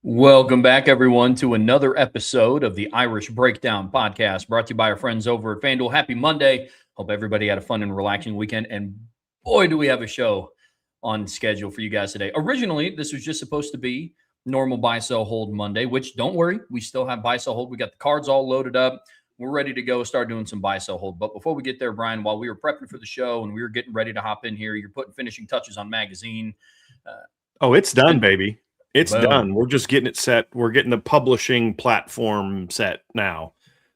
Welcome back, everyone, to another episode of the Irish Breakdown Podcast, brought to you by our friends over at FanDuel. Happy Monday. Hope everybody had a fun and relaxing weekend. And boy, do we have a show on schedule for you guys today. Originally, this was just supposed to be normal buy, sell, hold Monday, which don't worry, we still have buy, sell, hold. We got the cards all loaded up. We're ready to go start doing some buy, sell, hold. But before we get there, Brian, while we were prepping for the show and we were getting ready to hop in here, you're putting finishing touches on magazine. It's done, baby. It's Boom. done. We're just getting it set. We're getting the publishing platform set now.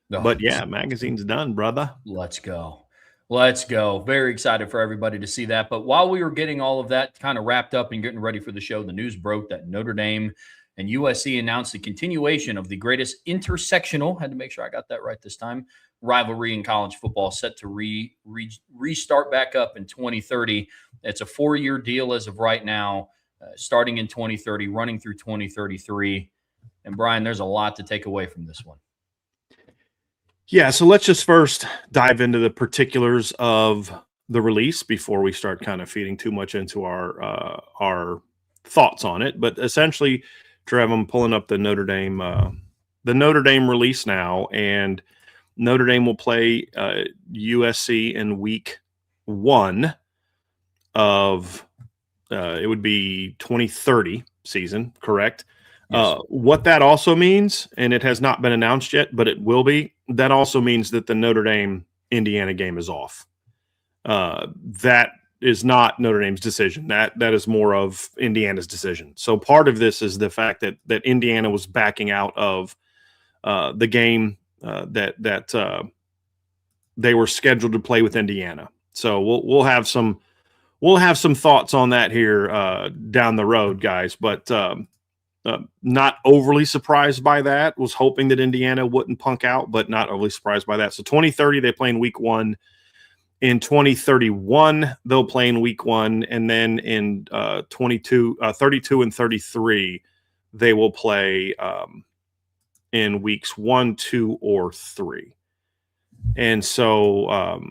But yeah, magazine's done, brother. Let's go. Let's go. Very excited for everybody to see that. But while we were getting all of that kind of wrapped up and getting ready for the show, the news broke that Notre Dame and USC announced the continuation of the greatest intersectional, had to make sure I got that right this time, rivalry in college football, set to restart back up in 2030. It's a 4-year deal as of right now. Starting in 2030, running through 2033. And Brian, there's a lot to take away from this one. Yeah, so let's just first dive into the particulars of the release before we start kind of feeding too much into our thoughts on it. But essentially, Trev, I'm pulling up the Notre Dame release now, and Notre Dame will play USC in week 1 of it would be 2030 season, correct? Yes. What that also means, and it has not been announced yet, but it will be, that also means that the Notre Dame-Indiana game is off. That is not Notre Dame's decision. That is more of Indiana's decision. So part of this is the fact that Indiana was backing out of the game that they were scheduled to play with Indiana. So we'll have some thoughts on that here down the road, guys, but not overly surprised by that. Was hoping that Indiana wouldn't punk out, but not overly surprised by that. So 2030, they play in week 1. In 2031, they'll play in week 1. And then in 32 and 33, they will play in weeks 1, 2, or 3. And so,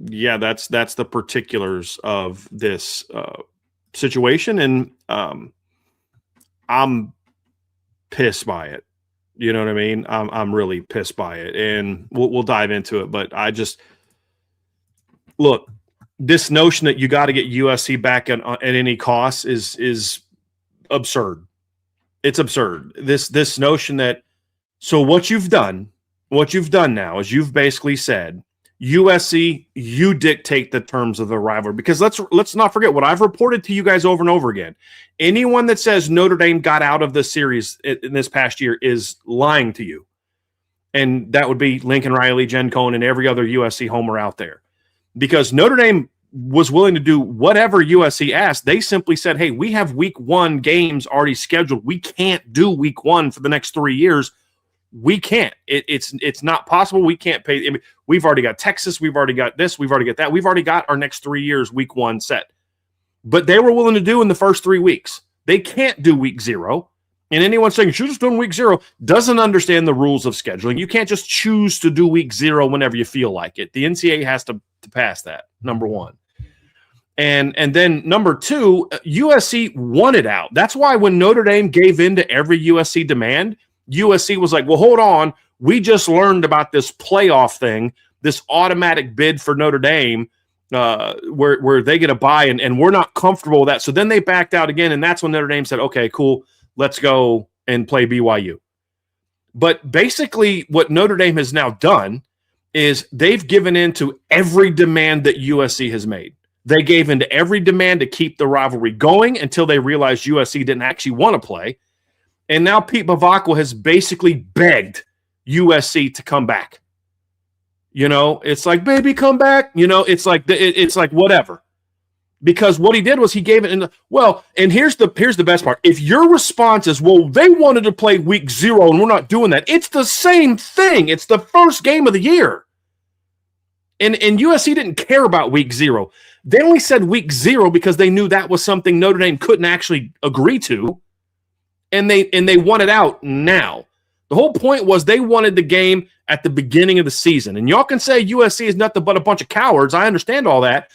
yeah, that's the particulars of this situation, and I'm pissed by it. You know what I mean? I'm really pissed by it, and we'll dive into it. But I just look, this notion that you got to get USC back at any cost is absurd. It's absurd. This notion that what you've done now is you've basically said, USC, you dictate the terms of the rivalry, because let's not forget what I've reported to you guys over and over again. Anyone that says Notre Dame got out of the series in this past year is lying to you. And that would be Lincoln Riley, Jen Cohen, and every other USC homer out there. Because Notre Dame was willing to do whatever USC asked. They simply said, hey, we have week 1 games already scheduled. We can't do week 1 for the next 3 years. We can't. It's not possible. We can't pay. I mean, we've already got Texas. We've already got this. We've already got that. We've already got our next 3 years, week 1 set. But they were willing to do in the first 3 weeks. They can't do week 0. And anyone saying, you should just do week 0 doesn't understand the rules of scheduling. You can't just choose to do week 0 whenever you feel like it. The NCAA has to pass that, number 1. And then number 2, USC wanted out. That's why when Notre Dame gave in to every USC demand, USC was like, well, hold on. We just learned about this playoff thing, this automatic bid for Notre Dame, where they get a bye, and we're not comfortable with that. So then they backed out again, and that's when Notre Dame said, okay, cool, let's go and play BYU. But basically what Notre Dame has now done is they've given in to every demand that USC has made. They gave in to every demand to keep the rivalry going until they realized USC didn't actually want to play. And now Pete Bavacqua has basically begged USC to come back. You know, it's like, baby, come back. You know, it's like whatever. Because what he did was he gave it in and here's the best part. If your response is, well, they wanted to play week 0 and we're not doing that, it's the same thing. It's the first game of the year. And USC didn't care about week 0. They only said week 0 because they knew that was something Notre Dame couldn't actually agree to. And they want it out now. The whole point was they wanted the game at the beginning of the season. And y'all can say USC is nothing but a bunch of cowards. I understand all that.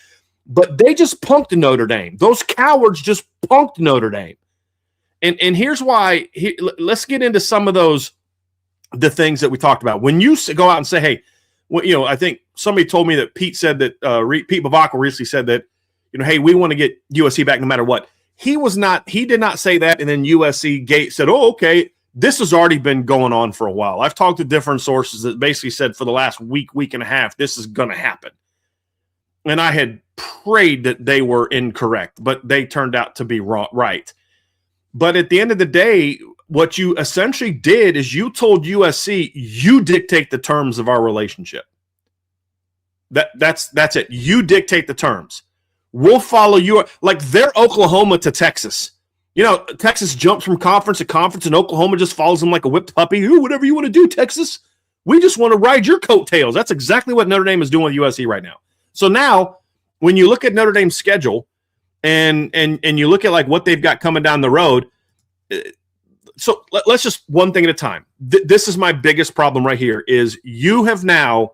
but they just punked Notre Dame. Those cowards just punked Notre Dame. And here's why. Let's get into some of the things that we talked about. When you go out and say, hey, well, I think somebody told me that Pete said that Pete Bavacco recently said that, hey, we want to get USC back no matter what. He did not say that. And then USC said, oh, okay, this has already been going on for a while. I've talked to different sources that basically said for the last week and a half, this is going to happen. And I had prayed that they were incorrect, but they turned out to be right. But at the end of the day, what you essentially did is you told USC, you dictate the terms of our relationship. That's it. You dictate the terms. We'll follow you. Like they're Oklahoma to Texas. Texas jumps from conference to conference, and Oklahoma just follows them like a whipped puppy. Ooh, whatever you want to do, Texas. We just want to ride your coattails. That's exactly what Notre Dame is doing with USC right now. So now, when you look at Notre Dame's schedule, and you look at like what they've got coming down the road, so let's just one thing at a time. This is my biggest problem right here. Is you have now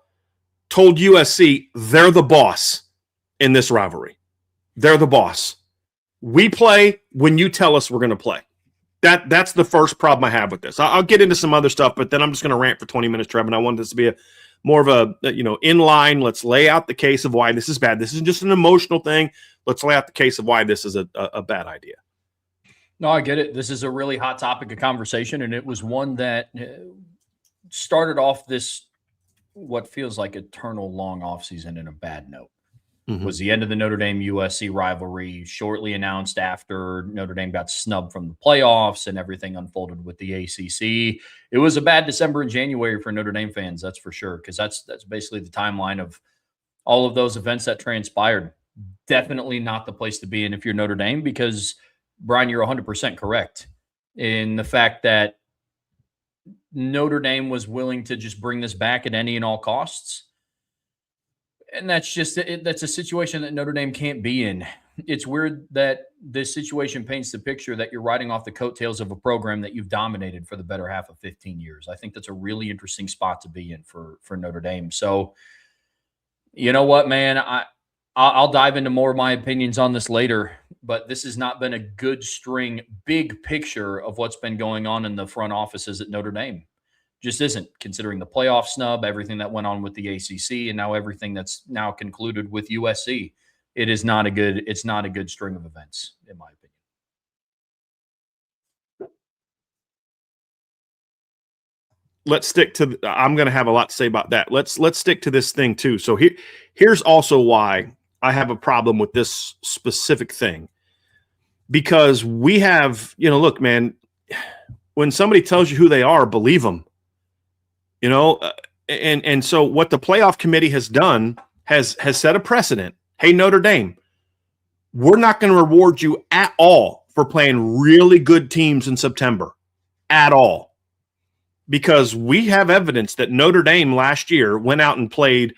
told USC they're the boss in this rivalry. They're the boss. We play when you tell us we're going to play. That's the first problem I have with this. I'll get into some other stuff, but then I'm just going to rant for 20 minutes, Trev, and I want this to be more of a in line. Let's lay out the case of why this is bad. This isn't just an emotional thing. Let's lay out the case of why this is a bad idea. No, I get it. This is a really hot topic of conversation, and it was one that started off this what feels like eternal long offseason in a bad note. Was the end of the Notre Dame USC rivalry, shortly announced after Notre Dame got snubbed from the playoffs and everything unfolded with the ACC. It was a bad December and January for Notre Dame fans, that's for sure, because that's basically the timeline of all of those events that transpired. Definitely not the place to be in if you're Notre Dame, because, Brian, you're 100% correct in the fact that Notre Dame was willing to just bring this back at any and all costs. And that's a situation that Notre Dame can't be in. It's weird that this situation paints the picture that you're riding off the coattails of a program that you've dominated for the better half of 15 years. I think that's a really interesting spot to be in for Notre Dame. So, you know what, man, I'll dive into more of my opinions on this later, but this has not been a good string, big picture of what's been going on in the front offices at Notre Dame. Just isn't, considering the playoff snub, everything that went on with the ACC, and now everything that's now concluded with USC. It's not a good string of events, in my opinion. Let's stick to. I'm going to have a lot to say about that. Let's stick to this thing too. So here's also why I have a problem with this specific thing, because we have, look, man, when somebody tells you who they are, believe them. And so what the playoff committee has done has set a precedent. Hey, Notre Dame, we're not going to reward you at all for playing really good teams in September at all, because we have evidence that Notre Dame last year went out and played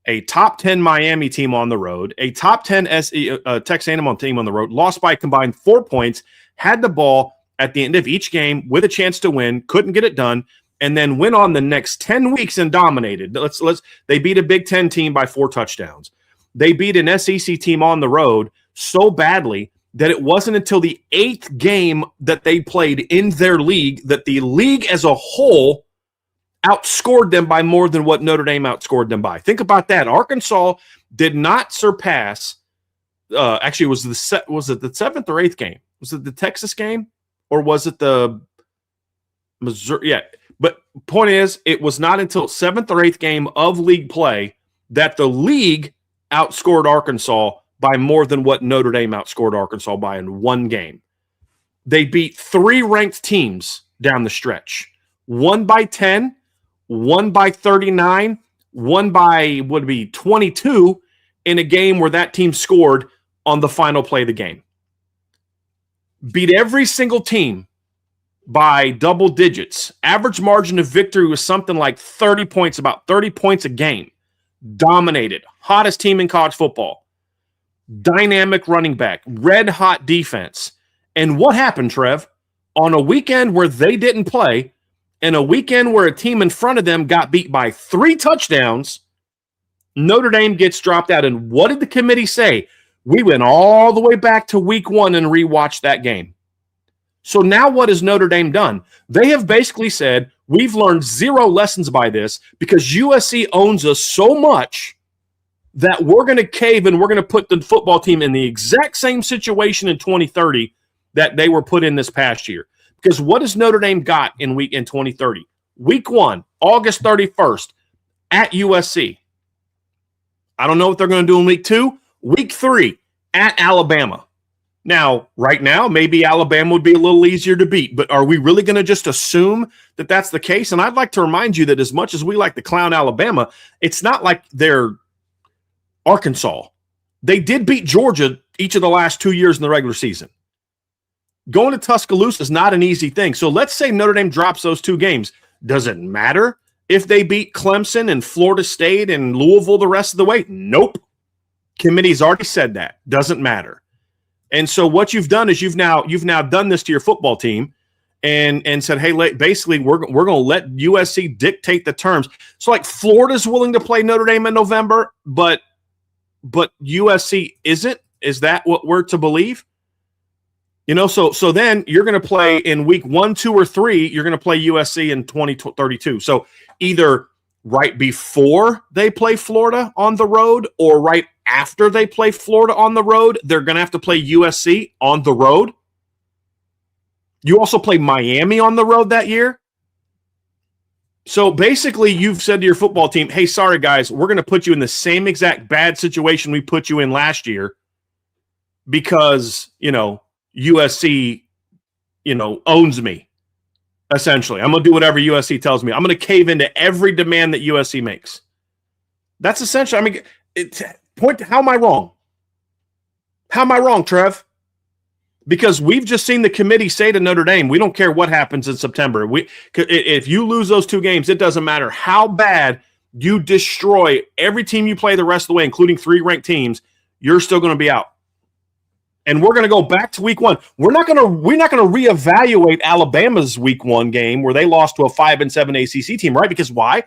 a top 10 Miami team on the road, a top 10 Texas A&M team on the road, lost by a combined 4 points, had the ball at the end of each game with a chance to win, couldn't get it done, and then went on the next 10 weeks and dominated. They beat a Big Ten team by 4 touchdowns. They beat an SEC team on the road so badly that it wasn't until the 8th game that they played in their league that the league as a whole outscored them by more than what Notre Dame outscored them by. Think about that. Arkansas did not surpass. Actually, was it the 7th or 8th game? Was it the Texas game, or was it the Missouri? Yeah. But point is, it was not until 7th or 8th game of league play that the league outscored Arkansas by more than what Notre Dame outscored Arkansas by in one game. They beat 3 ranked teams down the stretch. 1 by 10, 1 by 39, 1 by 22 in a game where that team scored on the final play of the game. Beat every single team by double digits. Average margin of victory was something like 30 points, about 30 points a game. Dominated. Hottest team in college football. Dynamic running back. Red hot defense. And what happened, Trev? On a weekend where they didn't play, and a weekend where a team in front of them got beat by 3 touchdowns, Notre Dame gets dropped out. And what did the committee say? We went all the way back to week 1 and rewatched that game. So now what has Notre Dame done? They have basically said, we've learned 0 lessons by this because USC owns us so much that we're going to cave and we're going to put the football team in the exact same situation in 2030 that they were put in this past year. Because what has Notre Dame got in 2030? Week 1, August 31st, at USC. I don't know what they're going to do in week 2. Week 3, at Alabama. Now, right now, maybe Alabama would be a little easier to beat, but are we really going to just assume that that's the case? And I'd like to remind you that as much as we like to clown Alabama, it's not like they're Arkansas. They did beat Georgia each of the last 2 years in the regular season. Going to Tuscaloosa is not an easy thing. So let's say Notre Dame drops those 2 games. Does it matter if they beat Clemson and Florida State and Louisville the rest of the way? Nope. Committee's already said that. Doesn't matter. And so what you've done is you've now done this to your football team and said, hey, basically we're going to let USC dictate the terms. So like Florida's willing to play Notre Dame in November, but USC isn't. Is that what we're to believe? You know, so then you're going to play in week 1, 2, or 3. You're going to play USC in 2032. So either right before they play Florida on the road or right after they play Florida on the road, they're going to have to play USC on the road. You also play Miami on the road that year. So basically, you've said to your football team, hey, sorry, guys, we're going to put you in the same exact bad situation we put you in last year because, USC, owns me, essentially. I'm going to do whatever USC tells me. I'm going to cave into every demand that USC makes. That's essentially, how am I wrong? How am I wrong, Trev? Because we've just seen the committee say to Notre Dame, we don't care what happens in September. If you lose those 2 games, it doesn't matter how bad you destroy every team you play the rest of the way, including 3 ranked teams, you're still going to be out. And we're going to go back to week 1. We're not going to reevaluate Alabama's week 1 game where they lost to a 5-7 ACC team, right? Because why?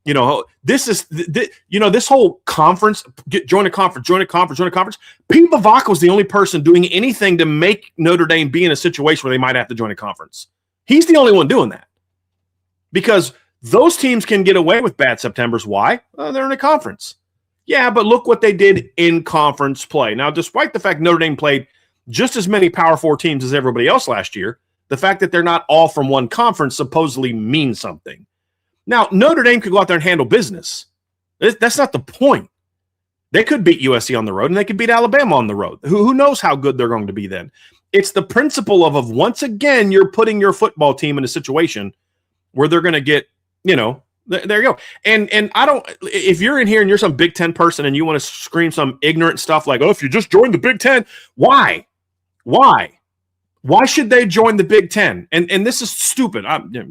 This whole conference, join a conference. Pete Bavach was the only person doing anything to make Notre Dame be in a situation where they might have to join a conference. He's the only one doing that because those teams can get away with bad Septembers. Why? They're in a conference. Yeah, but look what they did in conference play. Now, despite the fact Notre Dame played just as many Power 4 teams as everybody else last year, the fact that they're not all from one conference supposedly means something. Now, Notre Dame could go out there and handle business. That's not the point. They could beat USC on the road, and they could beat Alabama on the road. Who knows how good they're going to be then? It's the principle of once again, you're putting your football team in a situation where they're going to get, there you go. And I don't, if you're in here and you're some Big Ten person and you want to scream some ignorant stuff like, oh, if you just joined the Big Ten, why? Why should they join the Big Ten? And this is stupid.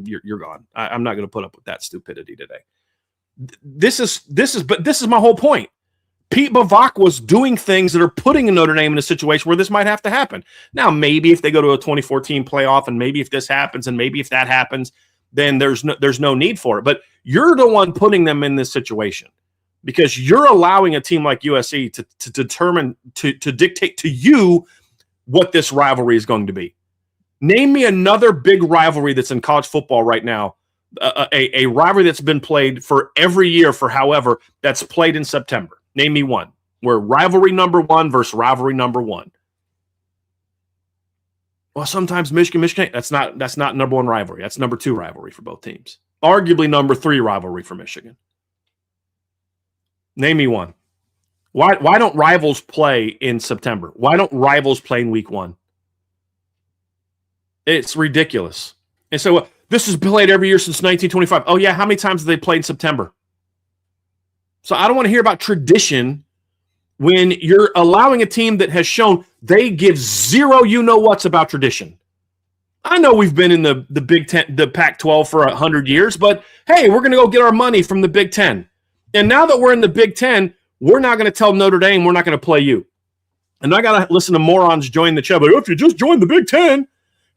You're gone. I'm not going to put up with that stupidity today. This is my whole point. Pete Bavach was doing things that are putting Notre Dame in a situation where this might have to happen. Now, maybe if they go to a 2014 playoff, and maybe if this happens, and maybe if that happens, then there's no need for it. But you're the one putting them in this situation because you're allowing a team like USC to determine, to dictate to you what this rivalry is going to be. Name me another big rivalry that's in college football right now, a rivalry that's been played for every year for however that's played in September. Name me one where rivalry number 1 versus rivalry number 1. Well, sometimes Michigan, that's not number 1 rivalry. That's number 2 rivalry for both teams. Arguably number 3 rivalry for Michigan. Name me one. Why don't rivals play in September? Why don't rivals play in week 1? It's ridiculous. And so this has played every year since 1925. Oh, yeah, how many times have they played in September? So I don't want to hear about tradition when you're allowing a team that has shown they give 0 you-know-whats about tradition. I know we've been in the Big Ten, the Pac-12 for 100 years, but hey, we're going to go get our money from the Big Ten. And now that we're in the Big Ten, we're not going to tell Notre Dame we're not going to play you. And I got to listen to morons join the show. But if you just join the Big Ten,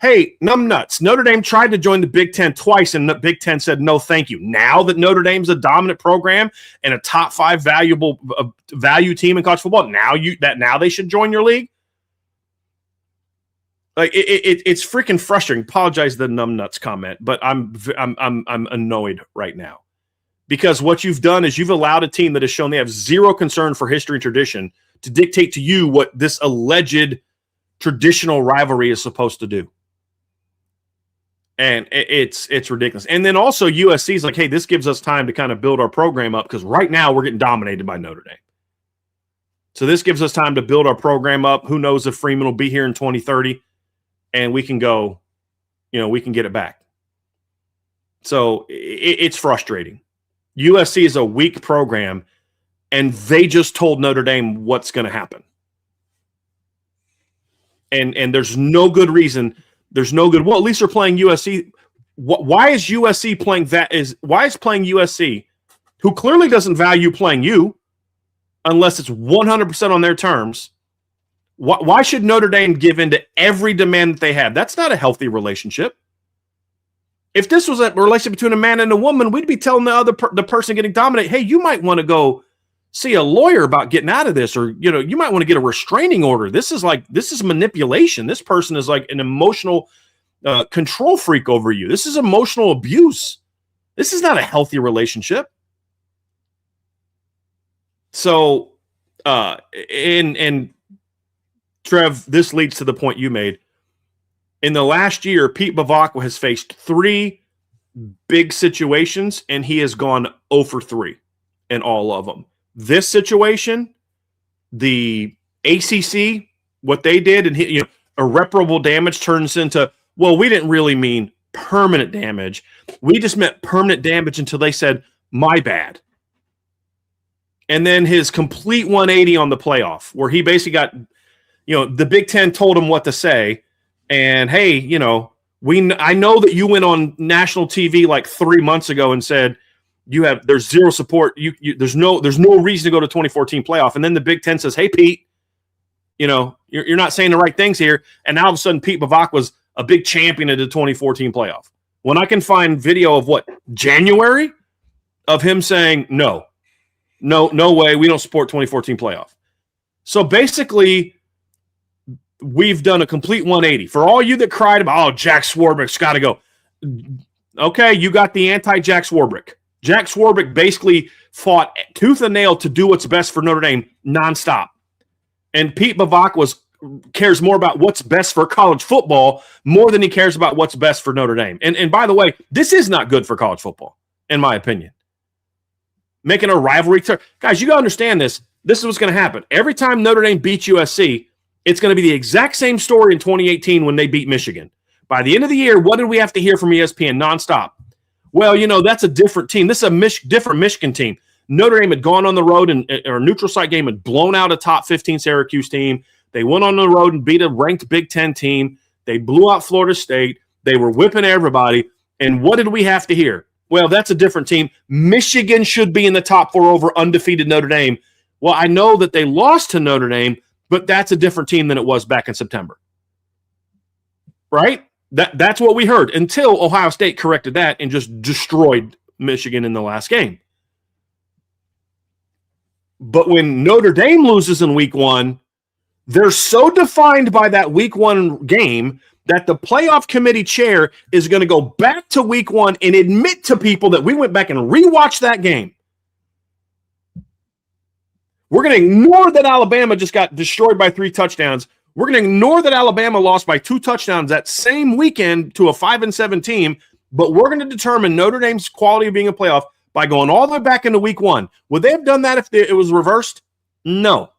hey, numbnuts, Notre Dame tried to join the Big Ten twice, and the Big Ten said, no, thank you. Now that Notre Dame's a dominant program and a top 5 value team in college football, now they should join your league? Like it's freaking frustrating. Apologize the numbnuts comment, but I'm annoyed right now because what you've done is you've allowed a team that has shown they have zero concern for history and tradition to dictate to you what this alleged traditional rivalry is supposed to do. And it's ridiculous. And then also USC is like, hey, this gives us time to kind of build our program up because right now we're getting dominated by Notre Dame. So this gives us time to build our program up. Who knows if Freeman will be here in 2030 and we can go, we can get it back. So it's frustrating. USC is a weak program and they just told Notre Dame what's going to happen. And there's no good reason. There's no good. Well, at least they're playing USC. Why is USC playing that? Why is playing USC, who clearly doesn't value playing you, unless it's 100% on their terms? Why should Notre Dame give in to every demand that they have? That's not a healthy relationship. If this was a relationship between a man and a woman, we'd be telling the person getting dominated, hey, you might want to go see a lawyer about getting out of this, or you might want to get a restraining order. This is manipulation. This person is like an emotional control freak over you. This is emotional abuse. This is not a healthy relationship. So, and Trev, this leads to the point you made. In the last year, Pete Bavacqua has faced 3 big situations, and he has gone 0 for 3 in all of them. This situation, the ACC, what they did, and irreparable damage turns into, well, we didn't really mean permanent damage. We just meant permanent damage until they said, my bad. And then his complete 180 on the playoff, where he basically got, the Big Ten told him what to say. And, hey, I know that you went on national TV like 3 months ago and said, there's zero support. There's no reason to go to 2014 playoff. And then the Big Ten says, hey, Pete, you're not saying the right things here. And now all of a sudden Pete Bavacqua was a big champion of the 2014 playoff. When I can find video of January of him saying, no way. We don't support 2014 playoff. So basically we've done a complete 180 for all you that cried about, Jack Swarbrick's got to go. Okay. You got the anti-Jack Swarbrick. Jack Swarbrick basically fought tooth and nail to do what's best for Notre Dame nonstop. And Pete Bavacqua cares more about what's best for college football more than he cares about what's best for Notre Dame. And by the way, this is not good for college football, in my opinion. Making a rivalry. Guys, you got to understand this. This is what's going to happen. Every time Notre Dame beats USC, it's going to be the exact same story in 2018 when they beat Michigan. By the end of the year, what did we have to hear from ESPN nonstop? Well, that's a different team. This is a different Michigan team. Notre Dame had gone on the road or a neutral site game and blown out a top 15 Syracuse team. They went on the road and beat a ranked Big Ten team. They blew out Florida State. They were whipping everybody. And what did we have to hear? Well, that's a different team. Michigan should be in the top 4 over undefeated Notre Dame. Well, I know that they lost to Notre Dame, but that's a different team than it was back in September. Right? That's what we heard until Ohio State corrected that and just destroyed Michigan in the last game. But when Notre Dame loses in week 1, they're so defined by that week 1 game that the playoff committee chair is going to go back to week 1 and admit to people that we went back and rewatched that game. We're going to ignore that Alabama just got destroyed by 3 touchdowns. We're going to ignore that Alabama lost by 2 touchdowns that same weekend to a 5-7 team, but we're going to determine Notre Dame's quality of being a playoff by going all the way back into week 1. Would they have done that if it was reversed? No.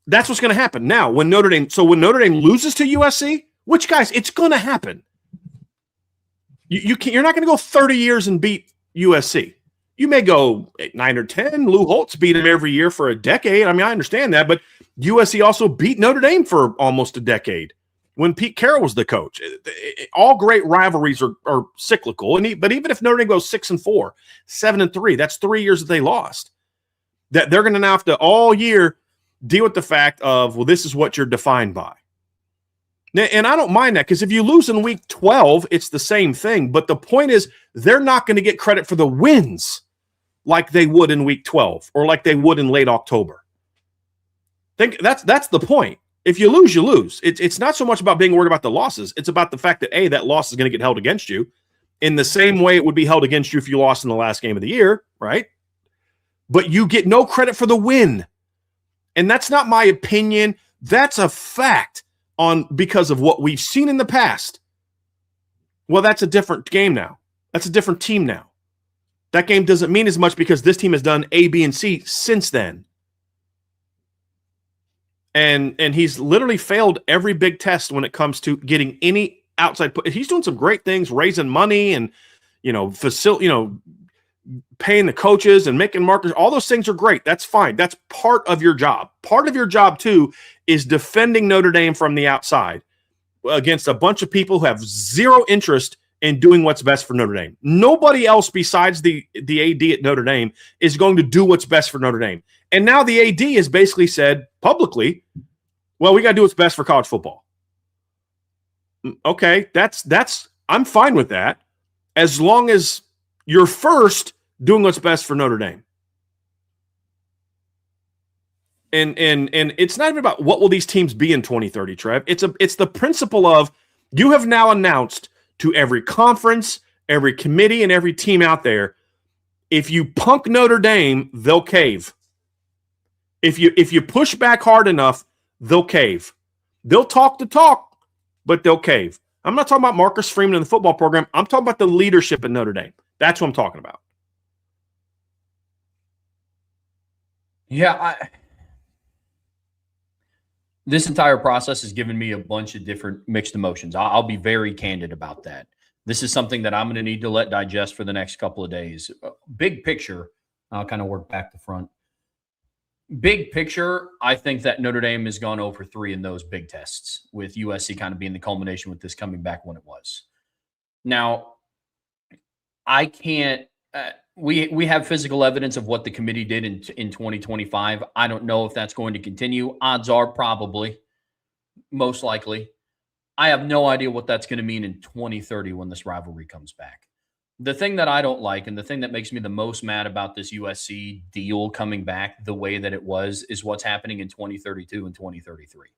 That's what's going to happen. Now, when Notre Dame loses to USC, which, guys, it's going to happen. You're not going to go 30 years and beat USC. You may go 9 or 10. Lou Holtz beat him every year for a decade. I mean, I understand that, but USC also beat Notre Dame for almost a decade when Pete Carroll was the coach. All great rivalries are cyclical, but even if Notre Dame goes 6-4, 7-3, that's 3 years that they lost. That they're going to have to all year deal with the fact of, well, this is what you're defined by. And I don't mind that, because if you lose in week 12, it's the same thing. But the point is, they're not going to get credit for the wins like they would in week 12 or like they would in late October. Think that's the point. If you lose, you lose. It's not so much about being worried about the losses. It's about the fact that, A, that loss is going to get held against you in the same way it would be held against you if you lost in the last game of the year, right? But you get no credit for the win. And that's not my opinion. That's a fact because of what we've seen in the past. Well, that's a different game now. That's a different team now. That game doesn't mean as much because this team has done A, B, and C since then. And he's literally failed every big test when it comes to getting any outside. He's doing some great things, raising money and, paying the coaches and making markers. All those things are great. That's fine. That's part of your job. Part of your job, too, is defending Notre Dame from the outside against a bunch of people who have zero interest in doing what's best for Notre Dame. Nobody else besides the AD at Notre Dame is going to do what's best for Notre Dame. And now the AD has basically said publicly, well, we got to do what's best for college football. Okay, I'm fine with that, as long as you're first doing what's best for Notre Dame. And it's not even about what will these teams be in 2030, Trev. It's the principle of, you have now announced to every conference, every committee, and every team out there, if you punk Notre Dame, they'll cave. If you push back hard enough, they'll cave. They'll talk the talk, but they'll cave. I'm not talking about Marcus Freeman in the football program. I'm talking about the leadership at Notre Dame. That's what I'm talking about. Yeah, this entire process has given me a bunch of different mixed emotions. I'll be very candid about that. This is something that I'm going to need to let digest for the next couple of days. Big picture, I'll kind of work back to front. Big picture, I think that Notre Dame has gone 0-3 in those big tests, with USC kind of being the culmination with this coming back when it was. Now, I can't we have physical evidence of what the committee did in 2025. I don't know if that's going to continue. Odds are probably, most likely. I have no idea what that's going to mean in 2030 when this rivalry comes back. The thing that I don't like, and the thing that makes me the most mad about this USC deal coming back the way that it was, is what's happening in 2032 and 2033.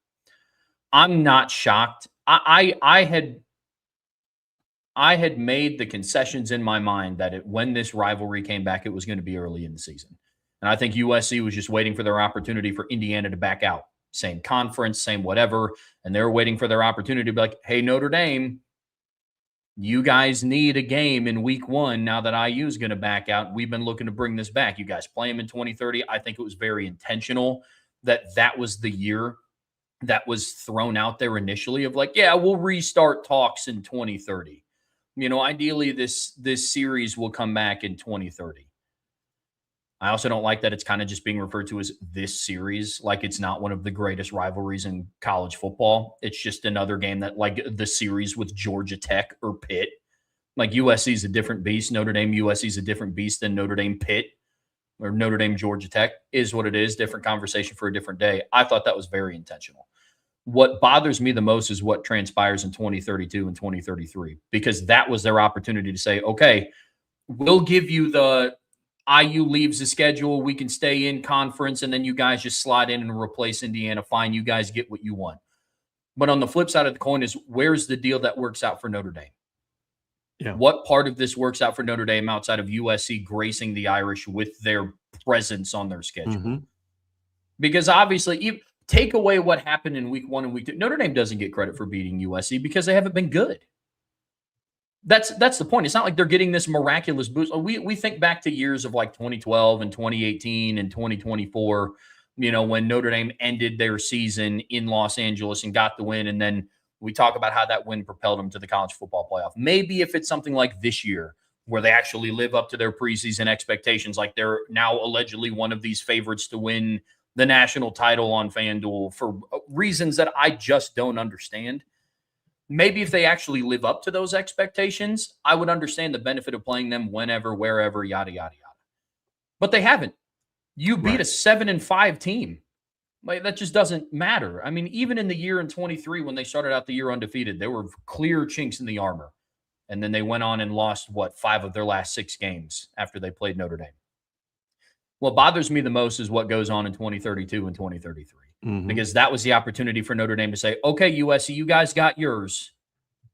I'm not shocked. I had made the concessions in my mind that when this rivalry came back, it was going to be early in the season. And I think USC was just waiting for their opportunity for Indiana to back out. Same conference, same whatever. And they were waiting for their opportunity to be like, hey, Notre Dame, you guys need a game in week 1 now that IU is going to back out. We've been looking to bring this back. You guys play them in 2030. I think it was very intentional that was the year that was thrown out there initially of like, yeah, we'll restart talks in 2030. Ideally, this series will come back in 2030. I also don't like that it's kind of just being referred to as this series, like it's not one of the greatest rivalries in college football. It's just another game that, like the series with Georgia Tech or Pitt. Like USC is a different beast. Notre Dame USC is a different beast than Notre Dame Pitt or Notre Dame Georgia Tech. Is what it is. Different conversation for a different day. I thought that was very intentional. What bothers me the most is what transpires in 2032 and 2033, because that was their opportunity to say, okay, we'll give you the IU leaves the schedule. We can stay in conference, and then you guys just slide in and replace Indiana. Fine, you guys get what you want. But on the flip side of the coin is, where's the deal that works out for Notre Dame? Yeah. What part of this works out for Notre Dame outside of USC gracing the Irish with their presence on their schedule? Mm-hmm. Because obviously, you take away what happened in week 1 and week 2. Notre Dame doesn't get credit for beating USC because they haven't been good. That's the point. It's not like they're getting this miraculous boost. We think back to years of like 2012 and 2018 and 2024, when Notre Dame ended their season in Los Angeles and got the win. And then we talk about how that win propelled them to the college football playoff. Maybe if it's something like this year where they actually live up to their preseason expectations, like they're now allegedly one of these favorites to win the national title on FanDuel for reasons that I just don't understand. Maybe if they actually live up to those expectations, I would understand the benefit of playing them whenever, wherever, yada, yada, yada. But they haven't. You beat a 7-5 team. Like, that just doesn't matter. I mean, even in the year in 23, when they started out the year undefeated, there were clear chinks in the armor. And then they went on and lost, 5 of their last 6 games after they played Notre Dame. What bothers me the most is what goes on in 2032 and 2033, because that was the opportunity for Notre Dame to say, okay, USC, you guys got yours.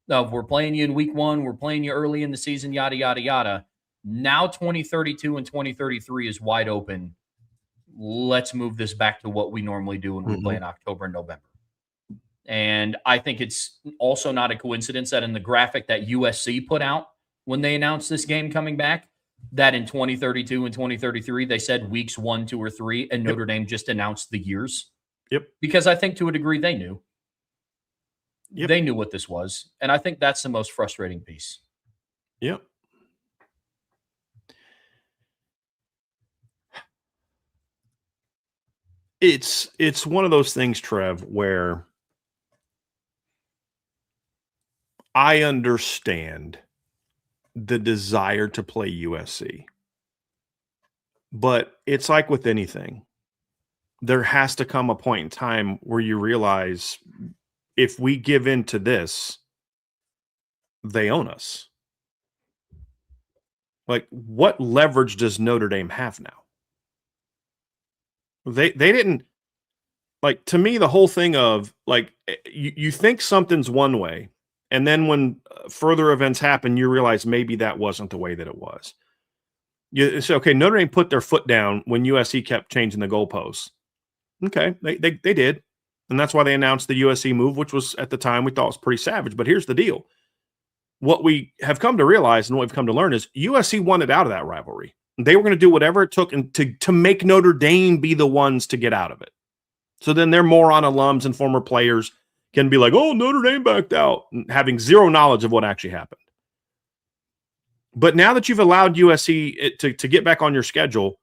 We're playing you in week 1. We're playing you early in the season, yada, yada, yada. Now 2032 and 2033 is wide open. Let's move this back to what we normally do when we play in October and November. And I think it's also not a coincidence that in the graphic that USC put out when they announced this game coming back, that in 2032 and 2033, they said weeks 1, 2, or 3, and Notre Dame just announced the years. Yep. Because I think to a degree they knew. Yep. They knew what this was. And I think that's the most frustrating piece. Yep. It's one of those things, Trev, where I understand the desire to play USC. But it's like with anything. There has to come a point in time where you realize if we give in to this, they own us. Like, what leverage does Notre Dame have now? They didn't, like, to me, the whole thing of, like, you think something's one way, and then when further events happen, you realize maybe that wasn't the way that it was. You say, okay, Notre Dame put their foot down when USC kept changing the goalposts. Okay, they did. And that's why they announced the USC move, which was, at the time, we thought was pretty savage. But here's the deal. What we have come to realize and what we've come to learn is USC wanted out of that rivalry. They were going to do whatever it took to make Notre Dame be the ones to get out of it. So then their moron alums and former players can be like, oh, Notre Dame backed out, having zero knowledge of what actually happened. But now that you've allowed USC to get back on your schedule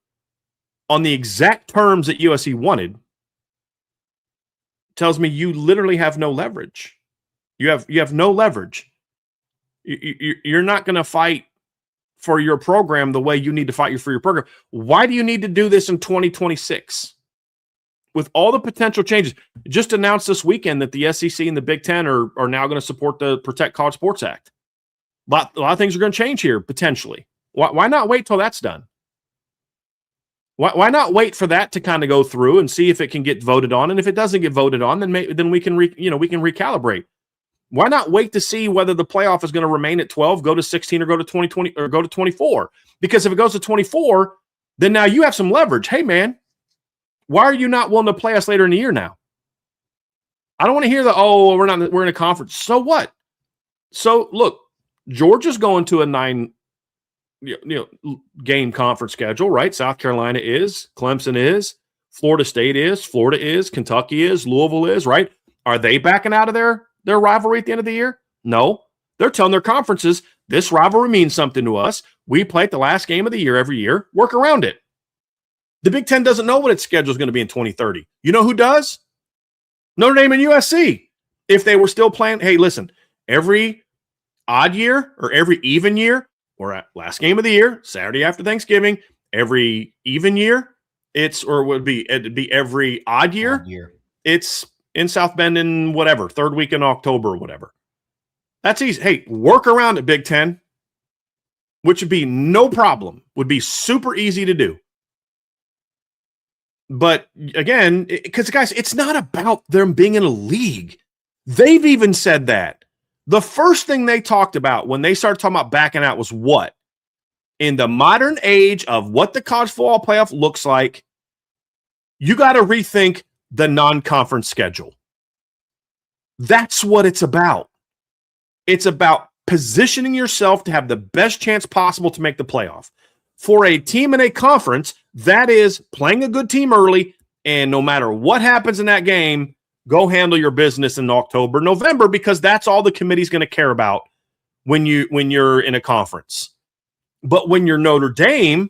on the exact terms that USC wanted, tells me you literally have no leverage. You have no leverage. You're not going to fight for your program the way you need to fight for your program. Why do you need to do this in 2026? With all the potential changes, just announced this weekend that the SEC and the Big Ten are now going to support the Protect College Sports Act. A lot of things are going to change here, potentially. Why not wait till that's done? Why not wait for that to kind of go through and see if it can get voted on? And if it doesn't get voted on, then we can recalibrate. Why not wait to see whether the playoff is going to remain at 12, go to 16, or go to 2020, or go to 24? Because if it goes to 24, then now you have some leverage. Hey, man, why are you not willing to play us later in the year now? I don't want to hear we're in a conference. So what? So look, Georgia's going to a 9 game conference schedule, right? South Carolina is, Clemson is, Florida State is, Florida is, Kentucky is, Louisville is, right? Are they backing out of their rivalry at the end of the year? No. They're telling their conferences, this rivalry means something to us. We play at the last game of the year every year. Work around it. The Big Ten doesn't know what its schedule is going to be in 2030. You know who does? Notre Dame and USC. If they were still playing, hey, listen, every odd year or every even year, we're at last game of the year, Saturday after Thanksgiving. Every even year, it'd be every odd year. It's in South Bend in whatever, third week in October or whatever. That's easy. Hey, work around it, Big Ten, which would be no problem, would be super easy to do. But again, because guys, it's not about them being in a league. They've even said that. The first thing they talked about when they started talking about backing out was what? In the modern age of what the college football playoff looks like, you got to rethink the non-conference schedule. That's what it's about. It's about positioning yourself to have the best chance possible to make the playoff. For a team in a conference, that is playing a good team early, and no matter what happens in that game, go handle your business in October, November, because that's all the committee's going to care about when you're in a conference. But when you're Notre Dame,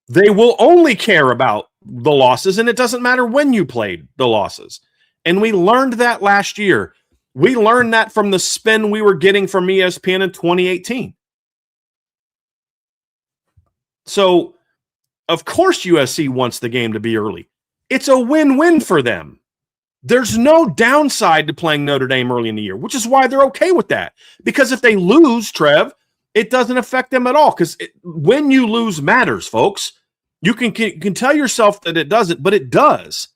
they will only care about the losses, and it doesn't matter when you played the losses. And we learned that last year. We learned that from the spin we were getting from ESPN in 2018. So, of course, USC wants the game to be early. It's a win-win for them. There's no downside to playing Notre Dame early in the year, which is why they're okay with that. Because if they lose, Trev, it doesn't affect them at all. Because when you lose matters, folks. You can tell yourself that it doesn't, but it does.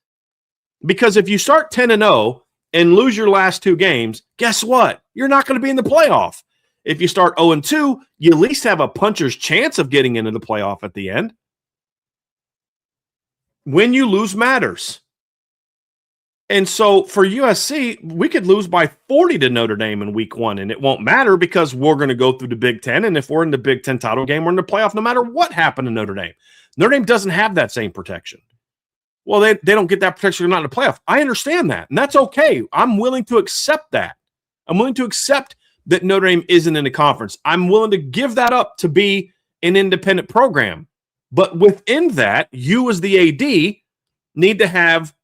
Because if you start 10-0 and lose your last 2 games, guess what? You're not going to be in the playoff. If you start 0-2, you at least have a puncher's chance of getting into the playoff at the end. When you lose matters. And so for USC, we could lose by 40 to Notre Dame in week 1, and it won't matter because we're going to go through the Big Ten. And if we're in the Big Ten title game, we're in the playoff no matter what happened to Notre Dame. Notre Dame doesn't have that same protection. Well, they don't get that protection. They're not in the playoff. I understand that, and that's okay. I'm willing to accept that. I'm willing to accept that Notre Dame isn't in the conference. I'm willing to give that up to be an independent program. But within that, you as the AD need to have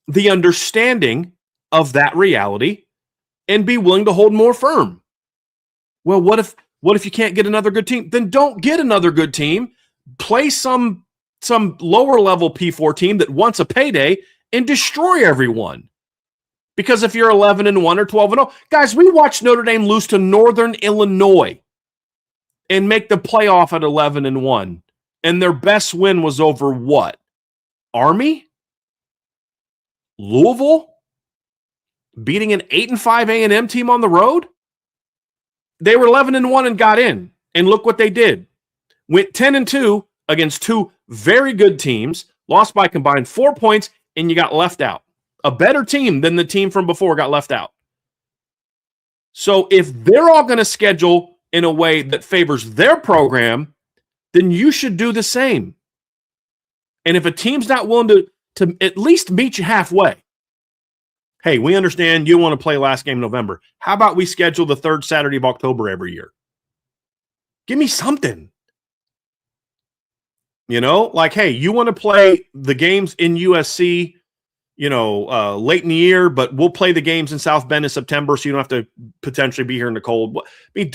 the understanding of that reality and be willing to hold more firm. Well, what if you can't get another good team? Then don't get another good team. Play some lower level P4 team that wants a payday and destroy everyone. Because if you're 11-1 or 12-0, guys, we watched Notre Dame lose to Northern Illinois and make the playoff at 11-1. And their best win was over what? Army? Louisville? Beating an 8-5 A&M team on the road? They were 11-1 and got in. And look what they did. Went 10-2 against 2 very good teams, lost by combined 4 points, and you got left out. A better team than the team from before got left out. So if they're all going to schedule in a way that favors their program, then you should do the same. And if a team's not willing to at least meet you halfway, hey, we understand you want to play last game in November. How about we schedule the 3rd Saturday of October every year? Give me something. You know, like, hey, you want to play the games in USC, late in the year, but we'll play the games in South Bend in September so you don't have to potentially be here in the cold. I mean,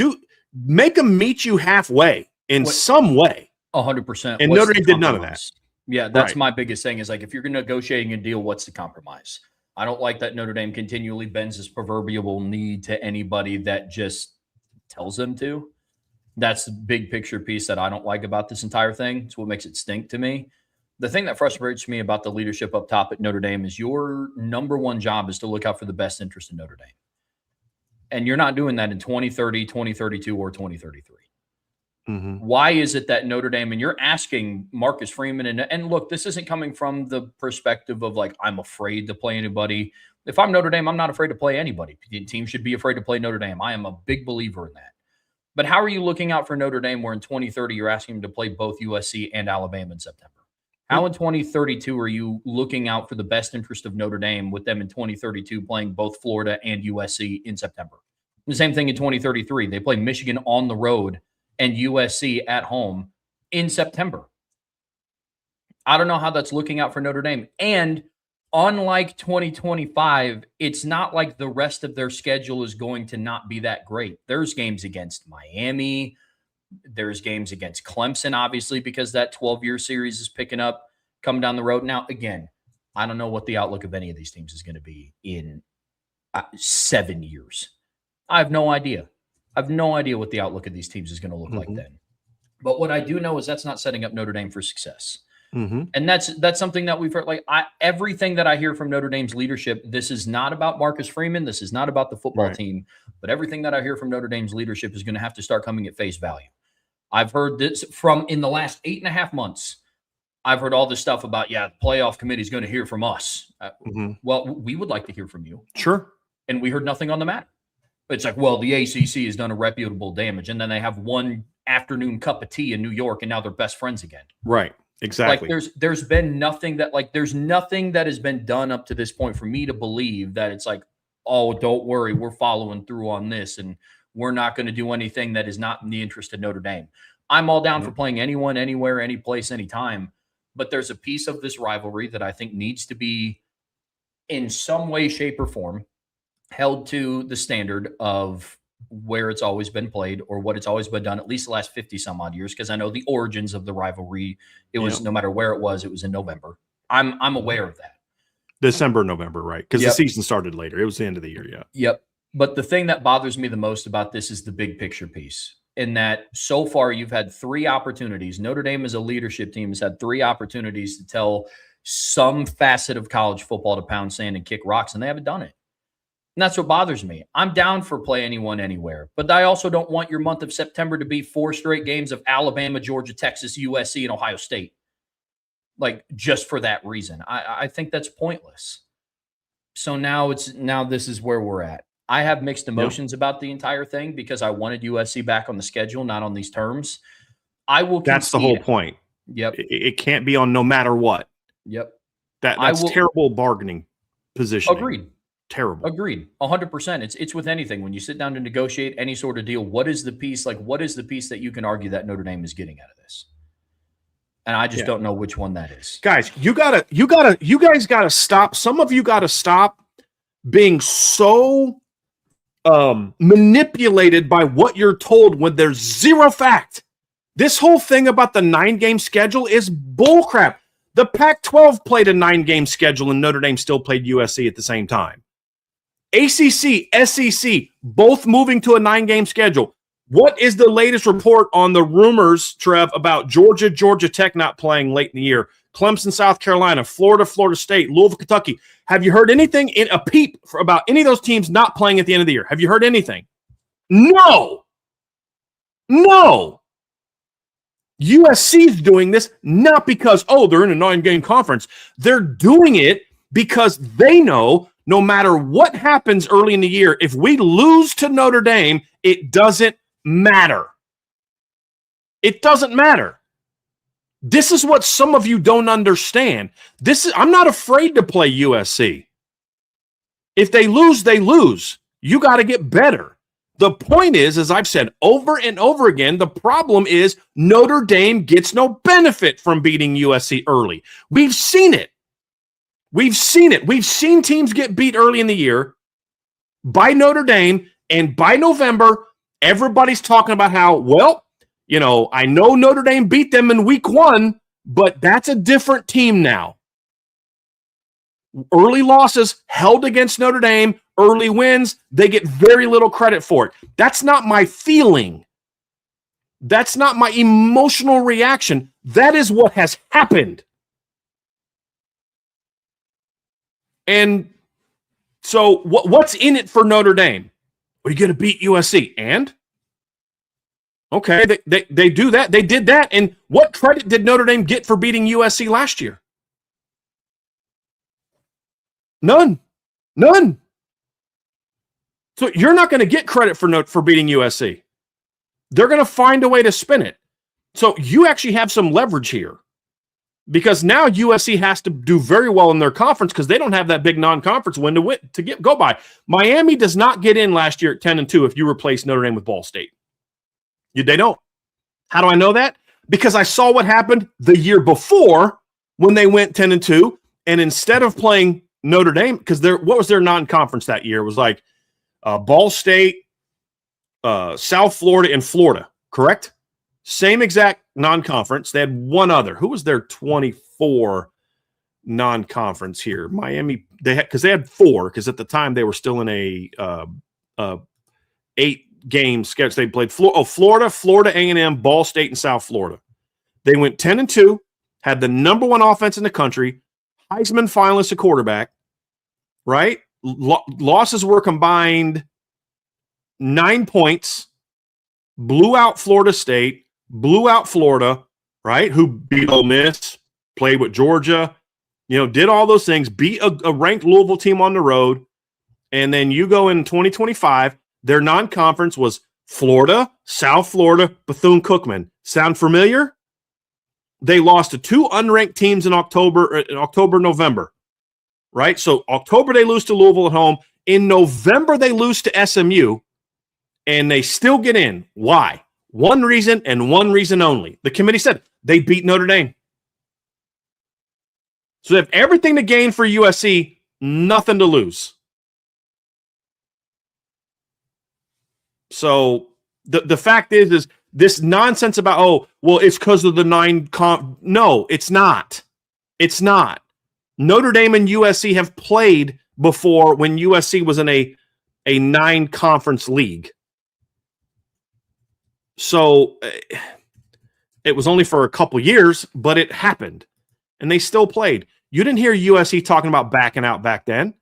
make them meet you halfway in some way. 100%. And Notre Dame did none of that. Yeah, that's my biggest thing is like, if you're negotiating a deal, what's the compromise? I don't like that Notre Dame continually bends his proverbial knee to anybody that just tells them to. That's the big picture piece that I don't like about this entire thing. It's what makes it stink to me. The thing that frustrates me about the leadership up top at Notre Dame is your number one job is to look out for the best interest in Notre Dame. And you're not doing that in 2030, 2032, or 2033. Mm-hmm. Why is it that Notre Dame, and you're asking Marcus Freeman, and look, this isn't coming from the perspective of like, I'm afraid to play anybody. If I'm Notre Dame, I'm not afraid to play anybody. The team should be afraid to play Notre Dame. I am a big believer in that. But how are you looking out for Notre Dame where in 2030 you're asking them to play both USC and Alabama in September? How in 2032 are you looking out for the best interest of Notre Dame with them in 2032 playing both Florida and USC in September? The same thing in 2033. They play Michigan on the road and USC at home in September. I don't know how that's looking out for Notre Dame. And unlike 2025, it's not like the rest of their schedule is going to not be that great. There's games against Miami. There's games against Clemson, obviously, because that 12-year series is picking up, coming down the road. Now, again, I don't know what the outlook of any of these teams is going to be in 7 years. I have no idea. I have no idea what the outlook of these teams is going to look like then. But what I do know is that's not setting up Notre Dame for success. Mm-hmm. And that's something that we've heard. Like everything that I hear from Notre Dame's leadership, this is not about Marcus Freeman. This is not about the football team. But everything that I hear from Notre Dame's leadership is going to have to start coming at face value. I've heard this from in the last 8.5 months. I've heard all this stuff about, the playoff committee is going to hear from us. Well, we would like to hear from you. Sure. And we heard nothing on the matter. It's like, well, the ACC has done a reputable damage. And then they have one afternoon cup of tea in New York, and now they're best friends again. Right. Exactly. Like there's been nothing there's nothing that has been done up to this point for me to believe that it's like, oh, don't worry, we're following through on this and we're not going to do anything that is not in the interest of Notre Dame. I'm all down for playing anyone, anywhere, any place, anytime. But there's a piece of this rivalry that I think needs to be in some way, shape, or form held to the standard of where it's always been played or what it's always been done, at least the last 50 some odd years. Because I know the origins of the rivalry, it was no matter where it was in November. I'm aware of that. December, November, right? Because the season started later. It was the end of the year, yeah. Yep. But the thing that bothers me the most about this is the big picture piece. In that so far you've had 3 opportunities. Notre Dame as a leadership team has had 3 opportunities to tell some facet of college football to pound sand and kick rocks, and they haven't done it. And that's what bothers me. I'm down for play anyone anywhere, but I also don't want your month of September to be 4 straight games of Alabama, Georgia, Texas, USC, and Ohio State. Like, just for that reason. I think that's pointless. So now this is where we're at. I have mixed emotions about the entire thing because I wanted USC back on the schedule, not on these terms. I will. That's the whole point. Yep. It can't be on no matter what. Yep. That's terrible bargaining position. Agreed. Terrible. Agreed. 100%. It's with anything. When you sit down to negotiate any sort of deal, what is the piece that you can argue that Notre Dame is getting out of this? And I just don't know which one that is. Guys, you guys gotta stop. Some of you gotta stop being so manipulated by what you're told when there's zero fact. This whole thing about the 9-game schedule is bullcrap. The Pac-12 played a 9-game schedule and Notre Dame still played USC at the same time. ACC, SEC, both moving to a 9-game schedule. What is the latest report on the rumors, Trev, about Georgia Tech not playing late in the year? Clemson, South Carolina, Florida State, Louisville, Kentucky. Have you heard anything in a peep about any of those teams not playing at the end of the year? Have you heard anything? No. USC's doing this not because, they're in a 9-game conference. They're doing it because they know no matter what happens early in the year, if we lose to Notre Dame, it doesn't matter. It doesn't matter. This is what some of you don't understand. I'm not afraid to play USC. If they lose, they lose. You got to get better. The point is, as I've said over and over again, the problem is Notre Dame gets no benefit from beating USC early. We've seen it. We've seen teams get beat early in the year by Notre Dame, and by November, everybody's talking about how, I know Notre Dame beat them in week 1, but that's a different team now. Early losses held against Notre Dame, early wins, they get very little credit for it. That's not my feeling. That's not my emotional reaction. That is what has happened. And so what's in it for Notre Dame? Are you going to beat USC? And? Okay, they do that. They did that. And what credit did Notre Dame get for beating USC last year? None. So you're not going to get credit for beating USC. They're going to find a way to spin it. So you actually have some leverage here because now USC has to do very well in their conference because they don't have that big non-conference win to go by. Miami does not get in last year at 10-2 if you replace Notre Dame with Ball State. They don't. How do I know that? Because I saw what happened the year before when they went 10-2, and instead of playing Notre Dame, because what was their non-conference that year? It was like Ball State, South Florida, and Florida, correct? Same exact non-conference. They had one other. Who was their 24 non-conference here? Miami. Because they had 4. Because at the time they were still in a 8-game schedule. They played Florida A&M, Ball State, and South Florida. They went 10-2, had the number 1 offense in the country, Heisman finalist at quarterback, right? Losses were combined 9 points, blew out Florida State, blew out Florida, right? Who beat Ole Miss, played with Georgia, did all those things, beat a ranked Louisville team on the road. And then you go in 2025, their non-conference was Florida, South Florida, Bethune-Cookman. Sound familiar? They lost to 2 unranked teams in October, November, right? So October, they lose to Louisville at home. In November, they lose to SMU, and they still get in. Why? One reason and one reason only. The committee said they beat Notre Dame. So they have everything to gain for USC, nothing to lose. So the fact is this nonsense about, it's because of the 9 No, it's not. It's not. Notre Dame and USC have played before when USC was in a 9-conference league. So it was only for a couple years, but it happened. And they still played. You didn't hear USC talking about backing out back then,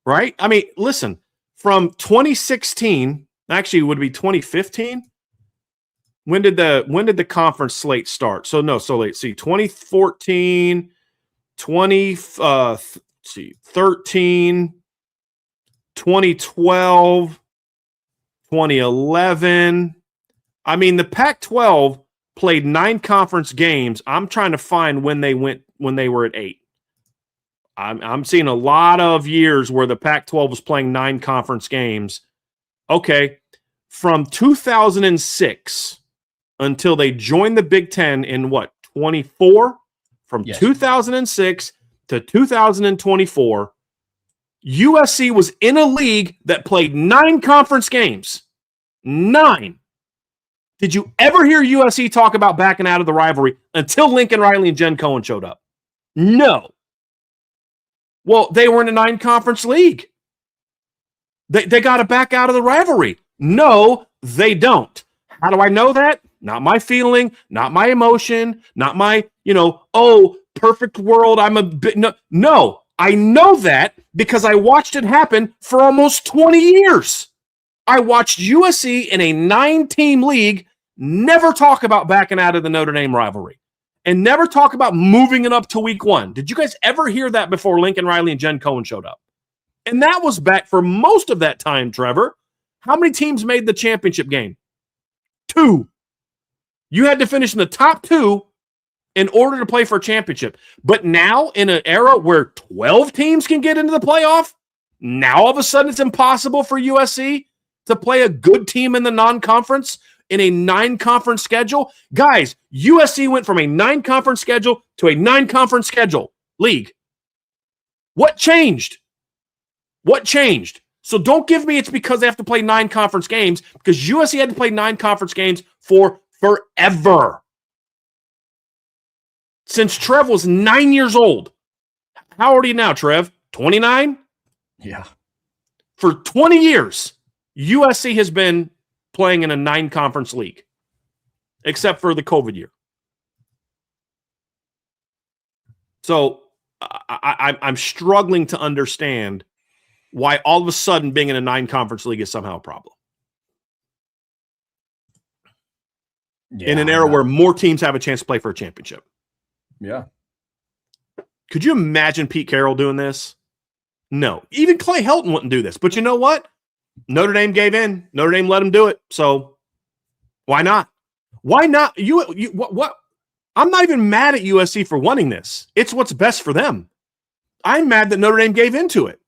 right? I mean, listen, from 2016, actually it would be 2015. When did the conference slate start? So let's see, 2014, 13, 2012, 2011. I mean, the Pac-12 played 9 conference games. I'm trying to find when they were at 8. I'm seeing a lot of years where the Pac-12 was playing 9 conference games. Okay, from 2006 until they joined the Big Ten in what, 24? From 2006 to 2024, USC was in a league that played 9 conference games. 9. Did you ever hear USC talk about backing out of the rivalry until Lincoln Riley and Jen Cohen showed up? No. Well, they were in a 9-conference league. They got to back out of the rivalry. No, they don't. How do I know that? Not my feeling, not my emotion, not my, perfect world. I'm a bit. No, I know that because I watched it happen for almost 20 years. I watched USC in a 9-team league never talk about backing out of the Notre Dame rivalry and never talk about moving it up to week 1. Did you guys ever hear that before Lincoln Riley and Jen Cohen showed up? And that was back for most of that time, Trevor. How many teams made the championship game? 2. You had to finish in the top 2 in order to play for a championship. But now, in an era where 12 teams can get into the playoff, now all of a sudden it's impossible for USC to play a good team in the non-conference in a 9-conference schedule. Guys, USC went from a 9-conference schedule to a 9-conference schedule league. What changed? What changed? So don't give me it's because they have to play 9 conference games, because USC had to play 9 conference games for forever. Since Trev was 9 years old. How old are you now, Trev? 29? Yeah. For 20 years, USC has been playing in a 9-conference league, except for the COVID year. So I'm struggling to understand why all of a sudden being in a 9-conference league is somehow a problem. In an era where more teams have a chance to play for a championship. Yeah. Could you imagine Pete Carroll doing this? No. Even Clay Helton wouldn't do this. But you know what? Notre Dame gave in. Notre Dame let him do it. So why not? Why not? What? I'm not even mad at USC for wanting this. It's what's best for them. I'm mad that Notre Dame gave into it.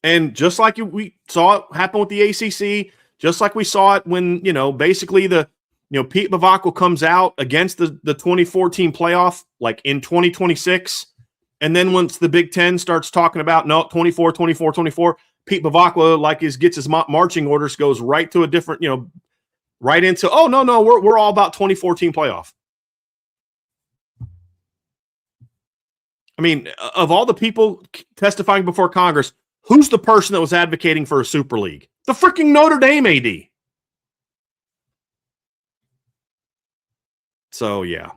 And just like we saw it happen with the ACC, just like we saw it when, basically Pete Bavacqua comes out against the 2014 playoff, like in 2026. And then once the Big Ten starts talking about, 24, Pete Bavacqua, gets his marching orders, goes right to a different, right into, we're all about 2014 playoff. I mean, of all the people testifying before Congress, who's the person that was advocating for a super league? The freaking Notre Dame AD. So, yeah.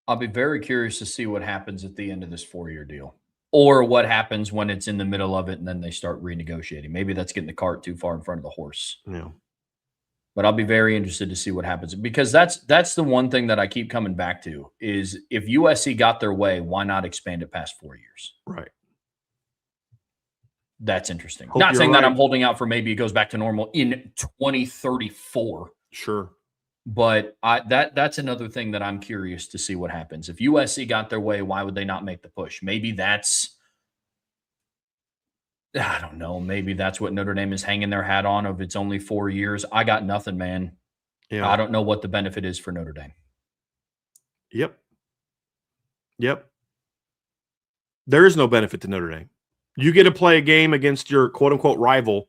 I'll be very curious to see what happens at the end of this 4-year deal, or what happens when it's in the middle of it and then they start renegotiating. Maybe that's getting the cart too far in front of the horse. Yeah. But I'll be very interested to see what happens, because that's the one thing that I keep coming back to is if USC got their way, why not expand it past 4 years? Right. That's interesting. Not saying that I'm holding out for maybe it goes back to normal in 2034. Sure. But that's another thing that I'm curious to see what happens. If USC got their way, why would they not make the push? Maybe that's, I don't know. Maybe that's what Notre Dame is hanging their hat on, of it's only 4 years. I got nothing, man. Yeah. I don't know what the benefit is for Notre Dame. Yep. There is no benefit to Notre Dame. You get to play a game against your quote-unquote rival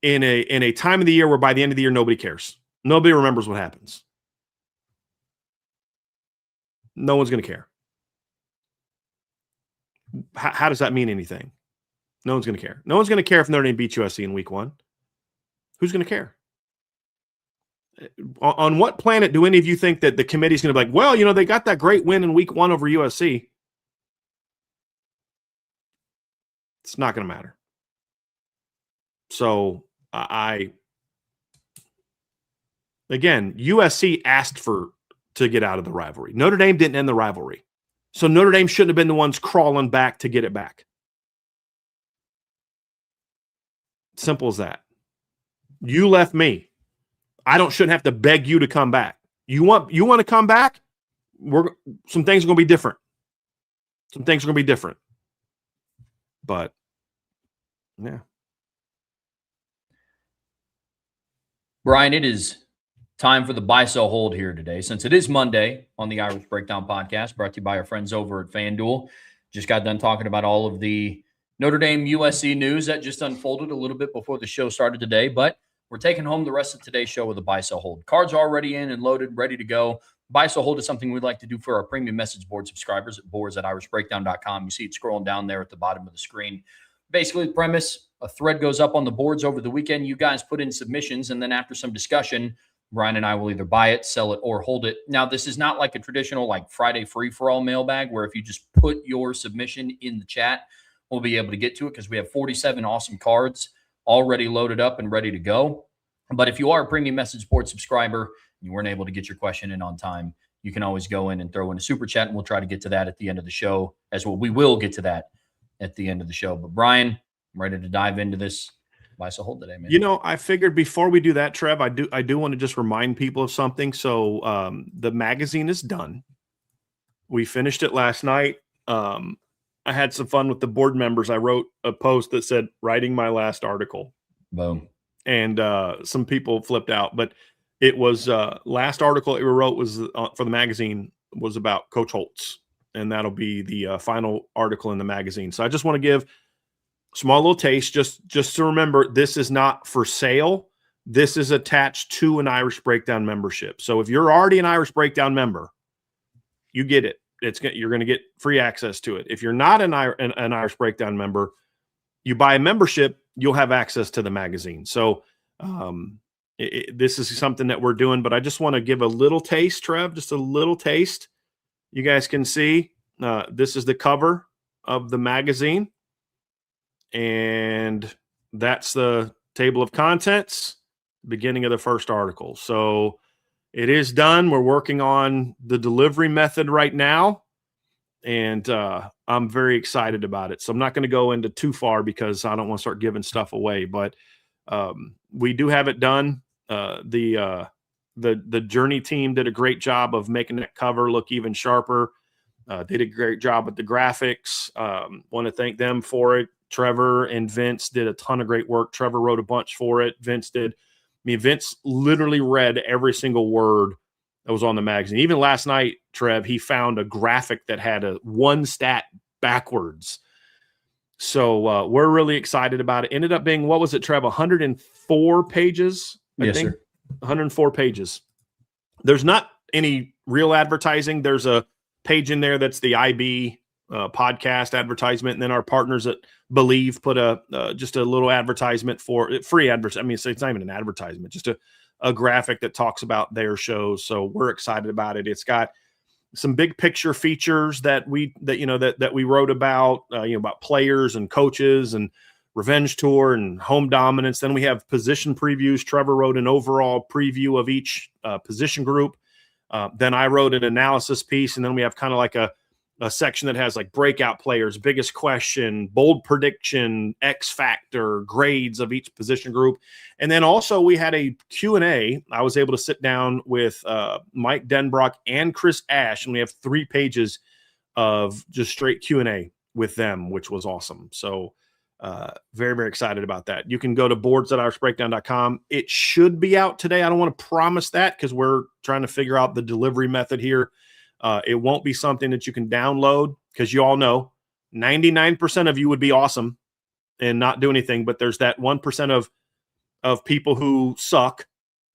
in a time of the year where by the end of the year, nobody cares. Nobody remembers what happens. No one's going to care. How does that mean anything? No one's going to care. No one's going to care if Notre Dame beats USC in week 1. Who's going to care? On what planet do any of you think that the committee's going to be like, well, they got that great win in week 1 over USC? It's not going to matter. So again, USC asked to get out of the rivalry. Notre Dame didn't end the rivalry. So Notre Dame shouldn't have been the ones crawling back to get it back. Simple as that. You left me. I shouldn't have to beg you to come back. You want to come back? Some things are going to be different. Some things are going to be different. But yeah. Brian, it is time for the buy, sell, hold here today. Since it is Monday on the Irish Breakdown podcast, brought to you by our friends over at FanDuel. Just got done talking about all of the Notre Dame USC news that just unfolded a little bit before the show started today, but we're taking home the rest of today's show with a buy, sell, hold. Cards are already in and loaded, ready to go. Buy, sell, hold is something we'd like to do for our premium message board subscribers at boards@irishbreakdown.com. You see it scrolling down there at the bottom of the screen. Basically, the premise, a thread goes up on the boards over the weekend. You guys put in submissions, and then after some discussion, Brian and I will either buy it, sell it, or hold it. Now, this is not like a traditional Friday free-for-all mailbag where if you just put your submission in the chat, we'll be able to get to it because we have 47 awesome cards already loaded up and ready to go. But if you are a premium message board subscriber and you weren't able to get your question in on time, you can always go in and throw in a super chat, and we'll try to get to that at the end of the show as well. We will get to that at the end of the show. But Brian, I'm ready to dive into this buy, sell, hold today, man. I figured before we do that, Trev, I do want to just remind people of something. So the magazine is done. We finished it last night. I had some fun with the board members. I wrote a post that said, writing my last article. Boom. And some people flipped out. But it was last article that we wrote was for the magazine was about Coach Holtz. And that'll be the final article in the magazine. So I just want to give a small little taste. Just to remember, this is not for sale. This is attached to an Irish Breakdown membership. So if you're already an Irish Breakdown member, you get it. You're going to get free access to it. If you're not an Irish Breakdown member, you buy a membership, you'll have access to the magazine. So this is something that we're doing, but I just want to give a little taste, Trev, just a little taste. You guys can see this is the cover of the magazine, and that's the table of contents, beginning of the first article. So it is done. We're working on the delivery method right now, and I'm very excited about it. So I'm not going to go into too far because I don't want to start giving stuff away, but we do have it done. The Journey team did a great job of making that cover look even sharper. They did a great job with the graphics. Want to thank them for it. Trevor and Vince did a ton of great work. Trevor wrote a bunch for it. Vince did. Vince literally read every single word that was on the magazine. Even last night, Trev, he found a graphic that had a one stat backwards. So we're really excited about it. Ended up being, what was it, Trev? 104 pages, I think. Sir. 104 pages. There's not any real advertising. There's a page in there that's the IB podcast advertisement, and then our partners at Believe put just a little advertisement for free advertisement. I mean, it's not even an advertisement, just a graphic that talks about their shows. So we're excited about it. It's got some big picture features that we wrote about, about players and coaches and revenge tour and home dominance. Then we have position previews. Trevor wrote an overall preview of each position group. Then I wrote an analysis piece, and then we have kind of like a section that has like breakout players, biggest question, bold prediction, X factor, grades of each position group. And then also we had a Q&A. I was able to sit down with Mike Denbrock and Chris Ash, and we have 3 pages of just straight Q&A with them, which was awesome. So very, very excited about that. You can go to boards.irishbreakdown.com. It should be out today. I don't want to promise that because we're trying to figure out the delivery method here. It won't be something that you can download because you all know 99% of you would be awesome and not do anything. But there's that 1% of people who suck,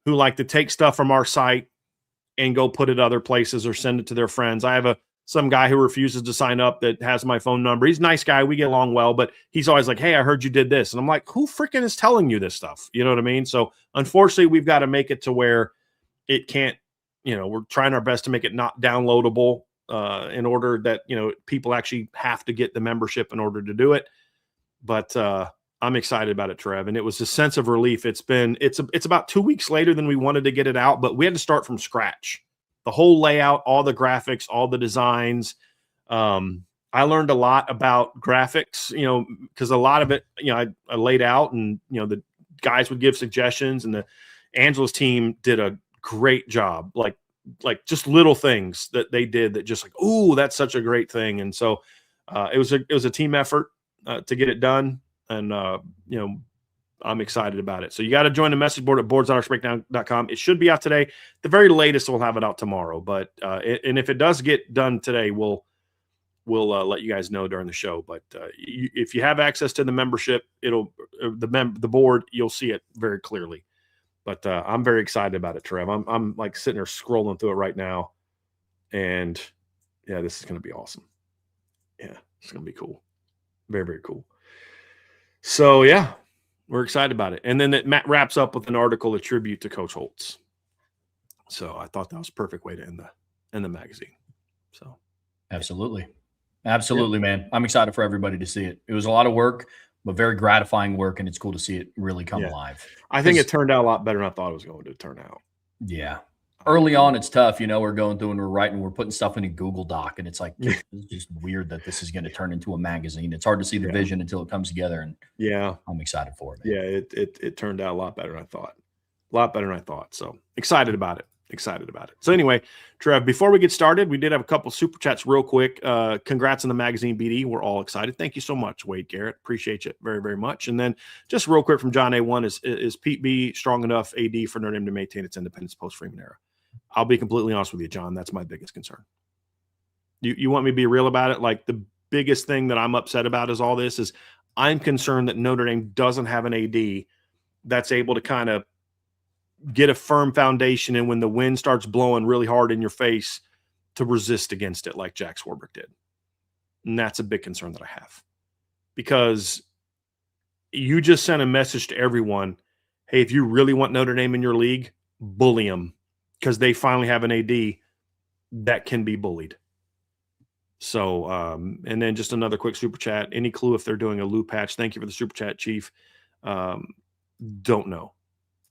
who like to take stuff from our site and go put it other places or send it to their friends. I have some guy who refuses to sign up that has my phone number. He's a nice guy. We get along well, but he's always like, hey, I heard you did this. And I'm like, who freaking is telling you this stuff? You know what I mean? So unfortunately, we've got to make it to where it can't, we're trying our best to make it not downloadable in order that, people actually have to get the membership in order to do it. But I'm excited about it, Trev. And it was a sense of relief. It's about 2 weeks later than we wanted to get it out, but we had to start from scratch. The whole layout, all the graphics, all the designs. I learned a lot about graphics, because a lot of it, I laid out and, the guys would give suggestions, and the Angela's team did a great job. Like just little things that they did that just like, ooh, that's such a great thing. And so it was a team effort to get it done. And, I'm excited about it. So you got to join the message board at boards.irishbreakdown.com. It should be out today. The very latest, we'll have it out tomorrow. But and if it does get done today, we'll let you guys know during the show. But if you have access to the membership, the board, you'll see it very clearly. But I'm very excited about it, Trev. I'm like sitting there scrolling through it right now, and yeah, this is going to be awesome. Yeah, it's going to be cool. Very, very cool. So yeah. We're excited about it. And then Matt wraps up with an article, a tribute to Coach Holtz. So I thought that was a perfect way to end the magazine. So absolutely. Absolutely, yeah. Man. I'm excited for everybody to see it. It was a lot of work, but very gratifying work, and it's cool to see it really come alive. I think it turned out a lot better than I thought it was going to turn out. Yeah. Early on, it's tough. We're going through and we're writing, we're putting stuff in a Google Doc, and it's like, it's just weird that this is going to turn into a magazine. It's hard to see the vision until it comes together. And I'm excited for it. Man. Yeah. It turned out a lot better than I thought. So excited about it. So anyway, Trev, before we get started, we did have a couple super chats real quick. Congrats on the magazine, BD. We're all excited. Thank you so much, Wade Garrett. Appreciate you very, very much. And then just real quick from John A1, is Pete B strong enough AD for Notre Dame to maintain its independence post-Freeman era? I'll be completely honest with you, John. That's my biggest concern. You want me to be real about it? Like, the biggest thing that I'm upset about is all this is I'm concerned that Notre Dame doesn't have an AD that's able to kind of get a firm foundation, and when the wind starts blowing really hard in your face, to resist against it like Jack Swarbrick did. And that's a big concern that I have, because you just sent a message to everyone. Hey, if you really want Notre Dame in your league, bully them, because they finally have an AD that can be bullied. So, and then just another quick super chat. Any clue if they're doing a loop patch? Thank you for the super chat, Chief. Don't know.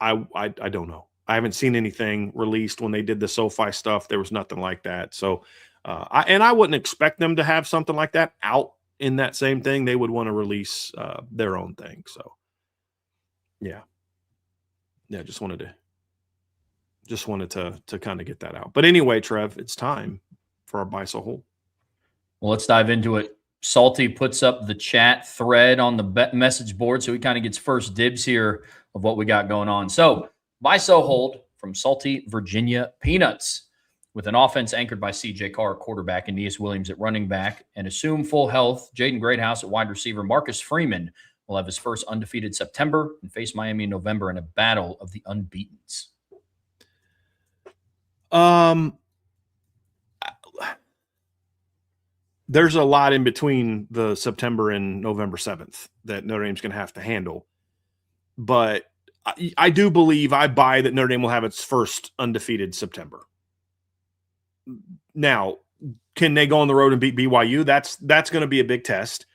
I don't know. I haven't seen anything released. When they did the SoFi stuff, there was nothing like that. So, I wouldn't expect them to have something like that out in that same thing. They would want to release their own thing. So, yeah, just wanted to kind of get that out. But anyway, Trev, it's time for our Buy So Hold. Well, let's dive into it. Salty puts up the chat thread on the message board, so he kind of gets first dibs here of what we got going on. So, Buy So Hold from Salty Virginia Peanuts. With an offense anchored by C.J. Carr at quarterback, Aeneas Williams at running back, and assume full health, Jaden Greathouse at wide receiver, Marcus Freeman will have his first undefeated September and face Miami in November in a battle of the unbeatens. There's a lot in between the September and November 7th that Notre Dame's going to have to handle. But I do believe, I buy that Notre Dame will have its first undefeated September. Now, can they go on the road and beat BYU? That's going to be a big test.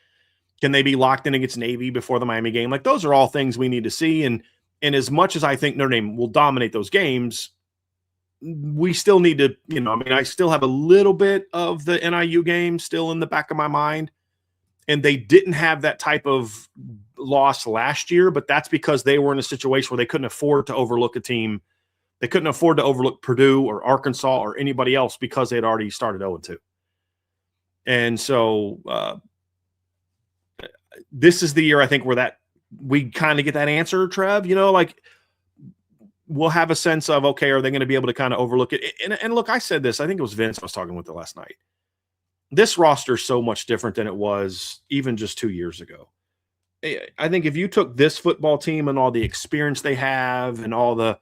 Can they be locked in against Navy before the Miami game? Like, those are all things we need to see. And as much as I think Notre Dame will dominate those games, we still need to, I still have a little bit of the NIU game still in the back of my mind. And they didn't have that type of loss last year, but that's because they were in a situation where they couldn't afford to overlook a team. They couldn't afford to overlook Purdue or Arkansas or anybody else because they had already started 0-2. And so this is the year, I think, where we kind of get that answer, Trev. We'll have a sense of, okay, are they going to be able to kind of overlook it? And look, I said this, I think it was Vince I was talking with last night. This roster is so much different than it was even just 2 years ago. I think if you took this football team and all the experience they have and all the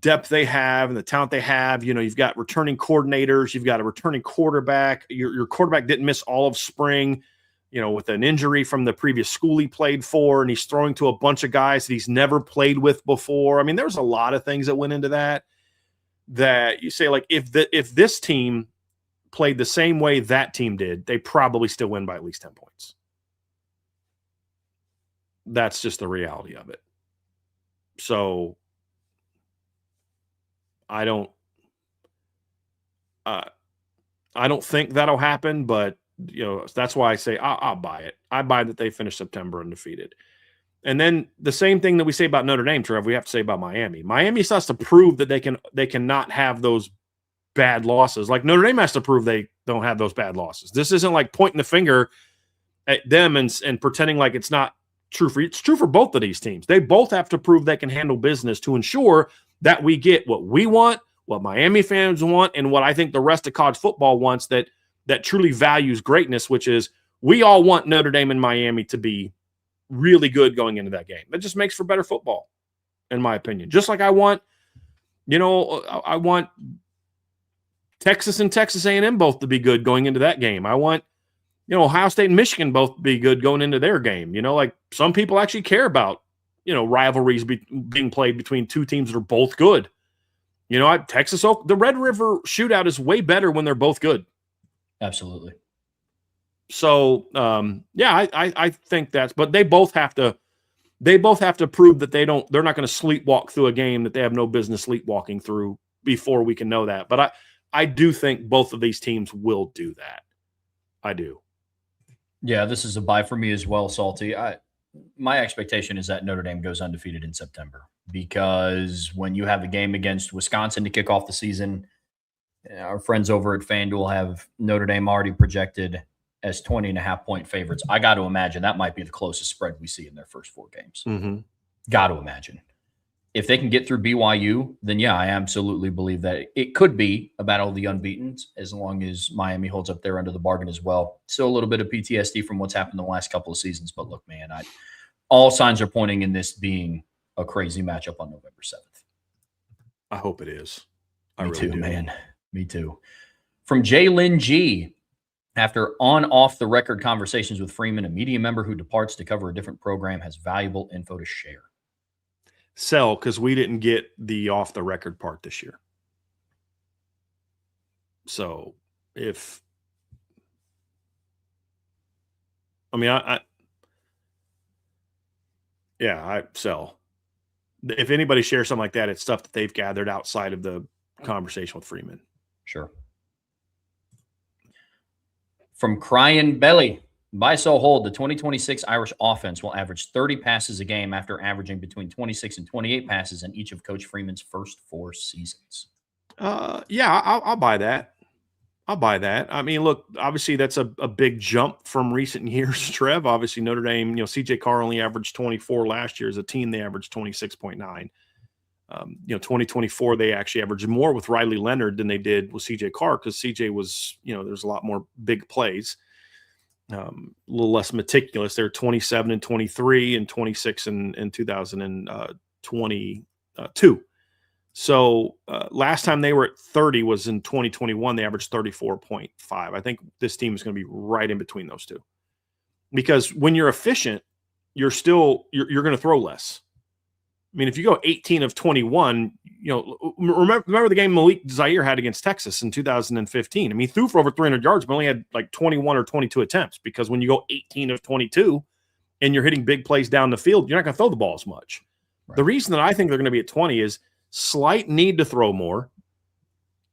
depth they have and the talent they have. You've got returning coordinators, you've got a returning quarterback. Your quarterback didn't miss all of spring, with an injury from the previous school he played for, and he's throwing to a bunch of guys that he's never played with before. I mean, there's a lot of things that went into that you say, like, if this team played the same way that team did, they probably still win by at least 10 points. That's just the reality of it. So I don't think that'll happen, but that's why I say I'll buy it. I buy that they finish September undefeated. And then the same thing that we say about Notre Dame, Trev, we have to say about Miami. Miami has to prove that they cannot have those bad losses. Like Notre Dame has to prove they don't have those bad losses. This isn't like pointing the finger at them and pretending like it's not true for you. It's true for both of these teams. They both have to prove they can handle business to ensure that we get what we want, what Miami fans want, and what I think the rest of college football wants, that truly values greatness, which is we all want Notre Dame and Miami to be really good going into that game. That just makes for better football, in my opinion. Just like I want Texas and Texas A&M both to be good going into that game. I want, Ohio State and Michigan both to be good going into their game. Like some people actually care about, rivalries being played between two teams that are both good. The Red River shootout is way better when they're both good. Absolutely. So, I think but they both have to prove that they're not going to sleepwalk through a game that they have no business sleepwalking through before we can know that. But I do think both of these teams will do that. I do. Yeah, this is a buy for me as well, Salty. My expectation is that Notre Dame goes undefeated in September, because when you have a game against Wisconsin to kick off the season, our friends over at FanDuel have Notre Dame already projected as 20.5-point favorites. I got to imagine that might be the closest spread we see in their first 4 games. Mm-hmm. Got to imagine. If they can get through BYU, then yeah, I absolutely believe that it could be a battle of the unbeatens, as long as Miami holds up their end of the bargain as well. Still a little bit of PTSD from what's happened the last couple of seasons, but look, man, all signs are pointing in this being a crazy matchup on November 7th. I hope it is. I Me really too, do. man. Me too. From Jalen G. After on-off-the-record conversations with Freeman, a media member who departs to cover a different program has valuable info to share. Sell, because we didn't get the off-the-record part this year. So I sell. If anybody shares something like that, it's stuff that they've gathered outside of the conversation with Freeman. Sure. From Crying Belly, buy, sell, hold. The 2026 Irish offense will average 30 passes a game after averaging between 26 and 28 passes in each of Coach Freeman's first 4 seasons. I'll buy that. I'll buy that. I mean, look, obviously that's a big jump from recent years, Trev. Obviously Notre Dame, CJ Carr only averaged 24 last year. As a team, they averaged 26.9. 2024, they actually averaged more with Riley Leonard than they did with CJ Carr, because CJ was, there's a lot more big plays, a little less meticulous. They're 27 and 23 and 26 in 2022. So last time they were at 30 was in 2021. They averaged 34.5. I think this team is going to be right in between those two, because when you're efficient, you're going to throw less. I mean, if you go 18 of 21, remember the game Malik Zaire had against Texas in 2015. I mean, he threw for over 300 yards, but only had like 21 or 22 attempts, because when you go 18 of 22 and you're hitting big plays down the field, you're not going to throw the ball as much. Right. The reason that I think they're going to be at 20 is slight need to throw more.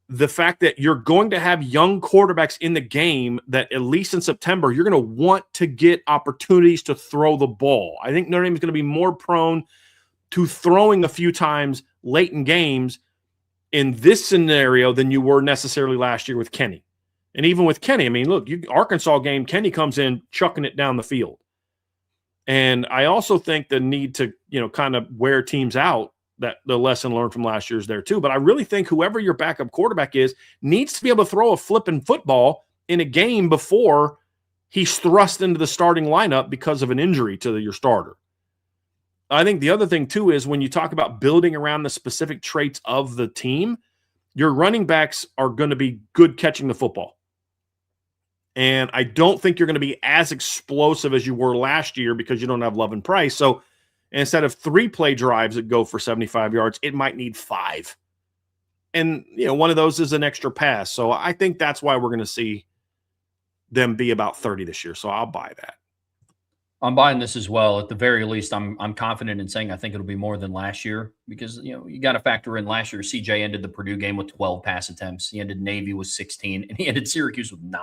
The fact that you're going to have young quarterbacks in the game that, at least in September, you're going to want to get opportunities to throw the ball. I think Notre Dame is going to be more prone to throwing a few times late in games in this scenario than you were necessarily last year with Kenny. And even with Kenny, I mean, look, Arkansas game, Kenny comes in chucking it down the field. And I also think the need to, kind of wear teams out, that the lesson learned from last year is there too. But I really think whoever your backup quarterback is needs to be able to throw a flipping football in a game before he's thrust into the starting lineup because of an injury to your starter. I think the other thing too is when you talk about building around the specific traits of the team, your running backs are going to be good catching the football. And I don't think you're going to be as explosive as you were last year because you don't have Love and Price. So instead of 3 play drives that go for 75 yards, it might need 5. And, one of those is an extra pass. So I think that's why we're going to see them be about 30 this year. So I'll buy that. I'm buying this as well. At the very least, I'm confident in saying I think it'll be more than last year because you got to factor in last year. CJ ended the Purdue game with 12 pass attempts. He ended Navy with 16, and he ended Syracuse with 9.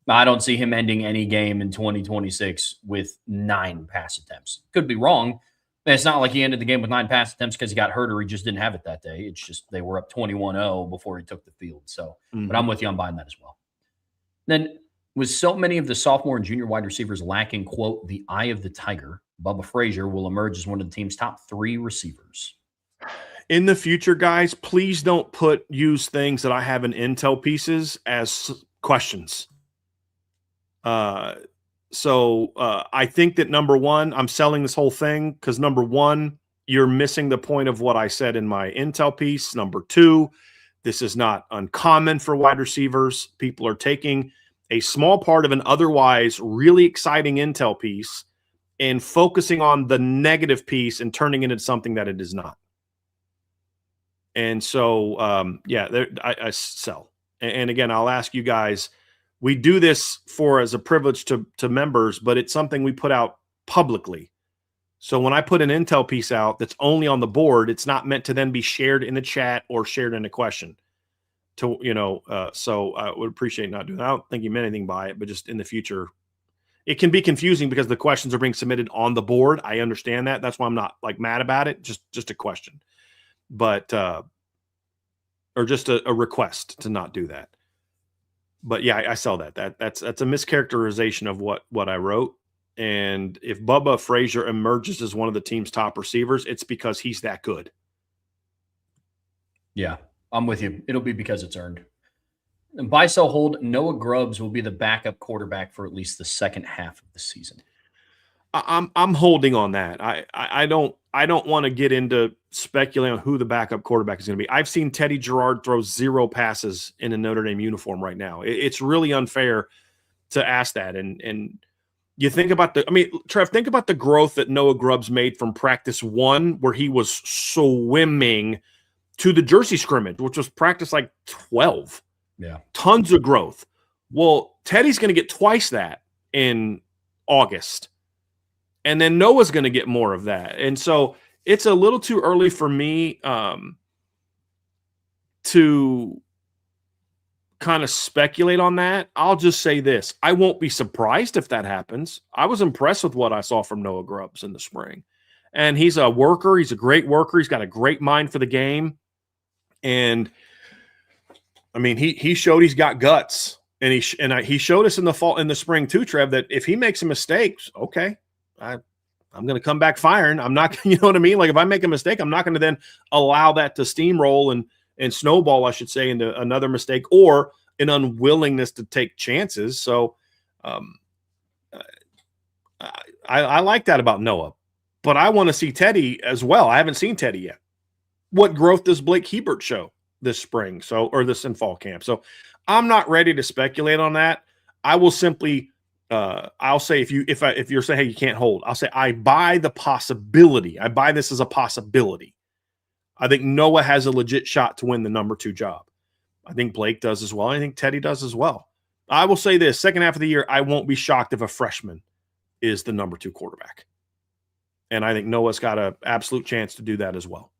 I don't see him ending any game in 2026 with 9 pass attempts. Could be wrong. And it's not like he ended the game with 9 pass attempts because he got hurt or he just didn't have it that day. It's just they were up 21-0 before he took the field. So, But I'm with you. I'm buying that as well. Then, with so many of the sophomore and junior wide receivers lacking, quote, the eye of the tiger, Bubba Frazier will emerge as one of the team's top 3 receivers. In the future, guys, please don't use things that I have in intel pieces as questions. So I think that number one, I'm selling this whole thing because number one, you're missing the point of what I said in my intel piece. Number two, this is not uncommon for wide receivers. People are taking a small part of an otherwise really exciting intel piece and focusing on the negative piece and turning it into something that it is not. And so, I sell. And again, I'll ask you guys, we do this as a privilege to members, but it's something we put out publicly. So when I put an intel piece out that's only on the board, it's not meant to then be shared in the chat or shared in a question. So I would appreciate not doing that. I don't think you meant anything by it, but just in the future, it can be confusing because the questions are being submitted on the board. I understand that. That's why I'm not mad about it. Just a question, but or just a request to not do that. But yeah, I sell that. That's a mischaracterization of what I wrote. And if Bubba Frazier emerges as one of the team's top receivers, it's because he's that good. Yeah, I'm with you. It'll be because it's earned. And buy, sell, hold, Noah Grubbs will be the backup quarterback for at least the second half of the season. I'm holding on that. I don't want to get into speculating on who the backup quarterback is going to be. I've seen Teddy Gerard throw 0 passes in a Notre Dame uniform right now. It's really unfair to ask that. And you think about Trev, think about the growth that Noah Grubbs made from practice 1, where he was swimming, to the Jersey scrimmage, which was practice 12. Yeah. Tons of growth. Well, Teddy's going to get twice that in August. And then Noah's going to get more of that. And so it's a little too early for me to kind of speculate on that. I'll just say this. I won't be surprised if that happens. I was impressed with what I saw from Noah Grubbs in the spring. And he's a worker. He's a great worker. He's got a great mind for the game. And, he showed he's got guts. And he showed us in the spring too, Trev, that if he makes a mistake, okay, I'm going to come back firing. I'm not, you know what I mean? If I make a mistake, I'm not going to then allow that to steamroll and snowball, I should say, into another mistake or an unwillingness to take chances. So I like that about Noah, but I want to see Teddy as well. I haven't seen Teddy yet. What growth does Blake Hebert show this spring? Or this in fall camp? So I'm not ready to speculate on that. I will simply I'll say if you're saying, hey, you can't hold, I'll say I buy the possibility. I buy this as a possibility. I think Noah has a legit shot to win the number 2 job. I think Blake does as well. I think Teddy does as well. I will say this, second half of the year, I won't be shocked if a freshman is the number 2 quarterback. And I think Noah's got an absolute chance to do that as well.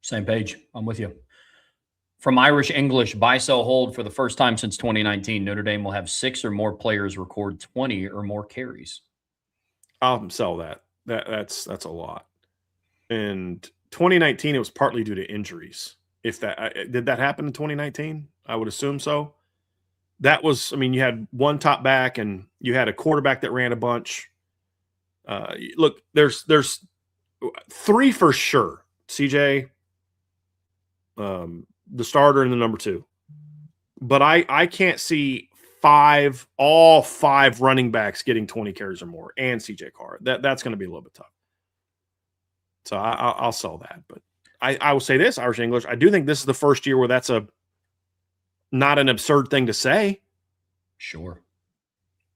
Same page. I'm with you. From Irish English, buy, sell, hold, for the first time since 2019, Notre Dame will have 6 or more players record 20 or more carries. I'll sell that. That's a lot. And 2019, it was partly due to injuries. If that did that happen in 2019, I would assume so. That was, you had one top back and you had a quarterback that ran a bunch. Look, there's 3 for sure. CJ, the starter and the number 2. But I can't see all five running backs getting 20 carries or more, and CJ Carr. That's going to be a little bit tough. So I'll sell that. But I will say this, Irish English, I do think this is the first year where that's not an absurd thing to say. Sure.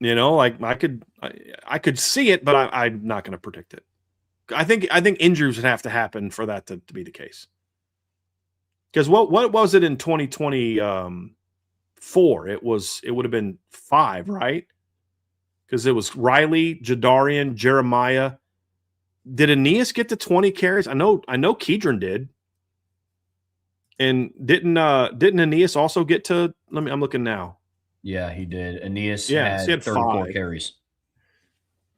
Like I could see it, but I'm not going to predict it. I think injuries would have to happen for that to be the case. Because what was it in 2024? It would have been 5, right? Because it was Riley, Jadarian, Jeremiah. Did Aeneas get to 20 carries? I know Kedron did. And didn't Aeneas also get to? I'm looking now. Yeah, he did. Aeneas he had 34 5 carries.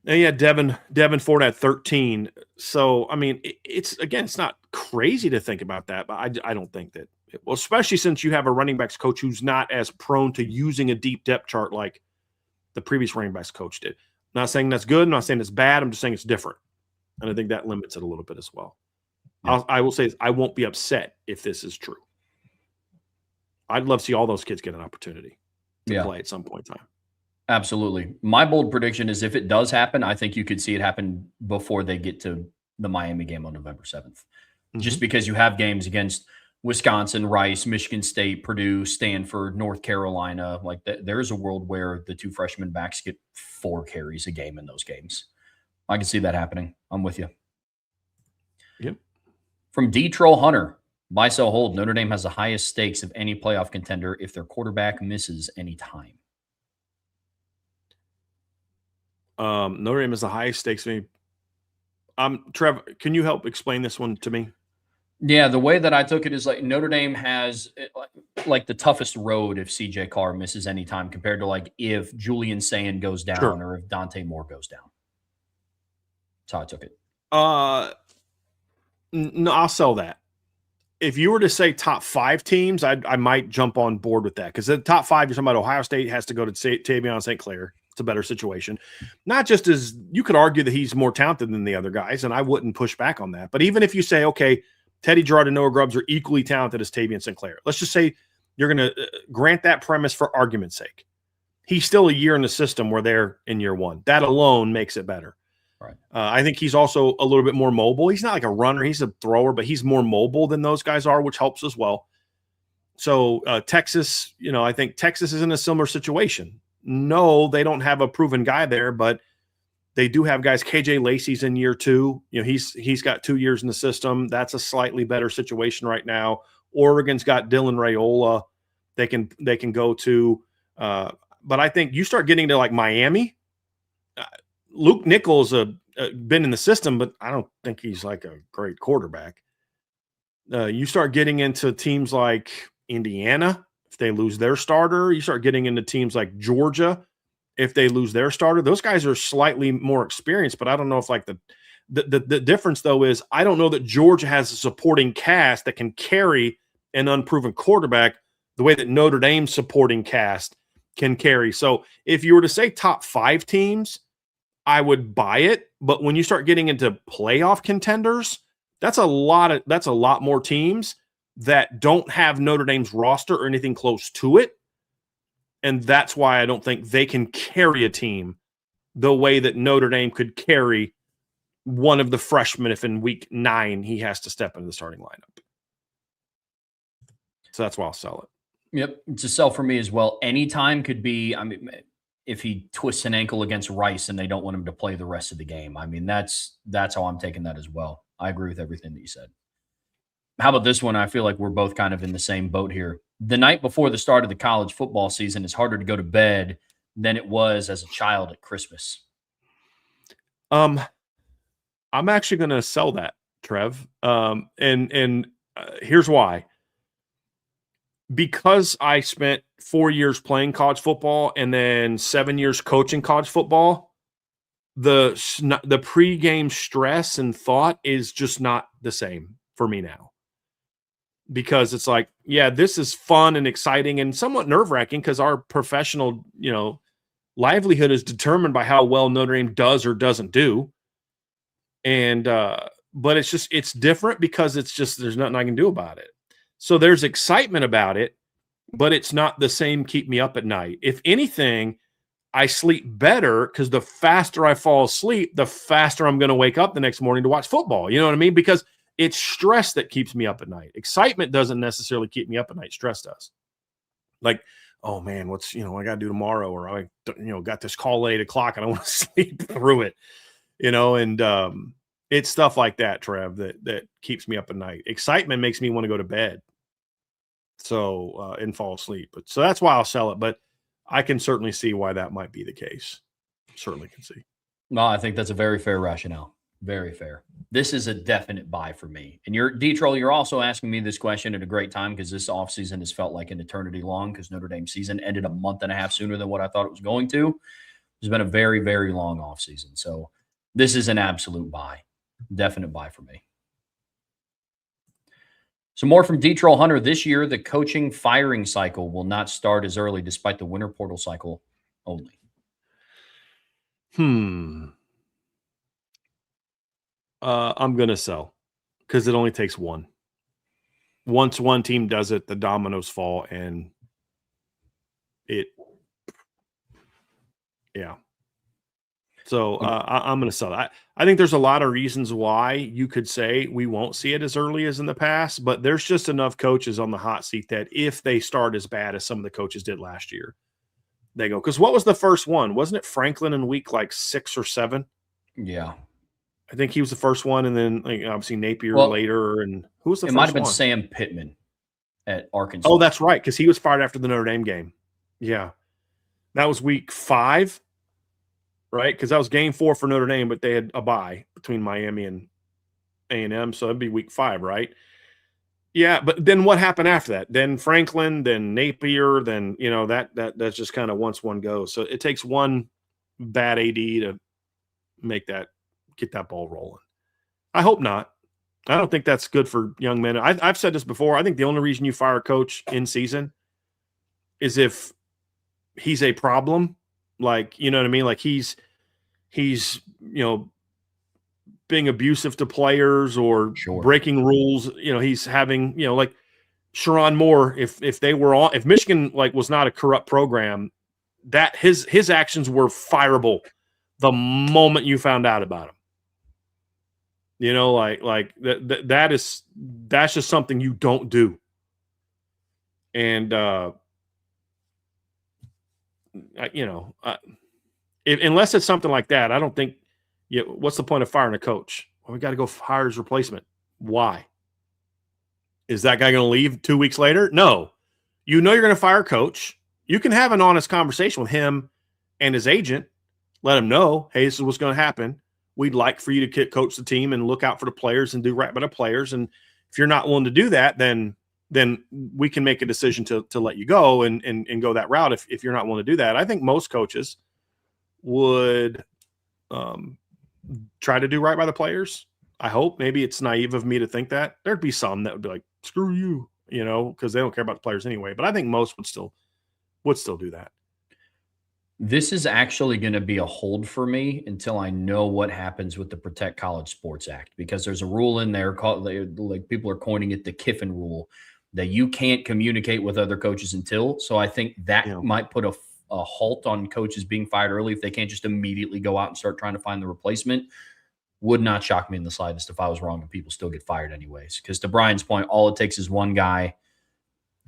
And yeah, Devin Ford had 13. So I mean, it's not crazy to think about that, but I don't think that. Well, especially since you have a running backs coach who's not as prone to using a deep depth chart like the previous running backs coach did. I'm not saying that's good. I'm not saying it's bad. I'm just saying it's different, and I think that limits it a little bit as well. Yeah. I will say I won't be upset if this is true. I'd love to see all those kids get an opportunity to play at some point in time. Absolutely. My bold prediction is if it does happen, I think you could see it happen before they get to the Miami game on November 7th. Mm-hmm. Just because you have games against Wisconsin, Rice, Michigan State, Purdue, Stanford, North Carolina. Like there is a world where the 2 freshman backs get 4 carries a game in those games. I can see that happening. I'm with you. Yep. From D. Troll Hunter, buy, sell, hold. Notre Dame has the highest stakes of any playoff contender if their quarterback misses any time. Notre Dame is the highest stakes. Trev, can you help explain this one to me? Yeah, the way that I took it is like Notre Dame has like the toughest road if CJ Carr misses any time compared to like if Julian Sayin goes down or if Dante Moore goes down. That's how I took it. No, I'll sell that. If you were to say top 5 teams, I might jump on board with that because the top 5, you're talking about Ohio State has to go to Tavion St. Clair. It's a better situation. Not just as you could argue that he's more talented than the other guys, and I wouldn't push back on that. But even if you say, okay, Teddy Gerard and Noah Grubbs are equally talented as Tavion St. Clair, let's just say you're going to grant that premise for argument's sake. He's still a year in the system where they're in year 1. That alone makes it better. Right. I think he's also a little bit more mobile. He's not like a runner. He's a thrower, but he's more mobile than those guys are, which helps as well. So Texas, I think Texas is in a similar situation. No, they don't have a proven guy there, but they do have guys. KJ Lacey's in year 2. He's got 2 years in the system. That's a slightly better situation right now. Oregon's got Dylan Raiola. They can go to. But I think you start getting to like Miami. Luke Nichols been in the system, but I don't think he's like a great quarterback. You start getting into teams like Indiana. If they lose their starter, you start getting into teams like Georgia. If they lose their starter, those guys are slightly more experienced, but I don't know if like the difference though is I don't know that Georgia has a supporting cast that can carry an unproven quarterback the way that Notre Dame's supporting cast can carry. So if you were to say top 5 teams, I would buy it. But when you start getting into playoff contenders, that's a lot more teams that don't have Notre Dame's roster or anything close to it. And that's why I don't think they can carry a team the way that Notre Dame could carry one of the freshmen if in week 9 he has to step into the starting lineup. So that's why I'll sell it. Yep. It's a sell for me as well. Anytime could be, I mean, if he twists an ankle against Rice and they don't want him to play the rest of the game. I mean, that's how I'm taking that as well. I agree with everything that you said. How about this one? I feel like we're both kind of in the same boat here. The night before the start of the college football season is harder to go to bed than it was as a child at Christmas. I'm actually going to sell that, Trev. And here's why. Because I spent 4 years playing college football and then 7 years coaching college football, the pregame stress and thought is just not the same for me now. Because it's like, yeah, this is fun and exciting and somewhat nerve-wracking because our professional, livelihood is determined by how well Notre Dame does or doesn't do. And but it's different because it's just there's nothing I can do about it. So there's excitement about it, but it's not the same keep me up at night. If anything, I sleep better because the faster I fall asleep, the faster I'm going to wake up the next morning to watch football. You know what I mean? Because it's stress that keeps me up at night. Excitement doesn't necessarily keep me up at night. Stress does. Like, oh man, what's, I got to do tomorrow, or I, got this call at 8:00 and I want to sleep through it, and it's stuff like that, Trev, that keeps me up at night. Excitement makes me want to go to bed. So, and fall asleep. So that's why I'll sell it. But I can certainly see why that might be the case. Certainly can see. No, I think that's a very fair rationale. Very fair. This is a definite buy for me. And you're also asking me this question at a great time because this offseason has felt like an eternity long because Notre Dame season ended a month and a half sooner than what I thought it was going to. It's been a very, very long offseason. So this is an absolute buy. Definite buy for me. Some more from D-Troll Hunter. This year, the coaching firing cycle will not start as early despite the winter portal cycle only. I'm going to sell because it only takes one. Once one team does it, the dominoes fall and yeah. So I'm going to sell that. I think there's a lot of reasons why you could say we won't see it as early as in the past, but there's just enough coaches on the hot seat that if they start as bad as some of the coaches did last year, they go. Because what was the first one? Wasn't it Franklin in week like 6 or 7? Yeah. I think he was the first one, and then obviously Napier later. And who was the first one? It might have been Sam Pittman at Arkansas. Oh, that's right, because he was fired after the Notre Dame game. Yeah. That was week 5. Right, because that was game 4 for Notre Dame, but they had a bye between Miami and A&M, so it'd be week 5, right? Yeah, but then what happened after that? Then Franklin, then Napier, then that's just kind of once one goes. So it takes one bad AD to get that ball rolling. I hope not. I don't think that's good for young men. I've said this before. I think the only reason you fire a coach in season is if he's a problem. Like, you know what I mean? Like he's being abusive to players or breaking rules. He's having, like Sherrone Moore, if Michigan was not a corrupt program, that his actions were fireable the moment you found out about him. That's just something you don't do. And unless it's something like that, I don't think. What's the point of firing a coach? Well, we got to go hire his replacement. Why? Is that guy going to leave 2 weeks later? No. You're going to fire a coach. You can have an honest conversation with him and his agent. Let him know, hey, this is what's going to happen. We'd like for you to coach the team and look out for the players and do right by the players. And if you're not willing to do that, then we can make a decision to let you go and go that route if you're not willing to do that. I think most coaches would try to do right by the players. I hope. Maybe it's naive of me to think that. There'd be some that would be like, screw you, because they don't care about the players anyway. But I think most would still do that. This is actually going to be a hold for me until I know what happens with the Protect College Sports Act, because there's a rule in there called, like people are coining it the Kiffin rule, that you can't communicate with other coaches until. So I think that might put a halt on coaches being fired early if they can't just immediately go out and start trying to find the replacement. Would not shock me in the slightest if I was wrong and people still get fired anyways. Because to Brian's point, all it takes is one guy,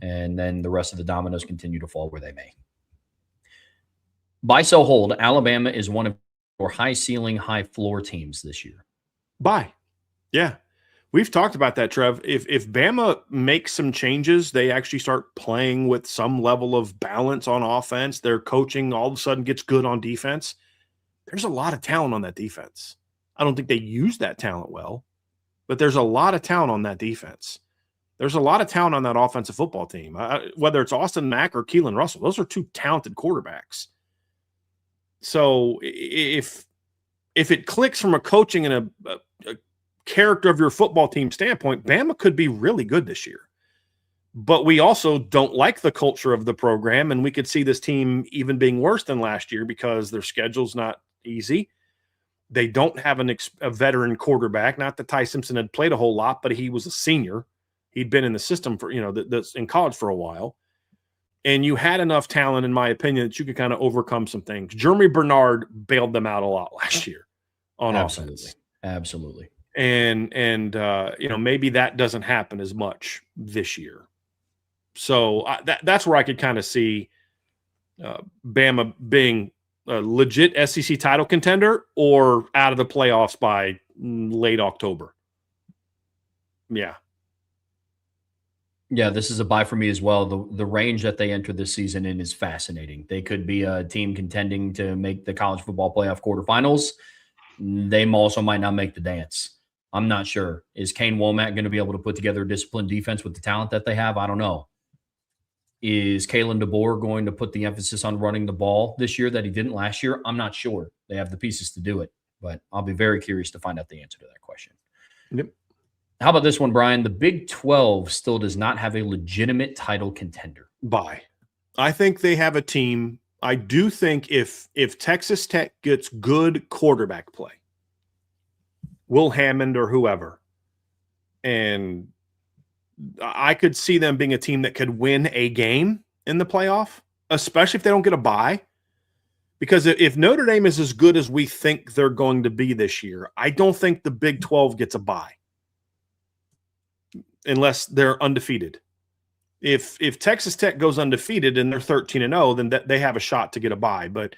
and then the rest of the dominoes continue to fall where they may. Buy, sell, hold. Alabama is one of your high ceiling, high floor teams this year. Buy. Yeah. We've talked about that, Trev. If Bama makes some changes, they actually start playing with some level of balance on offense, their coaching all of a sudden gets good on defense. There's a lot of talent on that defense. I don't think they use that talent well, but there's a lot of talent on that defense. There's a lot of talent on that offensive football team, whether it's Austin Mack or Keelan Russell. Those are two talented quarterbacks. So if it clicks from a coaching and a character of your football team standpoint, Bama could be really good this year. But we also don't like the culture of the program, and we could see this team even being worse than last year because their schedule's not easy. They don't have a veteran quarterback. Not that Ty Simpson had played a whole lot, but he was a senior. He'd been in the system for, in college for a while. and you had enough talent, in my opinion, that you could kind of overcome some things. Jeremy Bernard bailed them out a lot last year on offense. Absolutely. And maybe that doesn't happen as much this year. So that's where I could kind of see Bama being a legit SEC title contender or out of the playoffs by late October. Yeah. Yeah, this is a buy for me as well. The range that they enter this season in is fascinating. They could be a team contending to make the college football playoff quarterfinals. They also might not make the dance. I'm not sure. Is Kane Womack going to be able to put together a disciplined defense with the talent that they have? I don't know. Is Kalen DeBoer going to put the emphasis on running the ball this year that he didn't last year? I'm not sure. They have the pieces to do it, but I'll be very curious to find out the answer to that question. Yep. How about this one, Brian? The Big 12 still does not have a legitimate title contender. Bye. I think they have a team. I do think if Texas Tech gets good quarterback play, Will Hammond or whoever, and I could see them being a team that could win a game in the playoff, especially if they don't get a bye. Because if Notre Dame is as good as we think they're going to be this year, I don't think the Big 12 gets a bye unless they're undefeated. If Texas Tech goes undefeated and they're 13-0, then they have a shot to get a bye. But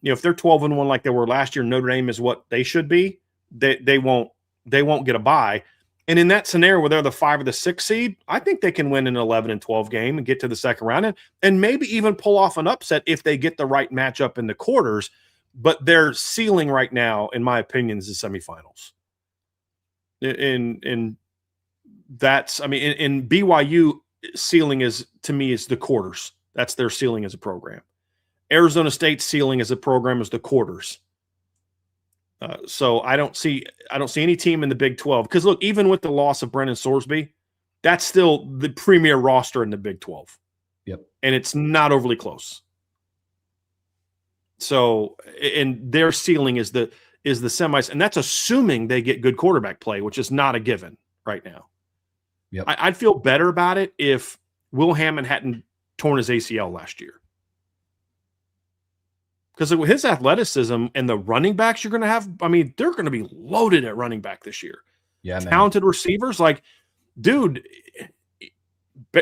if they're 12-1 like they were last year, Notre Dame is what they should be. They won't get a bye. And in that scenario where they're the 5 or the 6 seed, I think they can win an 11-12 game and get to the second round and maybe even pull off an upset if they get the right matchup in the quarters. But their ceiling right now, in my opinion, is the semifinals. And that's, in BYU, ceiling is, to me, is the quarters. That's their ceiling as a program. Arizona State's ceiling as a program is the quarters. So I don't see any team in the Big 12 because look, even with the loss of Brennan Sorsby, that's still the premier roster in the Big 12. Yep, and it's not overly close. So, and their ceiling is the semis, and that's assuming they get good quarterback play, which is not a given right now. Yep. I'd feel better about it if Will Hammond hadn't torn his ACL last year. Because with his athleticism and the running backs you're going to have, they're going to be loaded at running back this year. Yeah, talented receivers. Like, dude,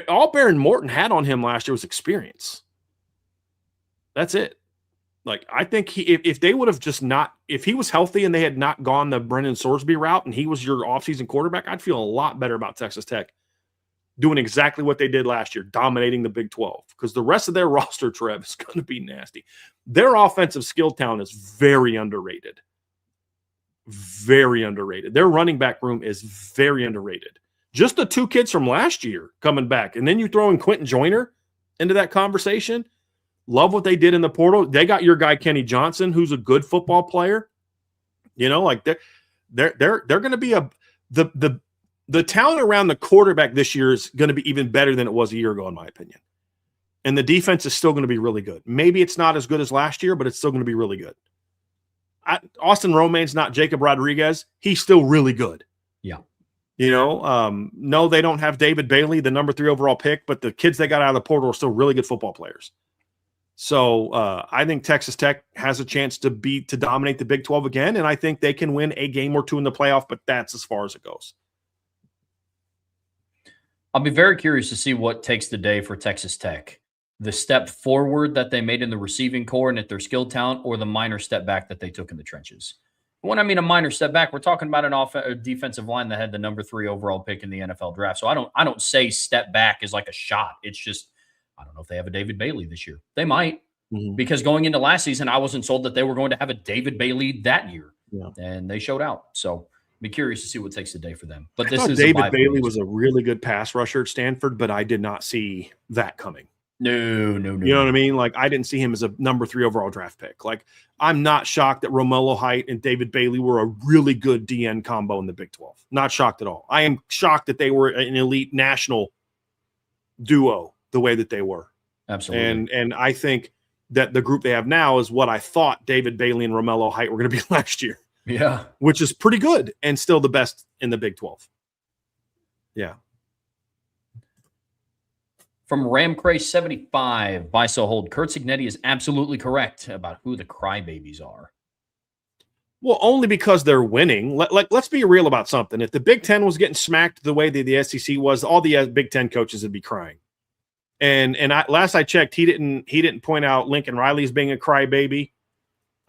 all Baron Morton had on him last year was experience. That's it. Like, I think if they would have if he was healthy and they had not gone the Brennan Sorsby route and he was your offseason quarterback, I'd feel a lot better about Texas Tech doing exactly what they did last year, dominating the Big 12, because the rest of their roster, Trev, is going to be nasty. Their offensive skill talent is very underrated. Very underrated. Their running back room is very underrated. Just the 2 kids from last year coming back, and then you throw in Quentin Joyner into that conversation. Love what they did in the portal. They got your guy Kenny Johnson, who's a good football player. Like they're going to be the talent around the quarterback this year is going to be even better than it was a year ago, in my opinion. And the defense is still going to be really good. Maybe it's not as good as last year, but it's still going to be really good. Austin Romaine's not Jacob Rodriguez. He's still really good. Yeah. No, they don't have David Bailey, the number 3 overall pick, but the kids they got out of the portal are still really good football players. So I think Texas Tech has a chance to dominate the Big 12 again, and I think they can win a game or 2 in the playoff, but that's as far as it goes. I'll be very curious to see what takes the day for Texas Tech. The step forward that they made in the receiving core and at their skill talent, or the minor step back that they took in the trenches. When I mean a minor step back, we're talking about a defensive line that had the number 3 overall pick in the NFL draft. So I don't say step back is like a shot. It's just, I don't know if they have a David Bailey this year. They might, because going into last season, I wasn't sold that they were going to have a David Bailey that year. Yeah. And they showed out. So be curious to see what takes the day for them. But this is David Bailey was a really good pass rusher at Stanford, but I did not see that coming. No. You know what I mean? Like, I didn't see him as a number 3 overall draft pick. Like, I'm not shocked that Romello Height and David Bailey were a really good DN combo in the Big 12. Not shocked at all. I am shocked that they were an elite national duo the way that they were. Absolutely. And I think that the group they have now is what I thought David Bailey and Romello Height were going to be last year. Yeah. Which is pretty good and still the best in the Big 12. Yeah. From Ramcray75, buy, sell, hold. Kurt Cignetti is absolutely correct about who the crybabies are. Well, only because they're winning. Let's be real about something. If the Big Ten was getting smacked the way the SEC was, all the Big Ten coaches would be crying. And last I checked, he didn't point out Lincoln Riley as being a crybaby.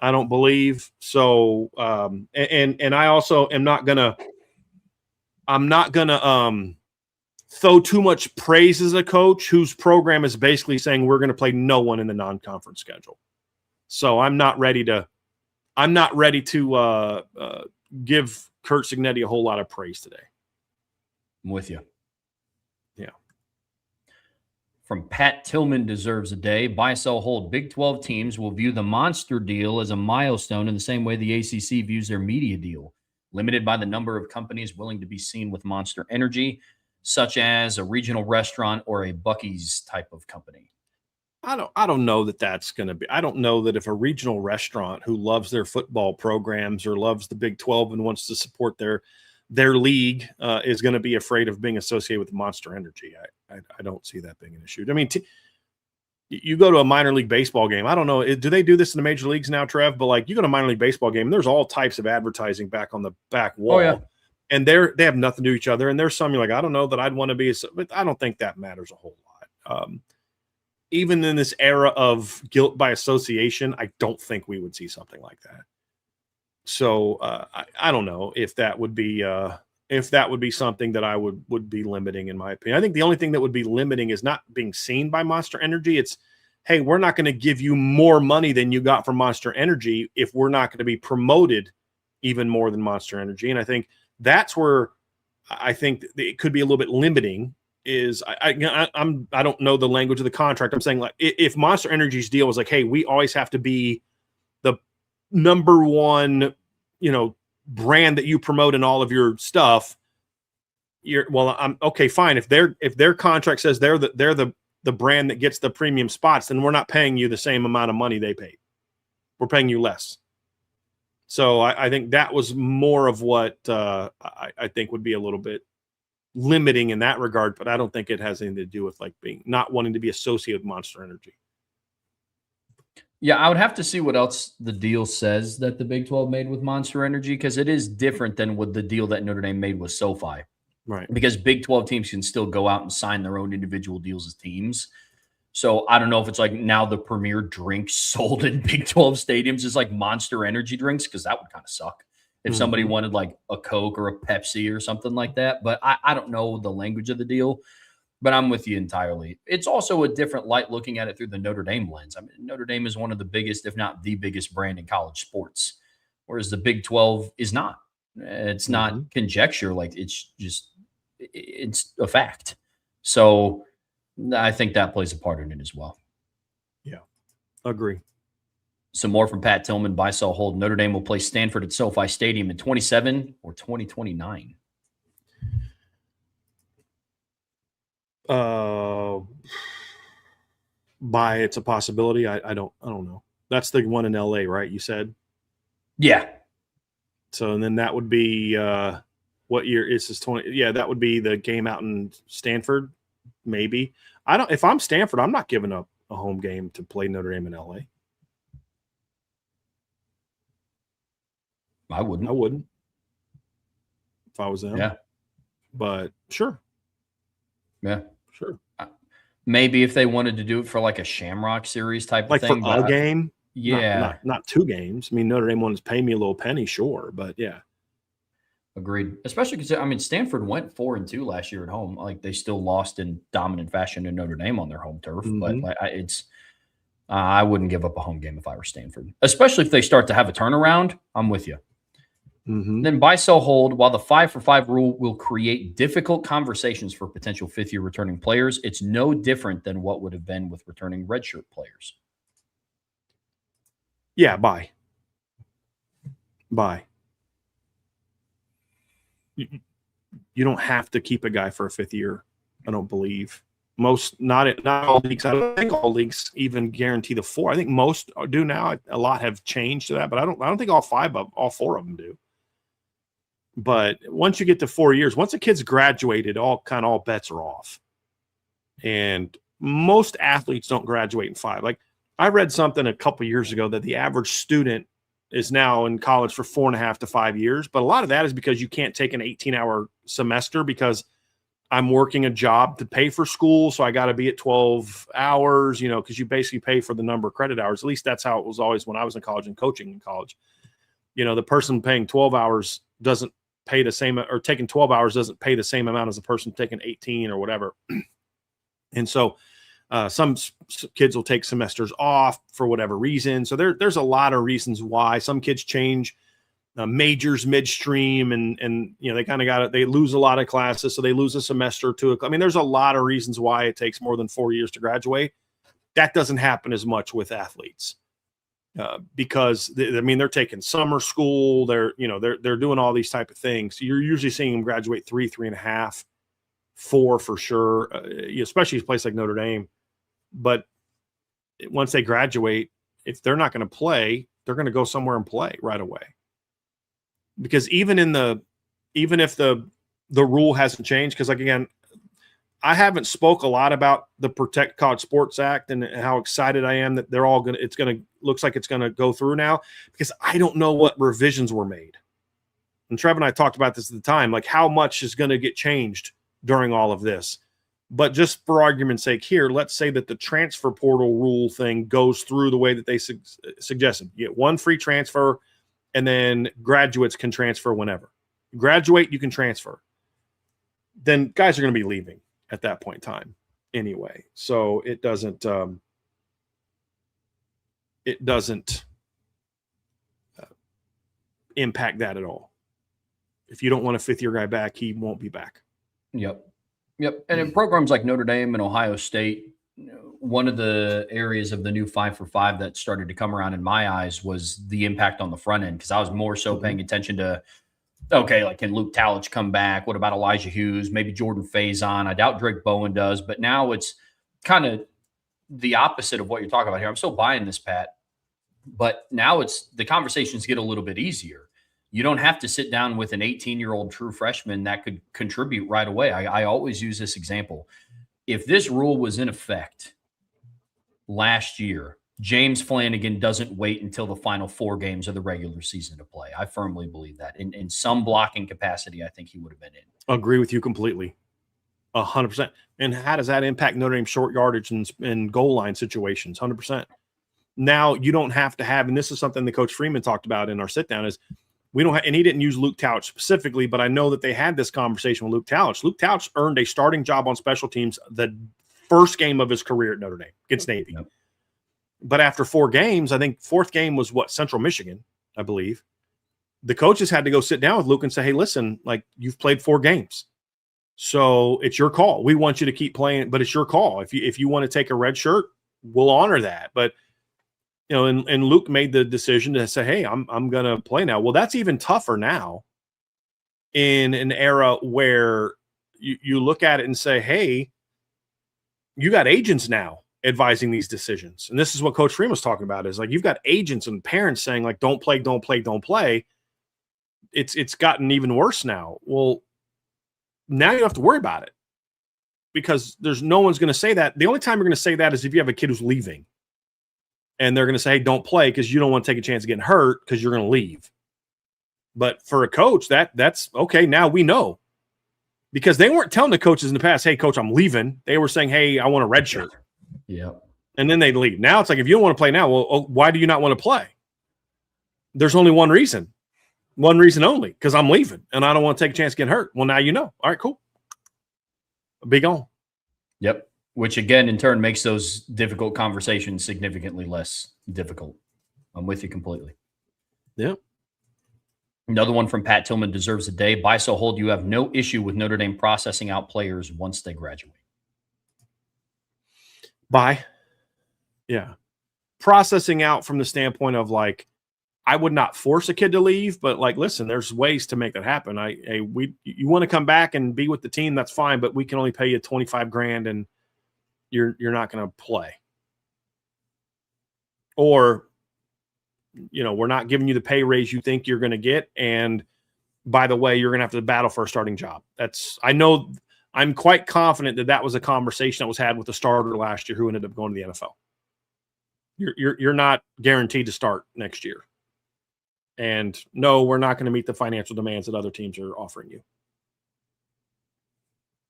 I don't believe so. And I also am not gonna. I'm not gonna throw too much praise as a coach whose program is basically saying we're going to play no one in the non-conference schedule. So I'm not ready to give Kurt Cignetti a whole lot of praise today. I'm with you. Yeah. From Pat Tillman deserves a day. Buy, sell, hold. Big 12 teams will view the monster deal as a milestone in the same way the ACC views their media deal, limited by the number of companies willing to be seen with Monster Energy, such as a regional restaurant or a Buc-ee's type of company. I don't know that that's going to be. I don't know that if a regional restaurant who loves their football programs or loves the Big 12 and wants to support their league is going to be afraid of being associated with Monster Energy. I don't see that being an issue. I mean, you go to a minor league baseball game. I don't know. Do they do this in the major leagues now, Trev? But like you go to a minor league baseball game, and there's all types of advertising back on the back wall. Oh, yeah. And they have nothing to do with each other. And there's some you're like, I don't know that I'd want to be, but I don't think that matters a whole lot. Even in this era of guilt by association, I don't think we would see something like that. So I don't know if that would be something that I would be limiting, in my opinion. I think the only thing that would be limiting is not being seen by Monster Energy. It's, hey, we're not going to give you more money than you got from Monster Energy if we're not going to be promoted even more than Monster Energy. And I think that's where I think it could be a little bit limiting. Is I don't know the language of the contract. I'm saying, like, if Monster Energy's deal was like, hey, we always have to be the number one, brand that you promote in all of your stuff. I'm okay, fine. If their contract says they're the brand that gets the premium spots, then we're not paying you the same amount of money they paid. We're paying you less. So I think that was more of what I think would be a little bit limiting in that regard, but I don't think it has anything to do with like not wanting to be associated with Monster Energy. Yeah, I would have to see what else the deal says that the Big 12 made with Monster Energy, because it is different than what the deal that Notre Dame made with SoFi. Right. Because Big 12 teams can still go out and sign their own individual deals as teams. So I don't know if it's like now the premier drinks sold in Big 12 stadiums is like Monster Energy drinks, because that would kind of suck if somebody wanted like a Coke or a Pepsi or something like that. But I don't know the language of the deal, but I'm with you entirely. It's also a different light looking at it through the Notre Dame lens. I mean, Notre Dame is one of the biggest, if not the biggest brand in college sports, whereas the Big 12 is not. It's not conjecture. Like, it's a fact. So I think that plays a part in it as well. Yeah, agree. Some more from Pat Tillman. Buy, sell, hold. Notre Dame will play Stanford at SoFi Stadium in 2027 or 2029. Buy, it's a possibility. I don't know. That's the one in LA, right? You said? Yeah. So, and then that would be what year is this? 20? Yeah, that would be the game out in Stanford. Maybe. If I'm Stanford, I'm not giving up a home game to play Notre Dame in LA. I wouldn't if I was them. Yeah. But sure. Yeah. Sure. Maybe if they wanted to do it for like a Shamrock Series type of thing. Like for a game? Yeah. Not two games. I mean, Notre Dame wants to pay me a little penny, sure. But yeah. Agreed. Especially because, I mean, Stanford went 4-2 last year at home. Like, they still lost in dominant fashion to Notre Dame on their home turf. But like, I wouldn't give up a home game if I were Stanford, especially if they start to have a turnaround. I'm with you. Then buy, sell, hold. While the 5-for-5 rule will create difficult conversations for potential fifth-year returning players, it's no different than what would have been with returning redshirt players. Yeah, buy. You don't have to keep a guy for a fifth year, I don't believe. Not all leagues. I don't think all leagues even guarantee the 4. I think most do now. A lot have changed to that, but I don't think all 4 of them do. But once you get to 4 years, once a kid's graduated, all bets are off. And most athletes don't graduate in 5. Like I read something a couple years ago that the average student is now in college for 4.5 to 5 years. But a lot of that is because you can't take an 18-hour semester because I'm working a job to pay for school. So I got to be at 12 hours, because you basically pay for the number of credit hours. At least that's how it was always when I was in college and coaching in college. The person paying 12 hours doesn't pay the same, or taking 12 hours doesn't pay the same amount as the person taking 18 or whatever. And so some kids will take semesters off for whatever reason. So there's a lot of reasons why some kids change majors midstream, and they kind of they lose a lot of classes, so they lose a semester or two. I mean, there's a lot of reasons why it takes more than 4 years to graduate. That doesn't happen as much with athletes because they're taking summer school. They're doing all these type of things. So you're usually seeing them graduate 3.5, 4 for sure, especially a place like Notre Dame. But once they graduate, if they're not going to play, they're going to go somewhere and play right away. Because even if the rule hasn't changed, because like again, I haven't spoke a lot about the Protect College Sports Act and how excited I am that they're all looks like it's gonna go through now, because I don't know what revisions were made. And Trev and I talked about this at the time, like how much is going to get changed during all of this. But just for argument's sake here, let's say that the transfer portal rule thing goes through the way that they suggested. You get one free transfer, and then graduates can transfer whenever. You graduate, you can transfer. Then guys are going to be leaving at that point in time anyway. So it doesn't impact that at all. If you don't want a fifth-year guy back, he won't be back. Yep. And in programs like Notre Dame and Ohio State, one of the areas of the new 5 for 5 that started to come around in my eyes was the impact on the front end, because I was more so paying attention to, okay, like can Luke Talich come back? What about Elijah Hughes? Maybe Jordan Faison. I doubt Drake Bowen does. But now it's kind of the opposite of what you're talking about here. I'm still buying this, Pat. But now the conversations get a little bit easier. You don't have to sit down with an 18-year-old true freshman that could contribute right away. I always use this example. If this rule was in effect last year, James Flanagan doesn't wait until the final 4 games of the regular season to play. I firmly believe that. In some blocking capacity, I think he would have been in. Agree with you completely. 100%. And how does that impact Notre Dame short yardage and goal line situations? 100%. Now you don't have to have, and this is something that Coach Freeman talked about in our sit down, is we don't have, and he didn't use Luke Talich specifically, but I know that they had this conversation with Luke Talich. Luke Talich earned a starting job on special teams the first game of his career at Notre Dame against Navy. Yep. But after 4 games, I think 4th game was Central Michigan, I believe. The coaches had to go sit down with Luke and say, hey, listen, like you've played 4 games. So it's your call. We want you to keep playing, but it's your call. If you want to take a red shirt, we'll honor that. But and Luke made the decision to say, hey, I'm going to play now. Well, that's even tougher now in an era where you look at it and say, hey, you got agents now advising these decisions. And this is what Coach Freeman was talking about, is like you've got agents and parents saying like, don't play, don't play, don't play. It's gotten even worse now. Well, now you don't have to worry about it because there's no one's going to say that. The only time you're going to say that is if you have a kid who's leaving. And they're going to say, hey, don't play because you don't want to take a chance of getting hurt because you're going to leave. But for a coach, that's okay. Now we know, because they weren't telling the coaches in the past, hey, coach, I'm leaving. They were saying, hey, I want a red shirt. Yeah. And then they'd leave. Now it's like, if you don't want to play now, well, why do you not want to play? There's only one reason only, because I'm leaving and I don't want to take a chance of getting hurt. Well, now you know. All right, cool. Be gone. Yep. Which, again, in turn makes those difficult conversations significantly less difficult. I'm with you completely. Yeah. Another one from Pat Tillman deserves a day. Buy, so hold. You have no issue with Notre Dame processing out players once they graduate. Buy. Yeah. Processing out from the standpoint of like, I would not force a kid to leave, but like, listen, there's ways to make that happen. You want to come back and be with the team, that's fine, but we can only pay you $25,000 and you're not going to play. Or, we're not giving you the pay raise you think you're going to get. And by the way, you're going to have to battle for a starting job. I know I'm quite confident that that was a conversation that was had with the starter last year who ended up going to the NFL. You're not guaranteed to start next year. And no, we're not going to meet the financial demands that other teams are offering you.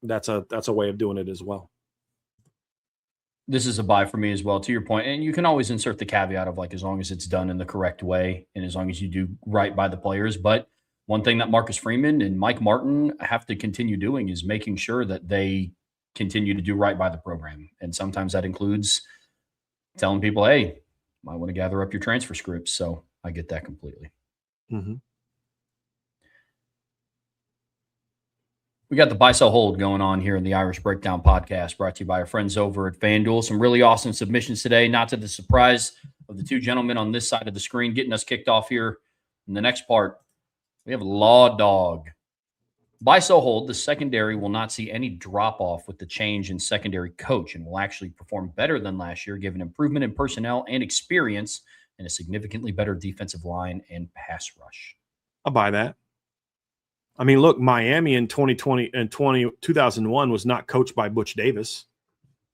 That's a way of doing it as well. This is a buy for me as well, to your point. And you can always insert the caveat of like, as long as it's done in the correct way and as long as you do right by the players. But one thing that Marcus Freeman and Mike Martin have to continue doing is making sure that they continue to do right by the program. And sometimes that includes telling people, hey, might want to gather up your transfer scripts. So I get that completely. Mm-hmm. We got the buy, sell, hold going on here in the Irish Breakdown podcast, brought to you by our friends over at FanDuel. Some really awesome submissions today, not to the surprise of the two gentlemen on this side of the screen, getting us kicked off here. In the next part, we have Law Dog. Buy, sell, hold. The secondary will not see any drop-off with the change in secondary coach and will actually perform better than last year, given improvement in personnel and experience and a significantly better defensive line and pass rush. I'll buy that. I mean, look, Miami in 2001 was not coached by Butch Davis.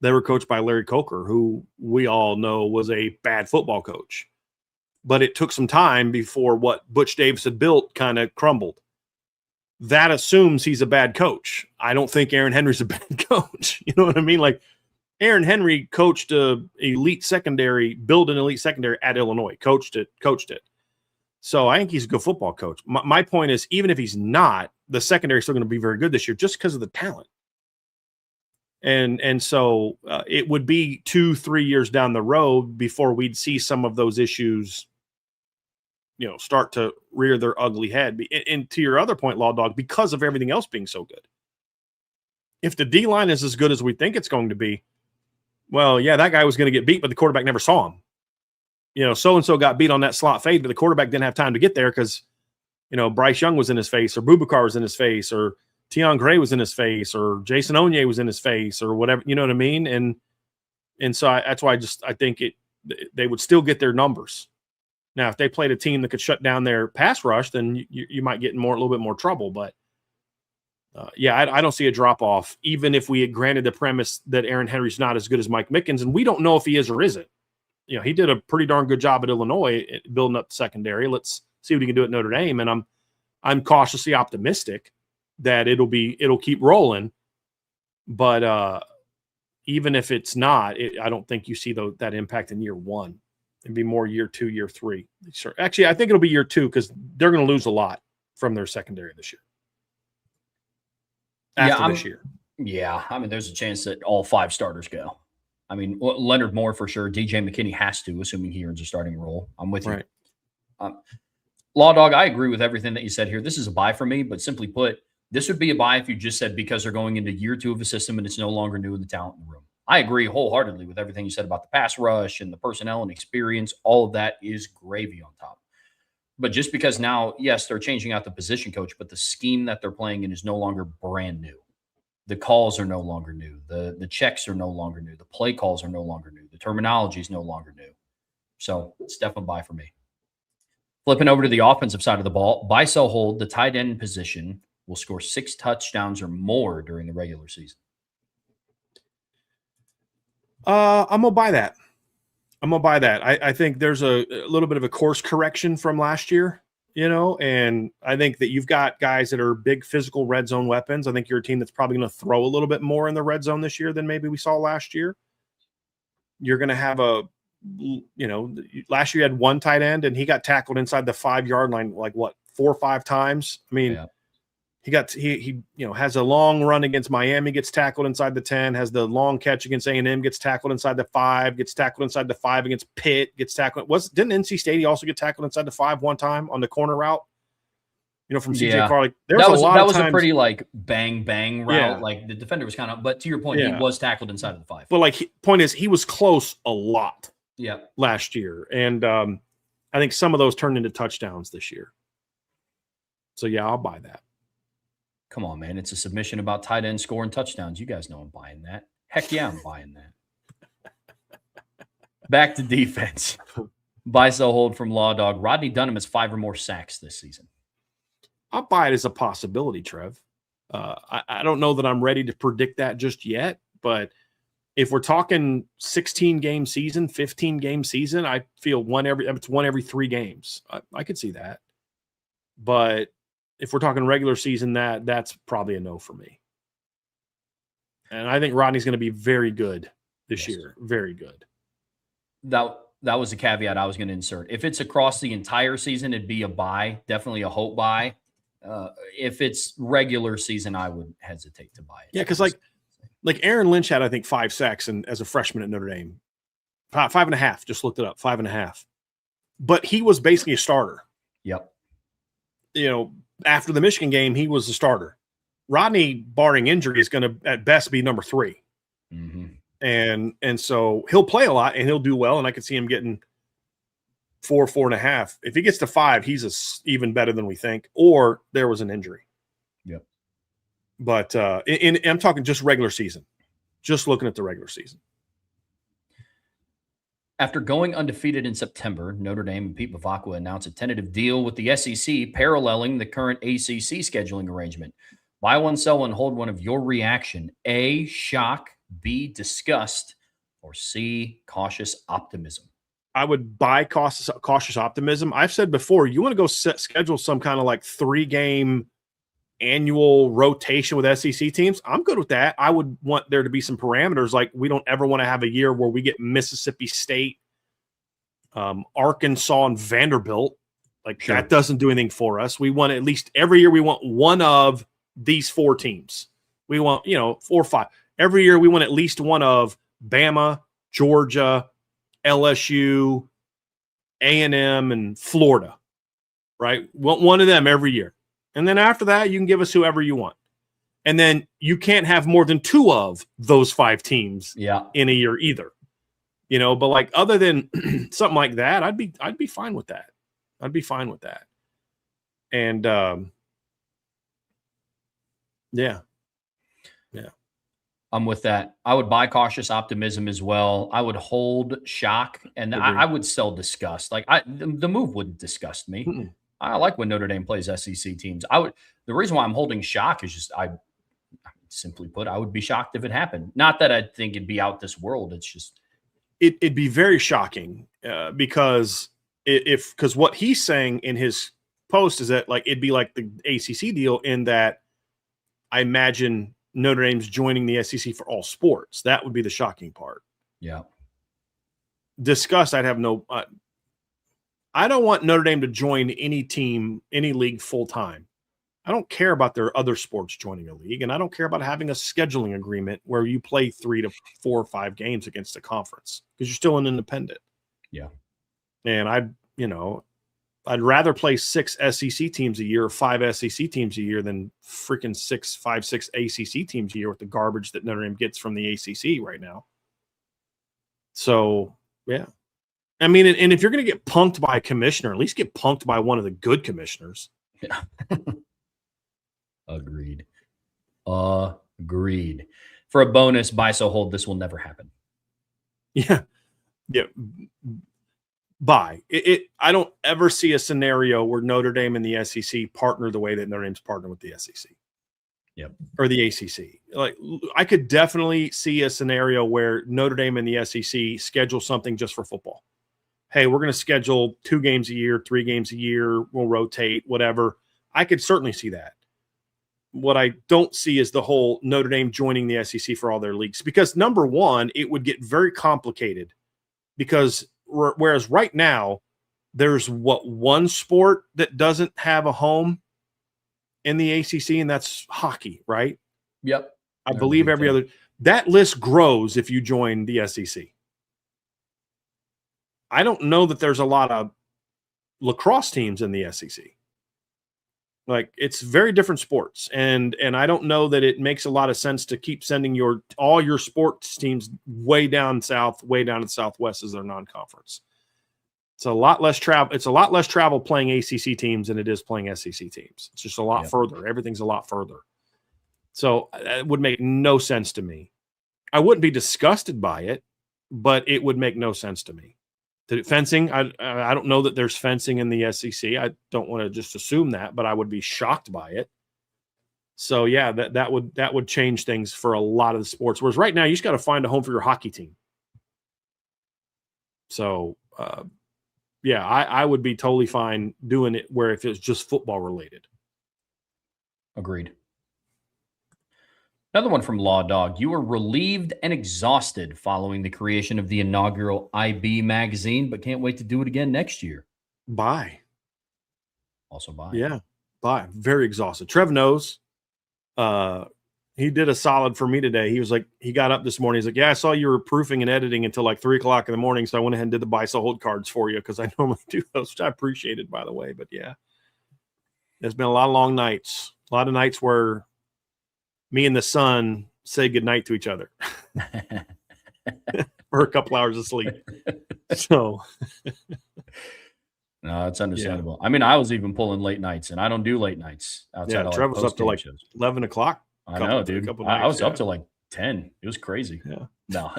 They were coached by Larry Coker, who we all know was a bad football coach. But it took some time before what Butch Davis had built kind of crumbled. That assumes he's a bad coach. I don't think Aaron Henry's a bad coach. You know what I mean? Like, Aaron Henry coached an elite secondary, built an elite secondary at Illinois, coached it. So I think he's a good football coach. My point is, even if he's not, the secondary is still going to be very good this year just because of the talent. And so it would be 2-3 years down the road before we'd see some of those issues, start to rear their ugly head. And to your other point, Law Dog, because of everything else being so good. If the D-line is as good as we think it's going to be, well, yeah, that guy was going to get beat, but the quarterback never saw him. So-and-so got beat on that slot fade, but the quarterback didn't have time to get there because, Bryce Young was in his face or Boubacar was in his face or Tion Gray was in his face or Jason Onye was in his face or whatever, you know what I mean? And so that's why I think they would still get their numbers. Now, if they played a team that could shut down their pass rush, then you might get in a little bit more trouble. But, I don't see a drop-off, even if we had granted the premise that Aaron Henry's not as good as Mike Mickens, and we don't know if he is or isn't. He did a pretty darn good job at Illinois building up the secondary. Let's see what he can do at Notre Dame. And I'm cautiously optimistic that it'll keep rolling. But even if it's not, I don't think you see that impact in year one. It'd be more year 2, year 3. Sure. Actually, I think it'll be year 2 because they're going to lose a lot from their secondary this year. After this year. Yeah. I mean, there's a chance that all 5 starters go. I mean, Leonard Moore for sure. DJ McKinney has to, assuming he earns a starting role. I'm with you. Right. Law Dog, I agree with everything that you said here. This is a buy for me, but simply put, this would be a buy if you just said because they're going into year 2 of a system and it's no longer new in the talent in the room. I agree wholeheartedly with everything you said about the pass rush and the personnel and experience. All of that is gravy on top. But just because now, yes, they're changing out the position coach, but the scheme that they're playing in is no longer brand new. The calls are no longer new. The checks are no longer new. The play calls are no longer new. The terminology is no longer new. So it's definitely a buy for me. Flipping over to the offensive side of the ball, buy, sell, hold, the tight end position will score 6 touchdowns or more during the regular season. I'm going to buy that. I think there's a little bit of a course correction from last year. And I think that you've got guys that are big physical red zone weapons. I think you're a team that's probably going to throw a little bit more in the red zone this year than maybe we saw last year. You're going to have last year you had one tight end and he got tackled inside the 5-yard line, 4 or 5 times. I mean, he has a long run against Miami, gets tackled inside the 10, has the long catch against A&M, gets tackled inside the 5, gets tackled inside the 5 against Pitt, gets tackled. Didn't NC State also get tackled inside the 5 one time on the corner route? From CJ Carr. That was a pretty bang bang route. Yeah. Like the defender was kind of, but to your point, he was tackled inside of the 5. But point is, he was close a lot. Yeah, last year, and I think some of those turned into touchdowns this year. So I'll buy that. Come on, man. It's a submission about tight end scoring touchdowns. You guys know I'm buying that. Heck yeah, I'm buying that. Back to defense. Buy, sell, hold from Law Dog. Rodney Dunham has 5 or more sacks this season. I'll buy it as a possibility, Trev. I don't know that I'm ready to predict that just yet, but if we're talking 16-game season, 15-game season, I feel it's one every 3 games. I could see that. But if we're talking regular season, that's probably a no for me. And I think Rodney's going to be very good this year. Very good. That was the caveat I was going to insert. If it's across the entire season, it'd be a buy, definitely a hope buy. If it's regular season, I would hesitate to buy it. Yeah, because like Aaron Lynch had, I think, 5 sacks as a freshman at Notre Dame. 5.5. Just looked it up. 5.5. But he was basically a starter. Yep. After the Michigan game, he was a starter. Rodney, barring injury, is going to at best be number 3. Mm-hmm. And so he'll play a lot and he'll do well. And I could see him getting 4.5. If he gets to 5, he's even better than we think. Or there was an injury. Yep. But I'm talking just regular season. Just looking at the regular season. After going undefeated in September, Notre Dame and Pete Bavacqua announced a tentative deal with the SEC paralleling the current ACC scheduling arrangement. Buy one, sell one, hold one of your reaction. A, shock. B, disgust. Or C, cautious optimism. I would buy cautious optimism. I've said before, you want to go schedule some kind of like 3-game annual rotation with SEC teams. I'm good with that. I would want there to be some parameters. Like we don't ever want to have a year where we get Mississippi State, Arkansas, and Vanderbilt. Like that doesn't do anything for us. We want at least every year we want one of these 4 teams. We want, 4 or 5. Every year we want at least one of Bama, Georgia, LSU, A&M, and Florida, right? We want one of them every year. And then after that, you can give us whoever you want. And then you can't have more than 2 of those 5 teams in a year either. But like other than something like that, I'd be fine with that. I'd be fine with that. And yeah. I'm with that. I would buy cautious optimism as well. I would hold shock, and I would sell disgust. Like the move wouldn't disgust me. Mm-mm. I like when Notre Dame plays SEC teams. The reason why I'm holding shock is just simply put, I would be shocked if it happened. Not that I think it'd be out this world. It's just it'd be very shocking because because what he's saying in his post is that like it'd be like the ACC deal in that I imagine Notre Dame's joining the SEC for all sports. That would be the shocking part. Yeah. Disgust, I'd have no I don't want Notre Dame to join any team, any league full time. I don't care about their other sports joining a league, and I don't care about having a scheduling agreement where you play 3 to 4 or 5 games against a conference because you're still an independent. Yeah. And I'd rather play 6 SEC teams a year or 5 SEC teams a year than freaking 5, 6 ACC teams a year with the garbage that Notre Dame gets from the ACC right now. So, yeah. I mean, and if you're going to get punked by a commissioner, at least get punked by one of the good commissioners. Yeah. Agreed. Agreed. For a bonus, buy, so hold, this will never happen. Yeah. Yeah. Buy. I don't ever see a scenario where Notre Dame and the SEC partner the way that Notre Dame's partnered with the SEC. Yep. Or the ACC. Like I could definitely see a scenario where Notre Dame and the SEC schedule something just for football. Hey, we're going to schedule 2 games a year, 3 games a year. We'll rotate, whatever. I could certainly see that. What I don't see is the whole Notre Dame joining the SEC for all their leagues. Because number one, it would get very complicated because whereas right now there's one sport that doesn't have a home in the ACC, and that's hockey, right? Yep. I believe every other. That list grows if you join the SEC. I don't know that there's a lot of lacrosse teams in the SEC. Like it's very different sports, and I don't know that it makes a lot of sense to keep sending all your sports teams way down south, way down to the Southwest as their non-conference. It's a lot less travel. It's a lot less travel playing ACC teams than it is playing SEC teams. It's just a lot further. Everything's a lot further. So it would make no sense to me. I wouldn't be disgusted by it, but it would make no sense to me. Fencing, I don't know that there's fencing in the SEC. I don't want to just assume that, but I would be shocked by it. So yeah, that would change things for a lot of the sports. Whereas right now, you just got to find a home for your hockey team. So yeah, I would be totally fine doing it where if it's just football related. Agreed. Another one from Law Dog. You were relieved and exhausted following the creation of the inaugural IB magazine, but can't wait to do it again next year. Bye. Also bye. Yeah, bye. Very exhausted. Trev knows. He did a solid for me today. He was like, he got up this morning. He's like, yeah, I saw you were proofing and editing until like 3:00 in the morning. So I went ahead and did the buy, sell, hold cards for you because I normally do those, which I appreciated, by the way. But yeah, there's been a lot of long nights, a lot of nights where me and the sun say goodnight to each other for a couple hours of sleep. So no, it's understandable. Yeah. I mean, I was even pulling late nights, and I don't do late nights outside of Trevor was up to like 11 o'clock. I know, dude. I was up to like 10. It was crazy. Yeah. No.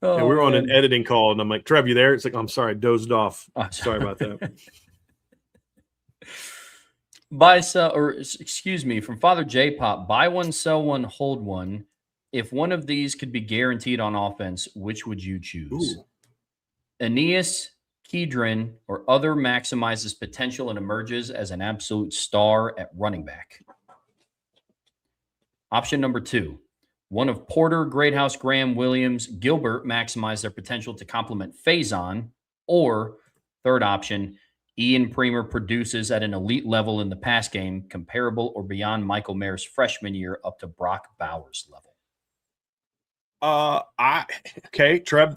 We were on an editing call, and I'm like, Trev, you there? It's like, I'm sorry, I dozed off. Sorry about that. Excuse me, from Father J Pop, buy one, sell one, hold one. If one of these could be guaranteed on offense, which would you choose? Ooh. Aeneas, Kedron, or other maximizes potential and emerges as an absolute star at running back. Option number 2, one of Porter, Greathouse, Graham, Williams, Gilbert maximize their potential to complement Faison. Or third option, Ian Premer produces at an elite level in the pass game, comparable or beyond Michael Mayer's freshman year up to Brock Bowers level. Trev,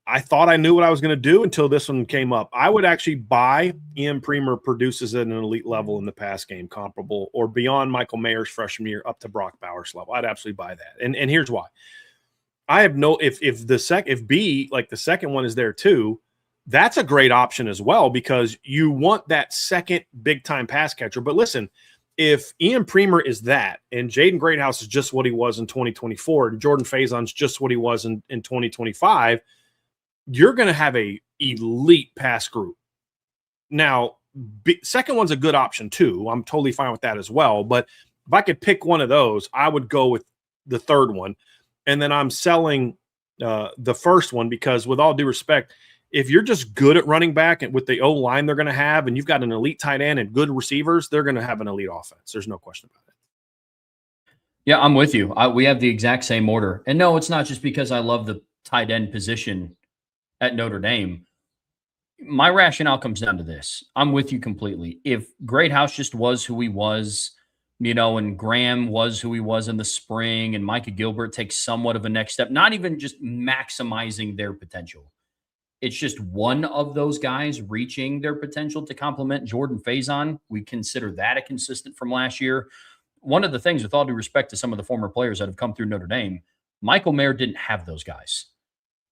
I thought I knew what I was going to do until this one came up. I would actually buy Ian Premer produces at an elite level in the pass game, comparable or beyond Michael Mayer's freshman year up to Brock Bowers level. I'd absolutely buy that. And here's why. I have no, if B, like the second one is there too, that's a great option as well, because you want that second big time pass catcher. But listen, if Ian Premer is that, and Jaden Greathouse is just what he was in 2024, and Jordan Faison's just what he was in 2025, you're going to have a elite pass group. Now, second one's a good option too. I'm totally fine with that as well. But if I could pick one of those, I would go with the third one. And then I'm selling the first one because, with all due respect, if you're just good at running back and with the O-line they're going to have, and you've got an elite tight end and good receivers, they're going to have an elite offense. There's no question about it. Yeah, I'm with you. We have the exact same order. And no, it's not just because I love the tight end position at Notre Dame. My rationale comes down to this. I'm with you completely. If Greathouse just was who he was, and Graham was who he was in the spring, and Micah Gilbert takes somewhat of a next step, not even just maximizing their potential. It's just one of those guys reaching their potential to complement Jordan Faison. We consider that a consistent from last year. One of the things, with all due respect to some of the former players that have come through Notre Dame, Michael Mayer didn't have those guys.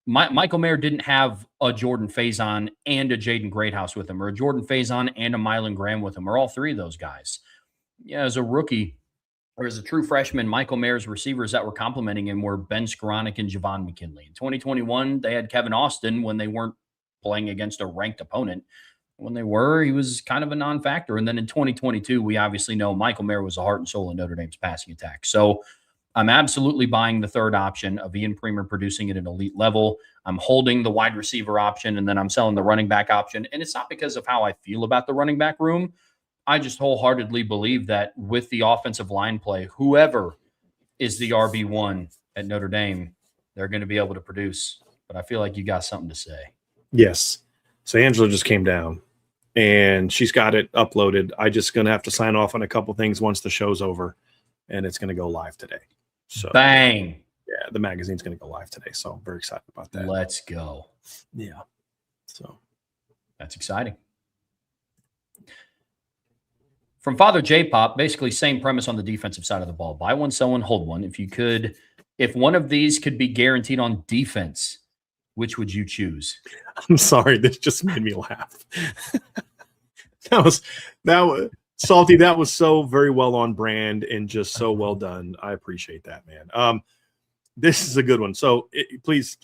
Michael Mayer didn't have a Jordan Faison and a Jaden Greathouse with him, or a Jordan Faison and a Mylan Graham with him, or all three of those guys. Yeah, as a rookie or as a true freshman, Michael Mayer's receivers that were complimenting him were Ben Skoranek and Javon McKinley. In 2021, they had Kevin Austin when they weren't playing against a ranked opponent. When they were, he was kind of a non-factor. And then in 2022, we obviously know Michael Mayer was the heart and soul of Notre Dame's passing attack. So I'm absolutely buying the third option of Ian Premer producing at an elite level. I'm holding the wide receiver option, and then I'm selling the running back option. And it's not because of how I feel about the running back room. I just wholeheartedly believe that with the offensive line play, whoever is the RB1 at Notre Dame, they're going to be able to produce. But I feel like you got something to say. Yes. So Angela just came down, and she's got it uploaded. I just going to have to sign off on a couple things once the show's over, and it's going to go live today. So bang. Yeah, the magazine's going to go live today, so I'm very excited about that. Let's go. Yeah. So that's exciting. From Father J-Pop, basically same premise on the defensive side of the ball. Buy one, sell one, hold one. If one of these could be guaranteed on defense, which would you choose? I'm sorry, this just made me laugh. that was Salty. That was so very well on brand and just so well done. I appreciate that, man. This is a good one. So please,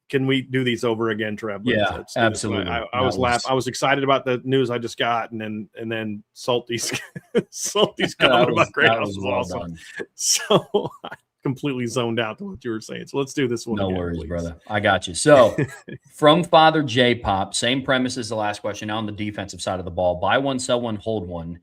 can we do these over again, Trev? Yeah, absolutely. I was excited about the news I just got, and then Salty's comment about Greathouse was awesome. Done. So I completely zoned out to what you were saying. So let's do this one. No again, worries, please. brother. I got you. So from Father J Pop, same premise as the last question. Now on the defensive side of the ball, buy one, sell one, hold one.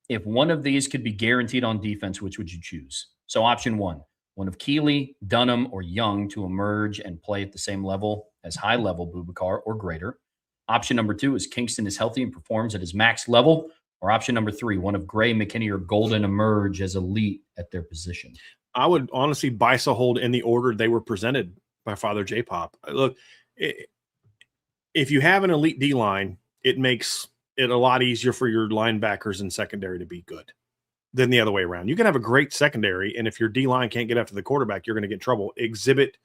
If one of these could be guaranteed on defense, which would you choose? So option one of Keeley, Dunham, or Young to emerge and play at the same level as high-level Boubacar or greater. Option number two is Kingston is healthy and performs at his max level. Or option number three, one of Gray, McKinney, or Golden emerge as elite at their position. I would honestly buy a hold in the order they were presented by Father J Pop. Look, if you have an elite D-line, it makes it a lot easier for your linebackers and secondary to be good than the other way around. You can have a great secondary, and if your D-line can't get after the quarterback, you're going to get in trouble. Exhibit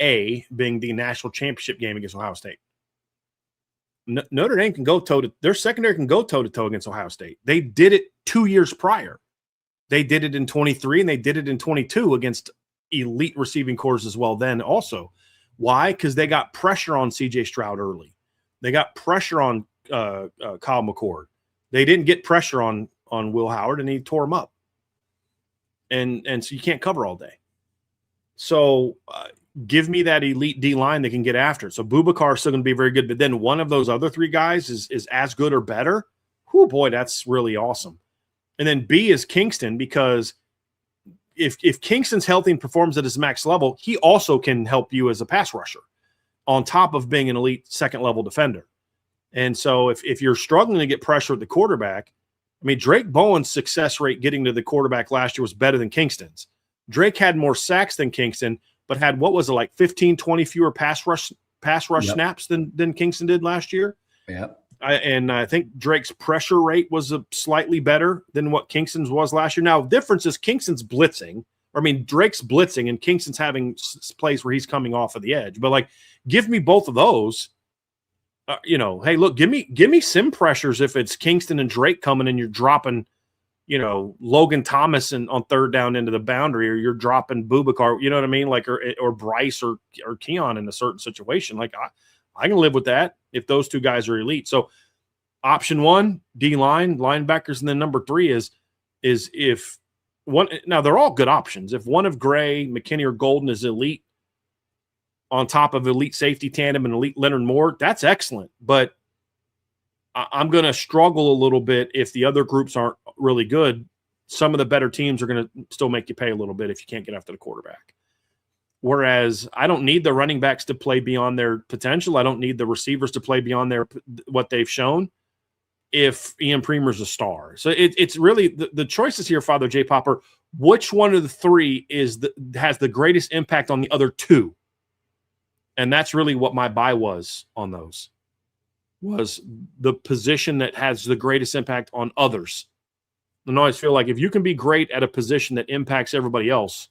A being the national championship game against Ohio State. Notre Dame can go toe-to – their secondary can go toe-to-toe against Ohio State. They did it 2 years prior. They did it in 23, and they did it in 22 against elite receiving corps as well then also. Why? Because they got pressure on C.J. Stroud early. They got pressure on Kyle McCord. They didn't get pressure on Will Howard, and he tore him up. And so you can't cover all day. So give me that elite D-line that can get after it. So Boubacar is still going to be very good, but then one of those other three guys is as good or better. Whoo, boy, that's really awesome. And then B is Kingston, because if Kingston's healthy and performs at his max level, he also can help you as a pass rusher on top of being an elite second-level defender. And so if you're struggling to get pressure at the quarterback, I mean, Drake Bowen's success rate getting to the quarterback last year was better than Kingston's. Drake had more sacks than Kingston, but had, what was it, like 15, 20 fewer pass rush snaps than Kingston did last year? Yeah. And I think Drake's pressure rate was slightly better than what Kingston's was last year. Now, the difference is Kingston's blitzing. Drake's blitzing, and Kingston's having plays where he's coming off of the edge. But, like, give me both of those. Hey, look, give me sim pressures if it's Kingston and Drake coming and you're dropping, Logan Thomas on third down into the boundary, or you're dropping Boubacar, you know what I mean? Like, or Bryce or Keon in a certain situation. Like, I can live with that if those two guys are elite. So option one, D-line, linebackers, and then number three is if one – now, they're all good options. If one of Gray, McKinney, or Golden is elite on top of elite safety tandem and elite Leonard Moore, that's excellent. But I'm going to struggle a little bit if the other groups aren't really good. Some of the better teams are going to still make you pay a little bit if you can't get after the quarterback. Whereas I don't need the running backs to play beyond their potential. I don't need the receivers to play beyond what they've shown if Ian Premer's a star. So it's really the choices here, Father J. Popper. Which one of the three has the greatest impact on the other two? And that's really what my buy was on those, was the position that has the greatest impact on others. And I always feel like if you can be great at a position that impacts everybody else,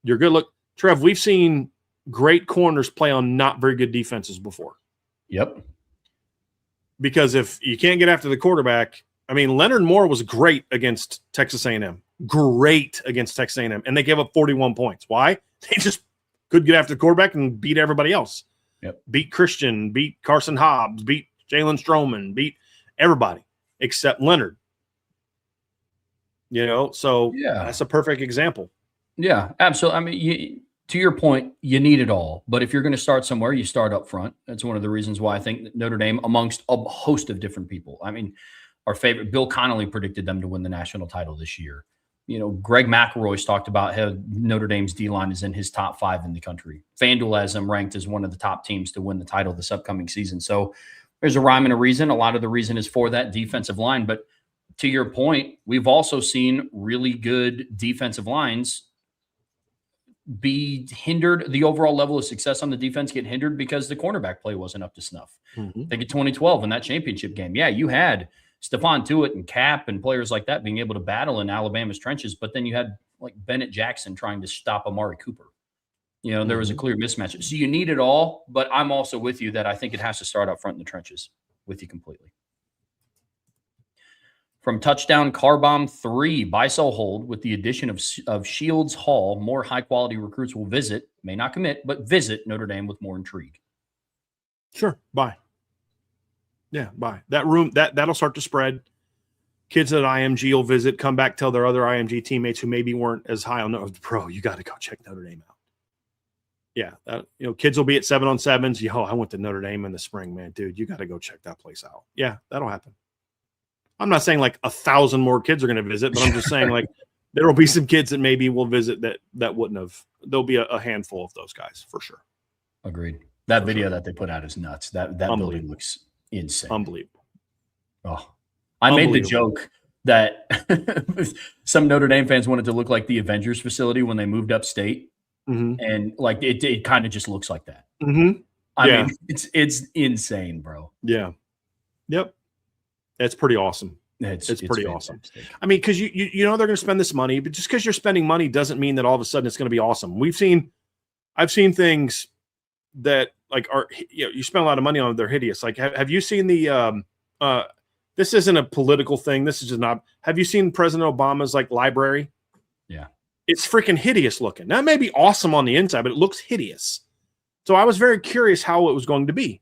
you're good. Look, Trev, we've seen great corners play on not very good defenses before. Yep. Because if you can't get after the quarterback, I mean, Leonard Moore was great against Texas A&M. Great against Texas A&M. And they gave up 41 points. Why? They just could get after the quarterback and beat everybody else. Yep. Beat Christian, beat Carson Hobbs, beat Jalen Stroman, beat everybody except Leonard. So that's a perfect example. Yeah, absolutely. I mean, to your point, you need it all. But if you're going to start somewhere, you start up front. That's one of the reasons why I think that Notre Dame, amongst a host of different people, I mean, our favorite, Bill Connolly predicted them to win the national title this year. Greg McElroy's talked about how Notre Dame's D-line is in his top 5 in the country. FanDuel has them ranked as one of the top teams to win the title this upcoming season. So there's a rhyme and a reason. A lot of the reason is for that defensive line. But to your point, we've also seen really good defensive lines be hindered. The overall level of success on the defense get hindered because the cornerback play wasn't up to snuff. Mm-hmm. Think of 2012 in that championship game. Yeah, you had Stephon Tuitt and Cap and players like that being able to battle in Alabama's trenches, but then you had like Bennett Jackson trying to stop Amari Cooper. There was a clear mismatch. So you need it all, but I'm also with you that I think it has to start up front in the trenches with you completely. From Touchdown Car Bomb 3, buy, sell, hold. With the addition of Shields Hall, more high-quality recruits will visit, may not commit, but visit Notre Dame with more intrigue. Sure, buy. Yeah, buy. That room, that'll start to spread. Kids at IMG will visit, come back, tell their other IMG teammates who maybe weren't as high on the pro, you got to go check Notre Dame out. Yeah, kids will be at 7-on-7s. Yo, I went to Notre Dame in the spring, man. Dude, you got to go check that place out. Yeah, that'll happen. I'm not saying like 1,000 more kids are going to visit, but I'm just saying like there will be some kids that maybe will visit that wouldn't have. There'll be a handful of those guys for sure. Agreed. That video that they put out is nuts. That building looks insane. Unbelievable. Oh, I made the joke that some Notre Dame fans wanted to look like the Avengers facility when they moved upstate. Mm-hmm. And like it kind of just looks like that. Mm-hmm. I mean, it's insane, bro. Yeah. Yep. It's pretty awesome. It's pretty awesome. I mean, because you know they're going to spend this money, but just because you're spending money doesn't mean that all of a sudden it's going to be awesome. I've seen things that like are you spend a lot of money on, they're hideous. Like have you seen the this isn't a political thing. This is just not. Have you seen President Obama's like library? Yeah. It's freaking hideous looking. Now, it may be awesome on the inside, but it looks hideous. So I was very curious how it was going to be.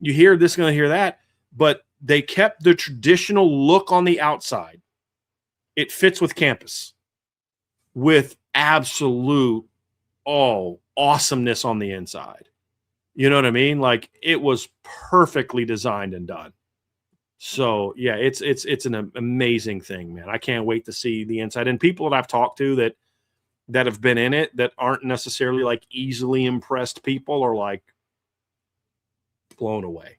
You hear this, going to hear that, but they kept the traditional look on the outside. It fits with campus with absolute, awesomeness on the inside. You know what I mean? Like it was perfectly designed and done. So yeah, it's an amazing thing, man. I can't wait to see the inside. And people that I've talked to that have been in it that aren't necessarily like easily impressed people are like blown away.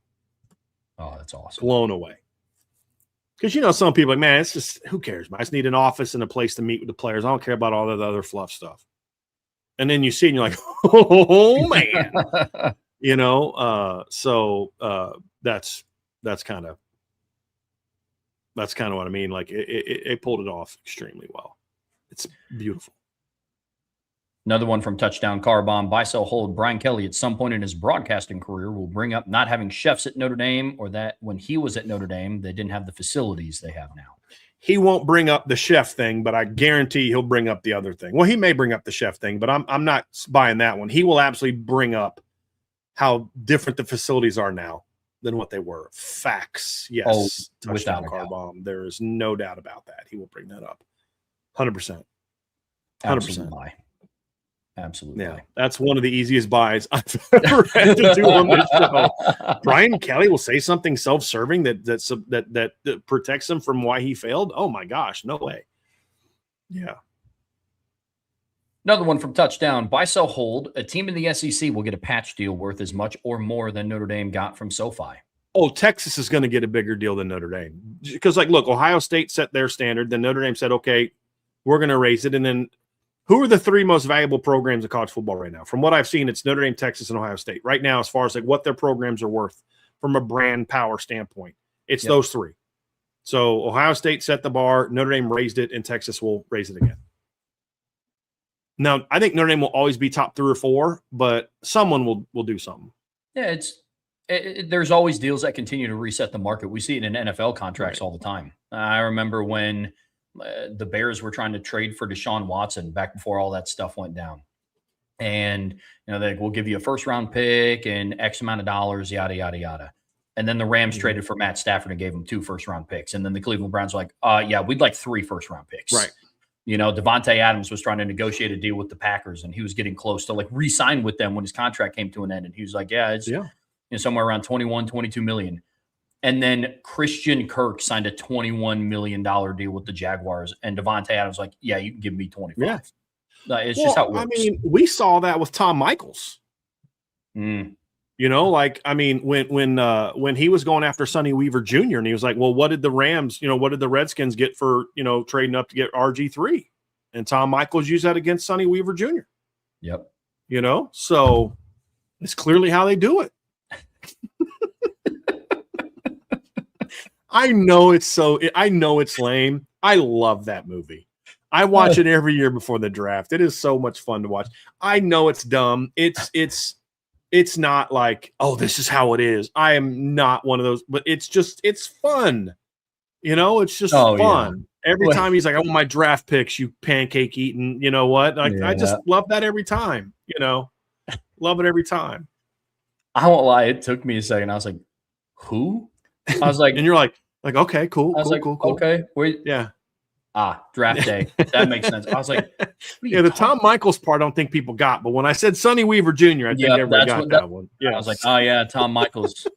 Oh, that's awesome. Blown away. Because some people are like, man, it's just who cares, man? I just need an office and a place to meet with the players. I don't care about all that other fluff stuff. And then you see it and you're like, oh man. That's kind of what I mean. Like it pulled it off extremely well. It's beautiful. Another one from Touchdown Car Bomb. Buy, sell, hold. Brian Kelly at some point in his broadcasting career will bring up not having chefs at Notre Dame, or that when he was at Notre Dame, they didn't have the facilities they have now. He won't bring up the chef thing, but I guarantee he'll bring up the other thing. Well, he may bring up the chef thing, but I'm not buying that one. He will absolutely bring up how different the facilities are now than what they were. Facts. Yes. Touchdown Car Bomb. There is no doubt about that. He will bring that up. 100%. 100%. Absolutely. Yeah. That's one of the easiest buys I've ever had to do on this show. Brian Kelly will say something self-serving that protects him from why he failed. Oh my gosh. No way. Yeah. Another one from Touchdown. Buy, sell, hold. A team in the SEC will get a patch deal worth as much or more than Notre Dame got from SoFi. Oh, Texas is going to get a bigger deal than Notre Dame. Because, look, Ohio State set their standard. Then Notre Dame said, okay, we're going to raise it. And then who are the three most valuable programs in college football right now? From what I've seen, it's Notre Dame, Texas, and Ohio State. Right now, as far as what their programs are worth from a brand power standpoint, it's those three. So Ohio State set the bar, Notre Dame raised it, and Texas will raise it again. Now, I think Notre Dame will always be top 3 or 4, but someone will do something. Yeah, there's always deals that continue to reset the market. We see it in NFL contracts all the time. I remember when the Bears were trying to trade for Deshaun Watson back before all that stuff went down. And, we'll give you a first-round pick and X amount of dollars, yada, yada, yada. And then the Rams traded for Matt Stafford and gave him 2 first-round picks. And then the Cleveland Browns were like, yeah, we'd like 3 first-round picks. Right. Devontae Adams was trying to negotiate a deal with the Packers, and he was getting close to re-sign with them when his contract came to an end. And he was like, it's somewhere around 21, 22 million. And then Christian Kirk signed a $21 million deal with the Jaguars. And Devontae Adams was like, yeah, you can give me 25. Yeah. It's just how it works. I mean, we saw that with Tom Michaels. Mm. When he was going after Sonny Weaver Jr. and he was like, well, what did the Rams, what did the Redskins get for, trading up to get RG3? And Tom Michaels used that against Sonny Weaver Jr. Yep. So it's clearly how they do it. I know it's lame. I love that movie. I watch it every year before the draft. It is so much fun to watch. I know it's dumb. It's not like, oh, this is how it is. I am not one of those, but it's fun. It's just fun. Every time he's like, I want my draft picks, you pancake eating, you know what? Like, I just love that every time, love it every time. I won't lie. It took me a second. I was like, who? I was like, and you're like, okay, cool. Okay. Wait. Yeah. Draft day. That makes sense. I was like, the Tom Michaels part, I don't think people got, but when I said Sonny Weaver Jr., I think everybody got that one. Yeah. I was like, oh yeah, Tom Michaels.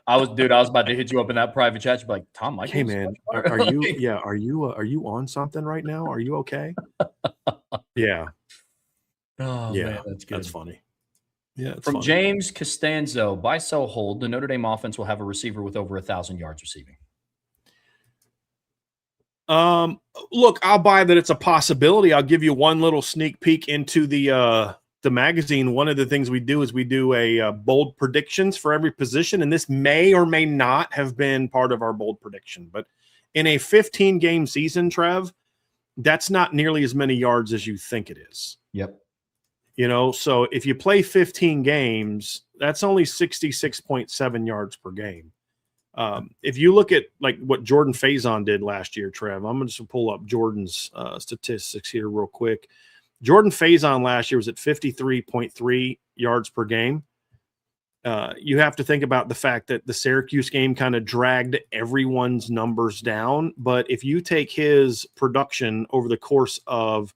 I was about to hit you up in that private chat. You'd be like, Tom Michaels. Hey man, are you? Yeah, are you on something right now? Are you okay? Yeah. Oh man, that's good. That's funny. Yeah. From funny. James Costanzo, buy, sell, hold. The Notre Dame offense will have a receiver with over 1,000 yards receiving. Look, I'll buy that. It's a possibility. I'll give you one little sneak peek into the magazine. One of the things we do is we do a bold predictions for every position, and this may or may not have been part of our bold prediction. But in a 15-game season, Trev, that's not nearly as many yards as you think it is. Yep. So if you play 15 games, that's only 66.7 yards per game. If you look at like what Jordan Faison did last year, Trev, I'm going to just pull up Jordan's statistics here real quick. Jordan Faison last year was at 53.3 yards per game. You have to think about the fact that the Syracuse game kind of dragged everyone's numbers down. But if you take his production over the course of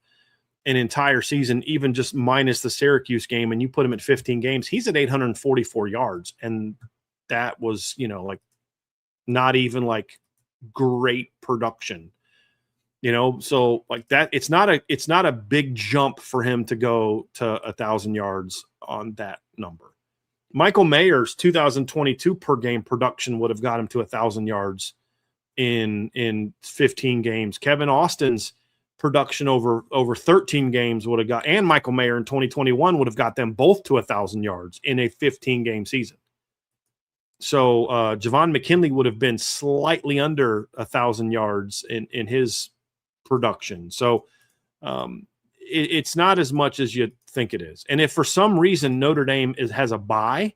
an entire season, even just minus the Syracuse game, and you put him at 15 games, he's at 844 yards. And that was, like, not even like great production, so like that, it's not a big jump for him to go to 1,000 yards on that number. Michael Mayer's 2022 per game production would have got him to 1,000 yards in 15 games. Kevin Austin's production over 13 games would have got, and Michael Mayer in 2021 would have got them both to 1,000 yards in a 15-game season. So Javon McKinley would have been slightly under 1,000 yards in his production. So it's not as much as you think it is. And if for some reason Notre Dame has a bye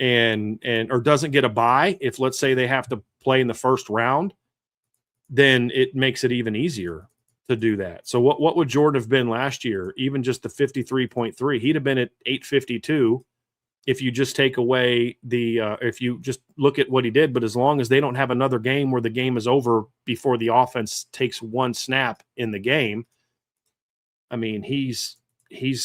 or doesn't get a bye, if let's say they have to play in the first round, then it makes it even easier to do that. So what would Jordan have been last year? Even just the 53.3, he'd have been at 852. If you just take away if you just look at what he did, but as long as they don't have another game where the game is over before the offense takes one snap in the game, I mean, he's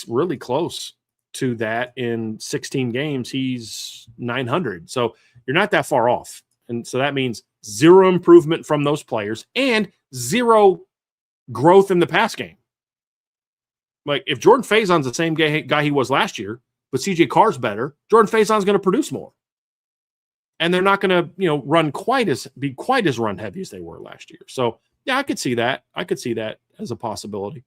really close to that. In 16 games, he's 900. So you're not that far off. And so that means zero improvement from those players and zero growth in the pass game. Like if Jordan Faison's the same guy he was last year, but CJ Carr's better, Jordan Faison's going to produce more. And they're not going to, be quite as run heavy as they were last year. So yeah, I could see that. I could see that as a possibility.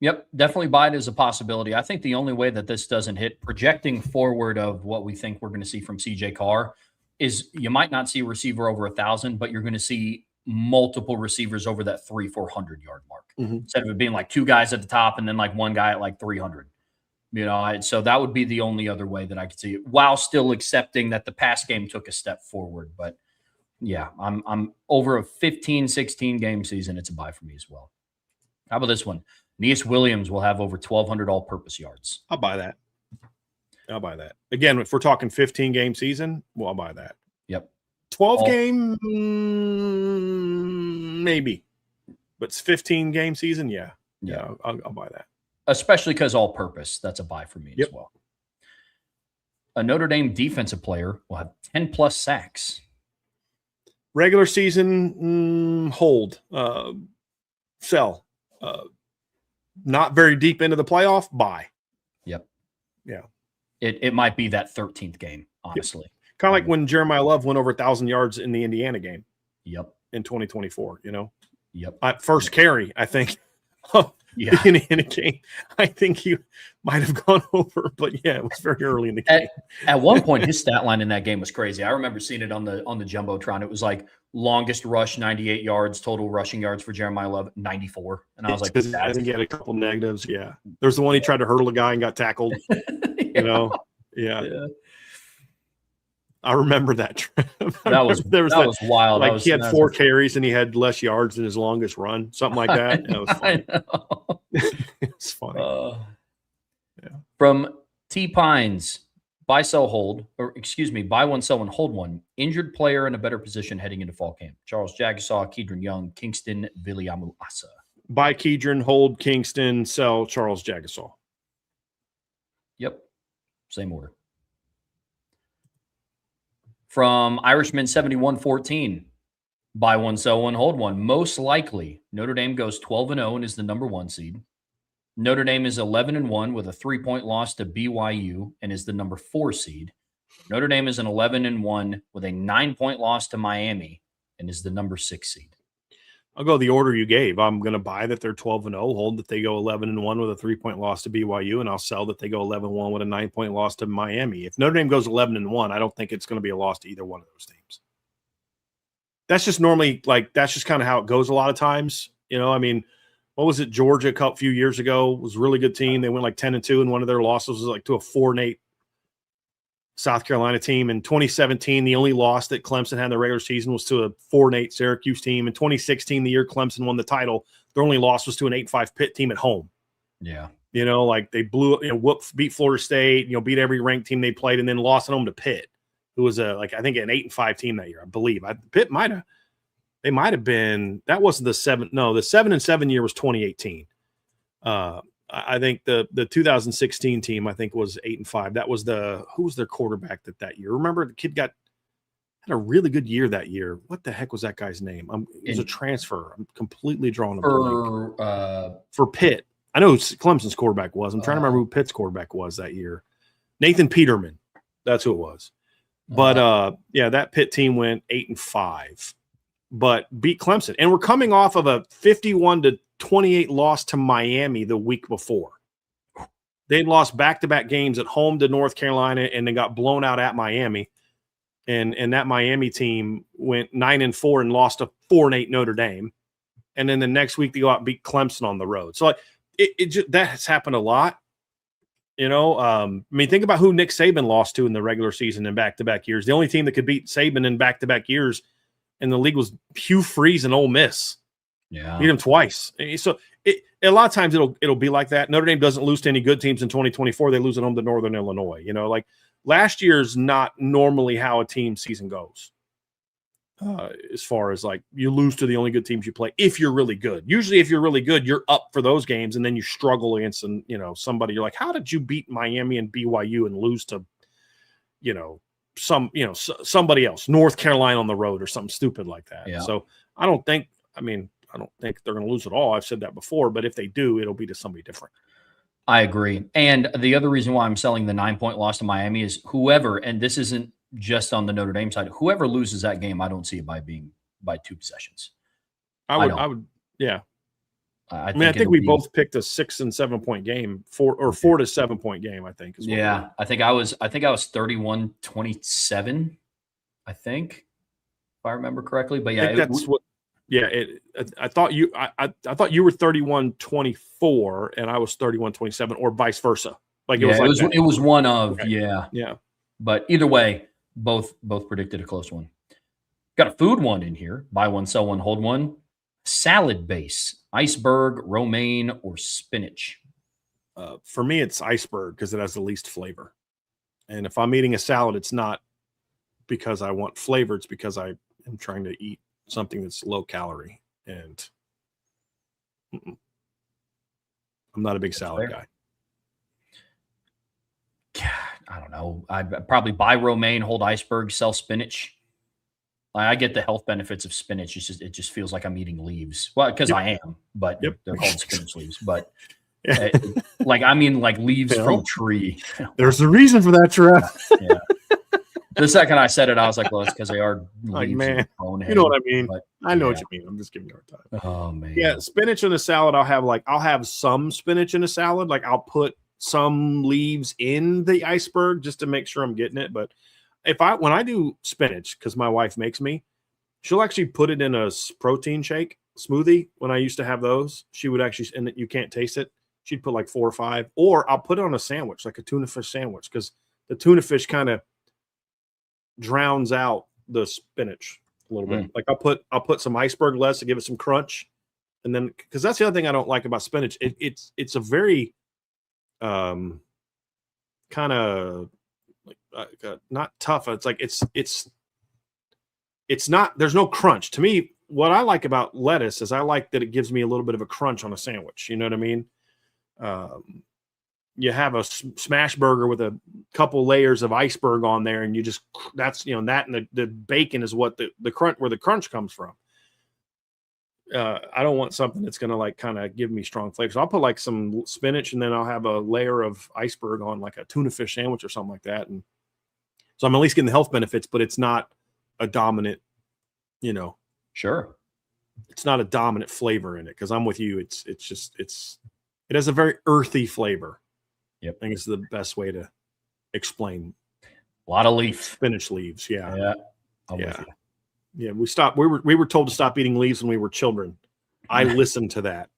Yep, definitely buy it as a possibility. I think the only way that this doesn't hit, projecting forward of what we think we're going to see from CJ Carr, is you might not see a receiver over 1,000, but you're going to see multiple receivers over that 300-400 yard mark. Mm-hmm. Instead of it being like two guys at the top and then like one guy at like 300. So that would be the only other way that I could see it, while still accepting that the pass game took a step forward. But yeah, I'm over a 15, 16 game season. It's a buy for me as well. How about this one? Neas Williams will have over 1,200 all-purpose yards. I'll buy that. Again, if we're talking 15-game season, well, I'll buy that. Yep. 12-game, maybe. But it's 15-game season, yeah. I'll buy that. Especially because all-purpose, that's a buy for me as well. A Notre Dame defensive player will have 10-plus sacks. Regular season, hold. Sell. Not very deep into the playoff, buy. Yep. Yeah. It might be that 13th game, honestly. Yep. Kind of like when Jeremiah Love went over 1,000 yards in the Indiana game. Yep. In 2024, Yep. First carry, I think. Yeah. In a game, I think he might have gone over, but yeah, it was very early in the game. At one point, his stat line in that game was crazy. I remember seeing it on the Jumbotron. It was like longest rush, 98 yards, total rushing yards for Jeremiah Love, 94. And I was like, I think he had a couple negatives. Yeah. There's the one he tried to hurdle a guy and got tackled. Yeah. I remember that trip. That was wild. Like he had 4 carries and he had less yards than his longest run, something like that. It was funny. It's funny. From T Pines, buy, sell, hold, or excuse me, buy one, sell, and hold one. Injured player in a better position heading into fall camp. Charles Jagasaw, Kedron Young, Kingston, Viliamu Asa. Buy Kedron, hold Kingston, sell Charles Jagasaw. Yep. Same order. From Irishman 7114, buy one, sell one, hold one. Most likely, Notre Dame goes 12-0 and is the number 1 seed. Notre Dame is 11-1 with a 3-point loss to BYU and is the number 4 seed. Notre Dame is an 11-1 with a 9-point loss to Miami and is the number 6 seed. I'll go the order you gave. I'm going to buy that they're 12-0, hold that they go 11-1 with a 3-point loss to BYU, and I'll sell that they go 11-1 with a 9-point loss to Miami. If Notre Dame goes 11-1, I don't think it's going to be a loss to either one of those teams. That's just normally that's just kind of how it goes a lot of times. You know, I mean, what was it? Georgia a few years ago was a really good team. They went 10-2, and one of their losses was to a 4-8 South Carolina team. In 2017, the only loss that Clemson had in the regular season was to a 4-8 Syracuse team. In 2016, the year Clemson won the title, their only loss was to an 8-5 Pitt team at home. Yeah. You know, they blew, beat Florida State, beat every ranked team they played, and then lost at home to Pitt, who was I think an 8-5 team that year, I believe. Pitt might have been, that wasn't the 7-7 year was 2018. I think the 2016 team, I think, was 8-5. That was who was their quarterback that year? Remember, the kid had a really good year that year. What the heck was that guy's name? It was a transfer. I'm completely drawing a blank. For Pitt. I know who Clemson's quarterback was. I'm trying to remember who Pitt's quarterback was that year. Nathan Peterman. That's who it was. But that Pitt team went 8-5, but beat Clemson. And we're coming off of a 51-28 loss to Miami the week before. They'd lost back-to-back games at home to North Carolina and then got blown out at Miami. And that Miami team went 9-4 and lost to 4-8 Notre Dame. And then the next week they go out and beat Clemson on the road. So that has happened a lot. Think about who Nick Saban lost to in the regular season in back-to-back years. The only team that could beat Saban in back-to-back years in the league was Hugh Freeze and Ole Miss. Yeah, beat them twice. So a lot of times it'll be like that. Notre Dame doesn't lose to any good teams in 2024. They lose at home to Northern Illinois. Last year's not normally how a team season goes. As far as you lose to the only good teams you play if you're really good. Usually, if you're really good, you're up for those games, and then you struggle against somebody. You're like, how did you beat Miami and BYU and lose to somebody else, North Carolina on the road or something stupid like that? Yeah. So I don't think they're going to lose at all. I've said that before, but if they do, it'll be to somebody different. I agree. And the other reason why I'm selling the 9-point loss to Miami is whoever, and this isn't just on the Notre Dame side, whoever loses that game, I don't see it by 2 possessions. I would. Yeah. I think we both picked a 6 and 7 point game, 4 to 7 point game, I think. Yeah. I think I was 31-27, I think, if I remember correctly. But yeah, I thought you were 31-24 and I was 31-27, or vice versa. It was one of, okay. Yeah. But either way, both predicted a close one. Got a food one in here. Buy one, sell one, hold one. Salad base, iceberg, romaine, or spinach. For me, it's iceberg because it has the least flavor. And if I'm eating a salad, it's not because I want flavor. It's because I am trying to eat something that's low calorie. And I'm not a big salad guy. I don't know. I'd probably buy romaine, hold iceberg, sell spinach. I get the health benefits of spinach. It just feels like I'm eating leaves. Well, because I am, but they're called spinach leaves. But leaves from a tree. There's a reason for that, Trev. Yeah. The second I said it, I was like, well, it's because they are leaves. Man, you know what I mean? But, I know what you mean. I'm just giving you a hard time. Oh, man. Yeah, spinach in a salad, I'll have some spinach in a salad. I'll put some leaves in the iceberg just to make sure I'm getting it. But when I do spinach, because my wife makes me, she'll actually put it in a protein shake smoothie. When I used to have those, she would actually, and you can't taste it. She'd put 4 or 5, or I'll put it on a sandwich, like a tuna fish sandwich, because the tuna fish kind of drowns out the spinach a little bit. Like I'll put some iceberg lettuce to give it some crunch, and then because that's the other thing I don't like about spinach. It's a very kind of like not tough. It's like it's not. There's no crunch to me. What I like about lettuce is I like that it gives me a little bit of a crunch on a sandwich. You know what I mean? You have a smash burger with a couple layers of iceberg on there, and you just that and the bacon is what the crunch where the crunch comes from. I don't want something that's gonna like kind of give me strong flavors. So I'll put like some spinach, and then I'll have a layer of iceberg on like a tuna fish sandwich or something like that, and so I'm at least getting the health benefits, but it's not a dominant, Sure. It's not a dominant flavor in it because I'm with you. It has a very earthy flavor. Yep. I think it's the best way to explain. A lot of leaf. Spinach leaves. Yeah. Yeah. I'm with you. Yeah. We were told to stop eating leaves when we were children. I listened to that.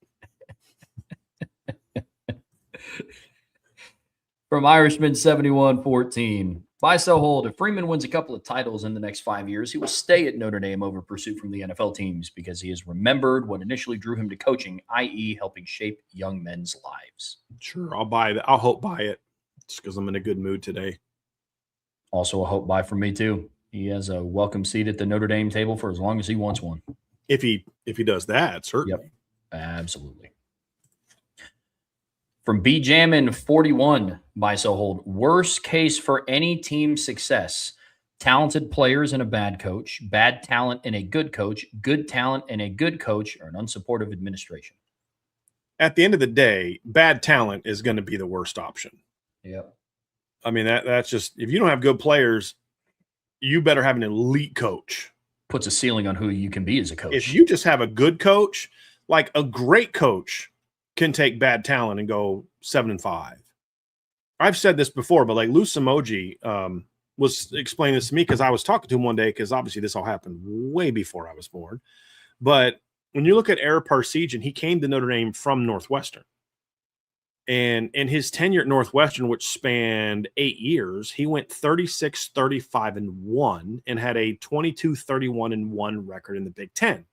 From Irishman 71-14. Buy, sell, hold. If Freeman wins a couple of titles in the next 5 years, he will stay at Notre Dame over pursuit from the NFL teams because he has remembered what initially drew him to coaching, i.e. helping shape young men's lives. Sure. I'll buy that. I'll hope buy it just because I'm in a good mood today. Also a hope buy from me too. He has a welcome seat at the Notre Dame table for as long as he wants one. If he does that, certainly. Yep. Absolutely. From B Jammin 41, buy, sell, hold. Worst case for any team success. Talented players and a bad coach, bad talent and a good coach, good talent and a good coach, or an unsupportive administration. At the end of the day, bad talent is going to be the worst option. Yep. I mean, that's just, if you don't have good players, you better have an elite coach. Puts a ceiling on who you can be as a coach. If you just have a good coach, like a great coach can take bad talent and go 7-5. I've said this before, but like Lou Samoji was explaining this to me because I was talking to him one day because obviously this all happened way before I was born. But when you look at Ara Parseghian, he came to Notre Dame from Northwestern. And in his tenure at Northwestern, which spanned 8 years, he went 36-35-1 and had a 22-31-1 record in the Big Ten.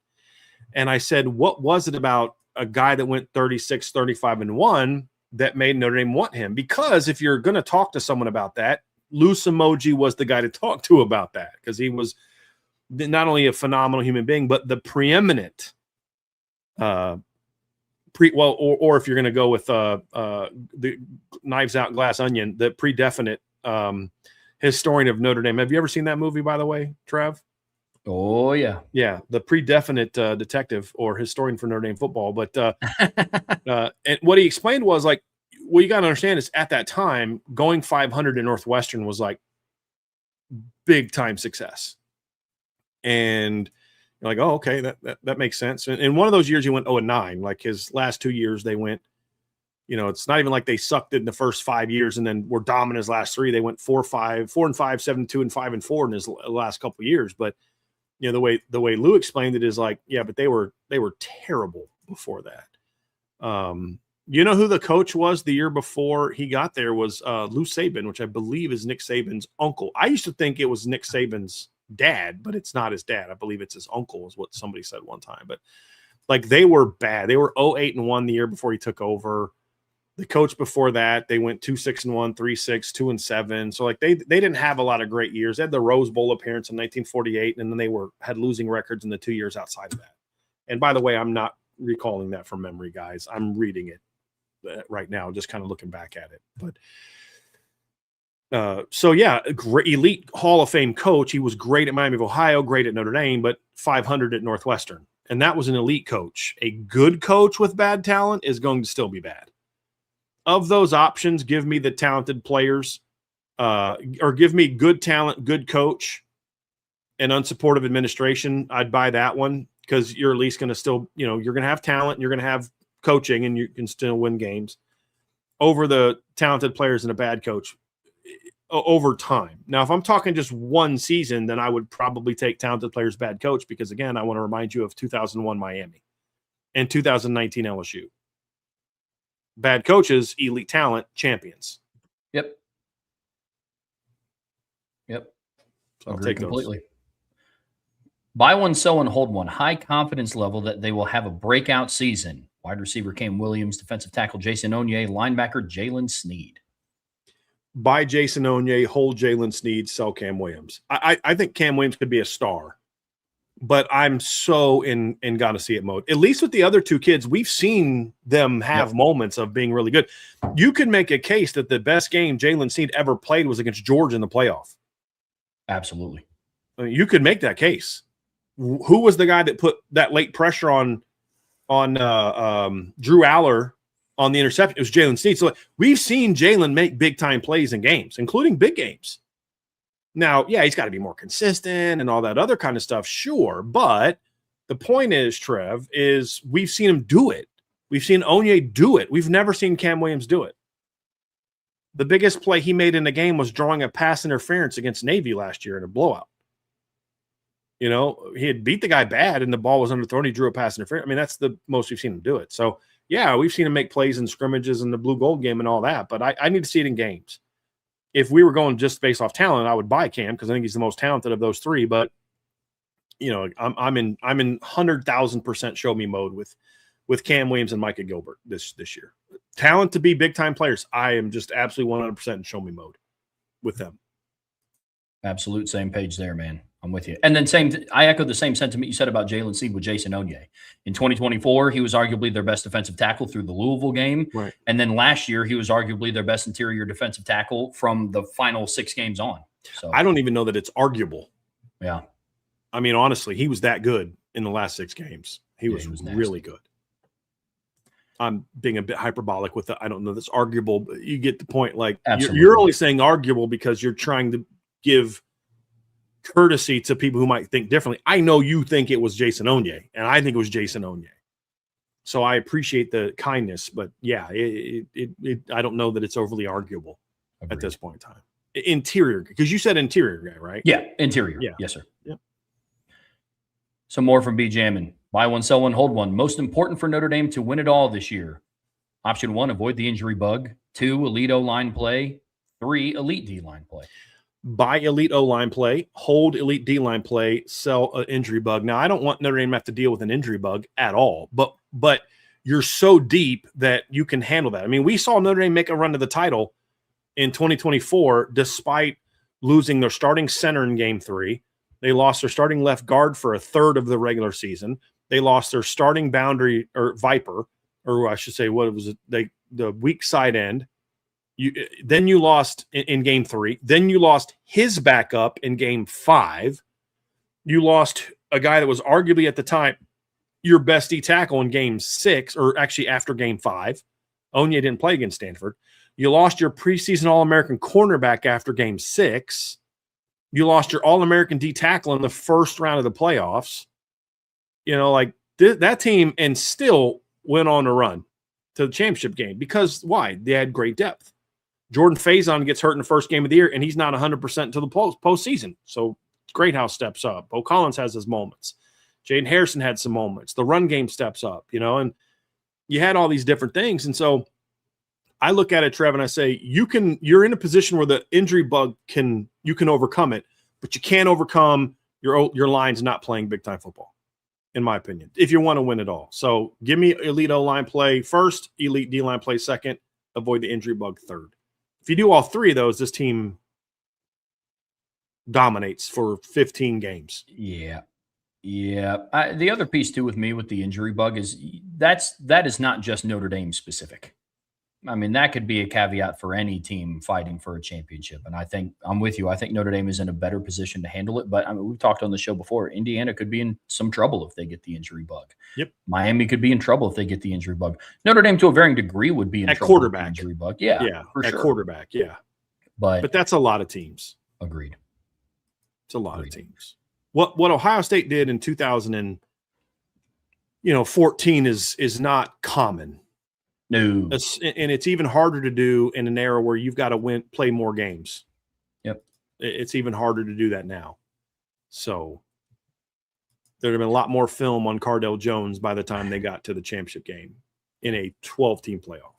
And I said, what was it about a guy that went 36-35-1 that made Notre Dame want him? Because if you're going to talk to someone about that, Lou Samoji was the guy to talk to about that because he was not only a phenomenal human being, but the preeminent or if you're going to go with the Knives Out Glass Onion, the predefinite historian of Notre Dame. Have you ever seen that movie, by the way, Trev? Oh, yeah. Yeah, the predefinite detective or historian for Notre Dame football. But and what he explained was like, what you got to understand is at that time, going 500 in Northwestern was like big time success. And you're like, oh, okay, that makes sense. And one of those years he went 0-9. Like his last 2 years, they went, it's not even like they sucked in the first 5 years and then were dominant his last 3. They went 4-5, 4-5, 7-2, and 5-4 in his last couple of years. But the way Lou explained it is like, yeah, but they were terrible before that. You know who the coach was the year before he got there was Lou Saban, which I believe is Nick Saban's uncle. I used to think it was Nick Saban's dad, but it's not his dad. I believe it's his uncle is what somebody said one time. But like they were bad. They were 0-8-1 the year before he took over. The coach before that, they went 2-6-1, 3-6, 2-7. So like they didn't have a lot of great years. They had the Rose Bowl appearance in 1948, and then they had losing records in the 2 years outside of that. And by the way, I'm not recalling that from memory, guys. I'm reading it right now, just kind of looking back at it. But so yeah, great elite Hall of Fame coach. He was great at Miami of Ohio, great at Notre Dame, but 500 at Northwestern. And that was an elite coach. A good coach with bad talent is going to still be bad. Of those options, give me the talented players, or give me good talent, good coach, and unsupportive administration. I'd buy that one because you're at least going to still, you're going to have talent, and you're going to have coaching, and you can still win games over the talented players and a bad coach over time. Now, if I'm talking just one season, then I would probably take talented players, bad coach, because again, I want to remind you of 2001 Miami and 2019 LSU. Bad coaches, elite talent, champions. Yep. So I'll Agree take completely. those. Buy one, sell one, hold one. High confidence level that they will have a breakout season. Wide receiver Cam Williams, defensive tackle Jason Onye, linebacker Jalen Sneed. Buy Jason Onye, hold Jalen Sneed, sell Cam Williams. I think Cam Williams could be a star, but I'm so in gotta see it mode. At least with the other two kids, we've seen them have moments of being really good. You could make a case that the best game Jalen Sneed ever played was against Georgia in the playoff. Absolutely. I mean, you could make that case. Who was the guy that put that late pressure on Drew Aller on the interception? It was Jalen Sneed. So we've seen Jalen make big time plays in games, including big games. Now, yeah, he's got to be more consistent and all that other kind of stuff, sure. But the point is, Trev, is we've seen him do it. We've seen Onye do it. We've never seen Cam Williams do it. The biggest play he made in the game was drawing a pass interference against Navy last year in a blowout. You know, he had beat the guy bad and the ball was underthrown. He drew a pass interference. I mean, that's the most we've seen him do it. So, yeah, we've seen him make plays in scrimmages in the blue gold game and all that, but I need to see it in games. If we were going just based off talent, I would buy Cam because I think he's the most talented of those three. But, you know, I'm in 100,000% show me mode with Cam Williams and Micah Gilbert this year. Talent to be big time players. I am just absolutely 100% in show me mode with them. Absolute same page there, man. I'm with you. And then I echo the same sentiment you said about Jalen Sneed with Jason Onye. In 2024, he was arguably their best defensive tackle through the Louisville game. Right. And then last year, he was arguably their best interior defensive tackle from the final 6 games on. So I don't even know that it's arguable. Yeah. I mean, honestly, he was that good in the last 6 games. He was really good. I'm being a bit hyperbolic with it. I don't know that's arguable, but you get the point. Like you're only saying arguable because you're trying to give courtesy to people who might think differently. I know you think it was Jason Onye, and I think it was Jason Onye. So I appreciate the kindness, but yeah, I don't know that it's overly arguable at this point in time. Interior, because you said interior guy, right? Yeah, interior. Yeah. Yes, sir. Yeah. Some more from B. Jammin. Buy one, sell one, hold one. Most important for Notre Dame to win it all this year. Option 1, avoid the injury bug. 2, elite O-line play. 3, elite D-line play. Buy elite O-line play, hold elite D-line play, sell an injury bug. Now, I don't want Notre Dame to have to deal with an injury bug at all, but you're so deep that you can handle that. I mean, we saw Notre Dame make a run to the title in 2024 despite losing their starting center in game 3. They lost their starting left guard for a third of the regular season. They lost their starting boundary or Viper, or I should say, what was it? The weak side end. Then you lost in game 3. Then you lost his backup in game 5. You lost a guy that was arguably at the time your best D tackle in game 6, or actually after game 5. Onye didn't play against Stanford. You lost your preseason All-American cornerback after game 6. You lost your All-American D tackle in the first round of the playoffs. You know, like that team, and still went on a run to the championship game because why? They had great depth. Jordan Faison gets hurt in the first game of the year, and he's not 100% until the postseason. So Greathouse steps up. Bo Collins has his moments. Jaden Harrison had some moments. The run game steps up, you know, and you had all these different things. And so I look at it, Trev, and I say, you're in a position where the injury bug you can overcome it, but you can't overcome your lines not playing big time football, in my opinion, if you want to win it all. So give me elite O-line play first, elite D-line play second, avoid the injury bug third. If you do all 3 of those, this team dominates for 15 games. Yeah. The other piece too with me with the injury bug is that is not just Notre Dame specific. I mean, that could be a caveat for any team fighting for a championship. And I think I'm with you. I think Notre Dame is in a better position to handle it. But I mean, we've talked on the show before. Indiana could be in some trouble if they get the injury bug. Yep. Miami could be in trouble if they get the injury bug. Notre Dame, to a varying degree, would be in at trouble quarterback with the injury bug. Yeah, for at sure. Quarterback. Yeah, but that's a lot of teams. Agreed. It's a lot of teams. What Ohio State did in 2014 is not common. No. And it's even harder to do in an era where you've got to play more games. Yep. It's even harder to do that now. So there'd have been a lot more film on Cardale Jones by the time they got to the championship game in a 12-team playoff.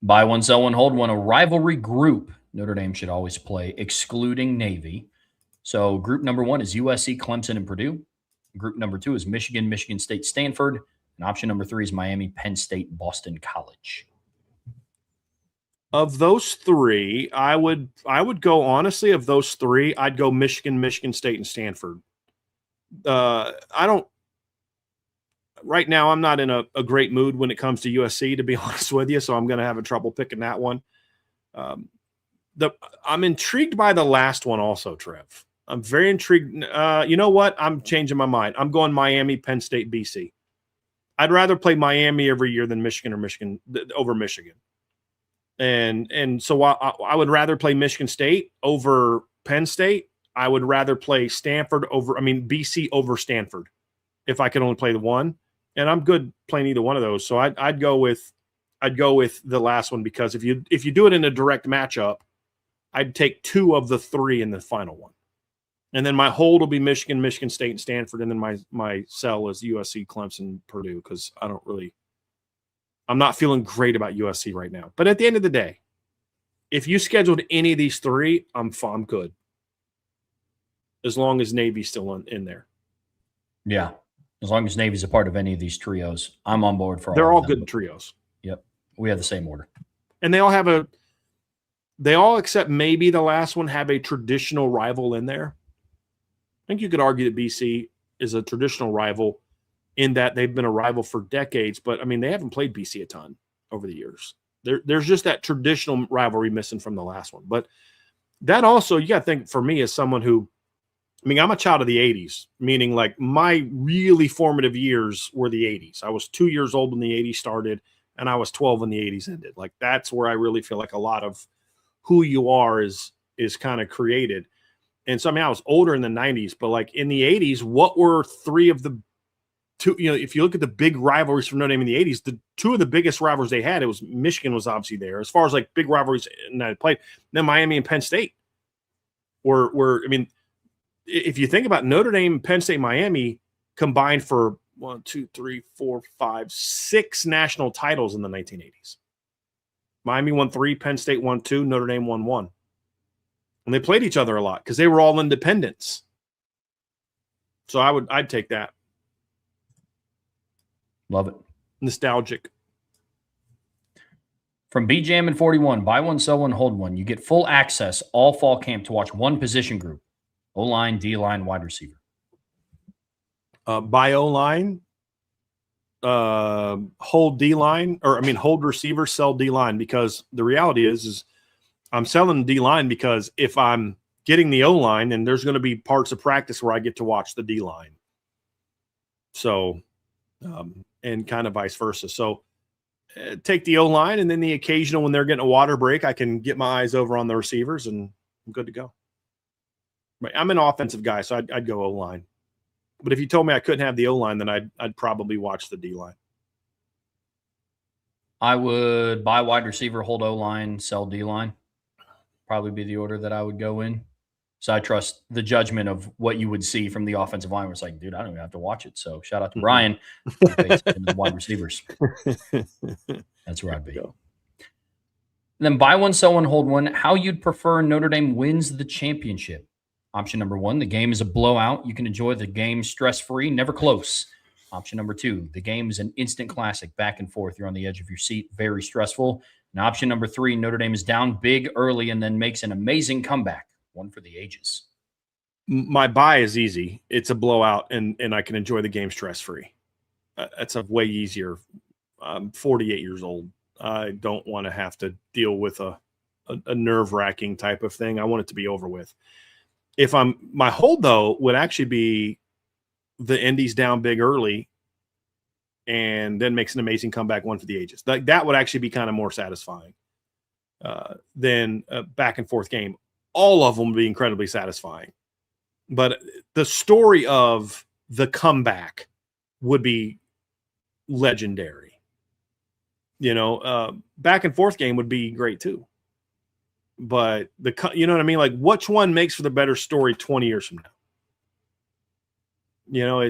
Buy one, sell one, hold one. A rivalry group Notre Dame should always play, excluding Navy. So group number 1 is USC, Clemson, and Purdue. Group number 2 is Michigan, Michigan State, Stanford. And option number 3 is Miami, Penn State, Boston College. Of those three, I would go, honestly, of those three, I'd go Michigan, Michigan State, and Stanford. Right now, I'm not in a great mood when it comes to USC, to be honest with you, so I'm going to have trouble picking that one. I'm intrigued by the last one also, Trev. I'm very intrigued. You know what? I'm changing my mind. I'm going Miami, Penn State, BC. I'd rather play Miami every year than Michigan over Michigan. And so I would rather play Michigan State over Penn State. I would rather play BC over Stanford if I could only play the one. And I'm good playing either one of those. So I'd go with the last one, because if you do it in a direct matchup, I'd take 2 of the 3 in the final one. And then my hold will be Michigan, Michigan State, and Stanford. And then my sell is USC, Clemson, Purdue, because I'm not feeling great about USC right now. But at the end of the day, if you scheduled any of these 3, I'm good. As long as Navy's still in there. Yeah. As long as Navy's a part of any of these trios, I'm on board for all. They're all good trios. Yep. We have the same order. And they all except maybe the last one have a traditional rival in there. I think you could argue that BC is a traditional rival in that they've been a rival for decades, but I mean, they haven't played BC a ton over the years. There's just that traditional rivalry missing from the last one. But that also, you got to think, for me, as someone who, I'm a child of the 80s, meaning like my really formative years were the 80s. I was 2 years old when the 80s started, and I was 12 when the 80s ended. Like, that's where I really feel like a lot of who you are is kind of created. And so, I was older in the 90s, but like in the 80s, what were 3 of the 2, if you look at the big rivalries from Notre Dame in the 80s, the 2 of the biggest rivalries they had, it was Michigan was obviously there. As far as like big rivalries that I played, then Miami and Penn State were if you think about Notre Dame, Penn State, Miami combined for 1, 2, 3, 4, 5, 6 national titles in the 1980s. Miami won 3, Penn State won 2, Notre Dame won 1. And they played each other a lot because they were all independents. So I'd take that. Love it. Nostalgic. From BJam and 41, buy one, sell one, hold one. You get full access all fall camp to watch one position group: O-line, D-line, wide receiver. Buy O-line, hold D-line, hold receiver, sell D-line, because the reality is I'm selling D-line because if I'm getting the O-line, then there's going to be parts of practice where I get to watch the D-line. So, and kind of vice versa. So take the O-line, and then the occasional when they're getting a water break, I can get my eyes over on the receivers, and I'm good to go. But I'm an offensive guy, so I'd go O-line. But if you told me I couldn't have the O-line, then I'd probably watch the D-line. I would buy wide receiver, hold O-line, sell D-line. Probably be the order that I would go in. So I trust the judgment of what you would see from the offensive line. It's like, dude, I don't even have to watch it. So shout out to Brian. The wide receivers. That's where I'd be. And then buy one, sell one, hold one. How you'd prefer Notre Dame wins the championship. Option number 1, the game is a blowout. You can enjoy the game stress-free, never close. Option number 2, the game is an instant classic, back and forth. You're on the edge of your seat, very stressful. And option number 3, Notre Dame is down big early and then makes an amazing comeback. One for the ages. My buy is easy. It's a blowout, and I can enjoy the game stress-free. That's a way easier. I'm 48 years old. I don't want to have to deal with a nerve-wracking type of thing. I want it to be over with. My hold, though, would actually be the Indy's down big early and then makes an amazing comeback, one for the ages. That would actually be kind of more satisfying than a back and forth game. All of them would be incredibly satisfying. But the story of the comeback would be legendary. Back and forth game would be great too. But you know what I mean? Like, which one makes for the better story 20 years from now?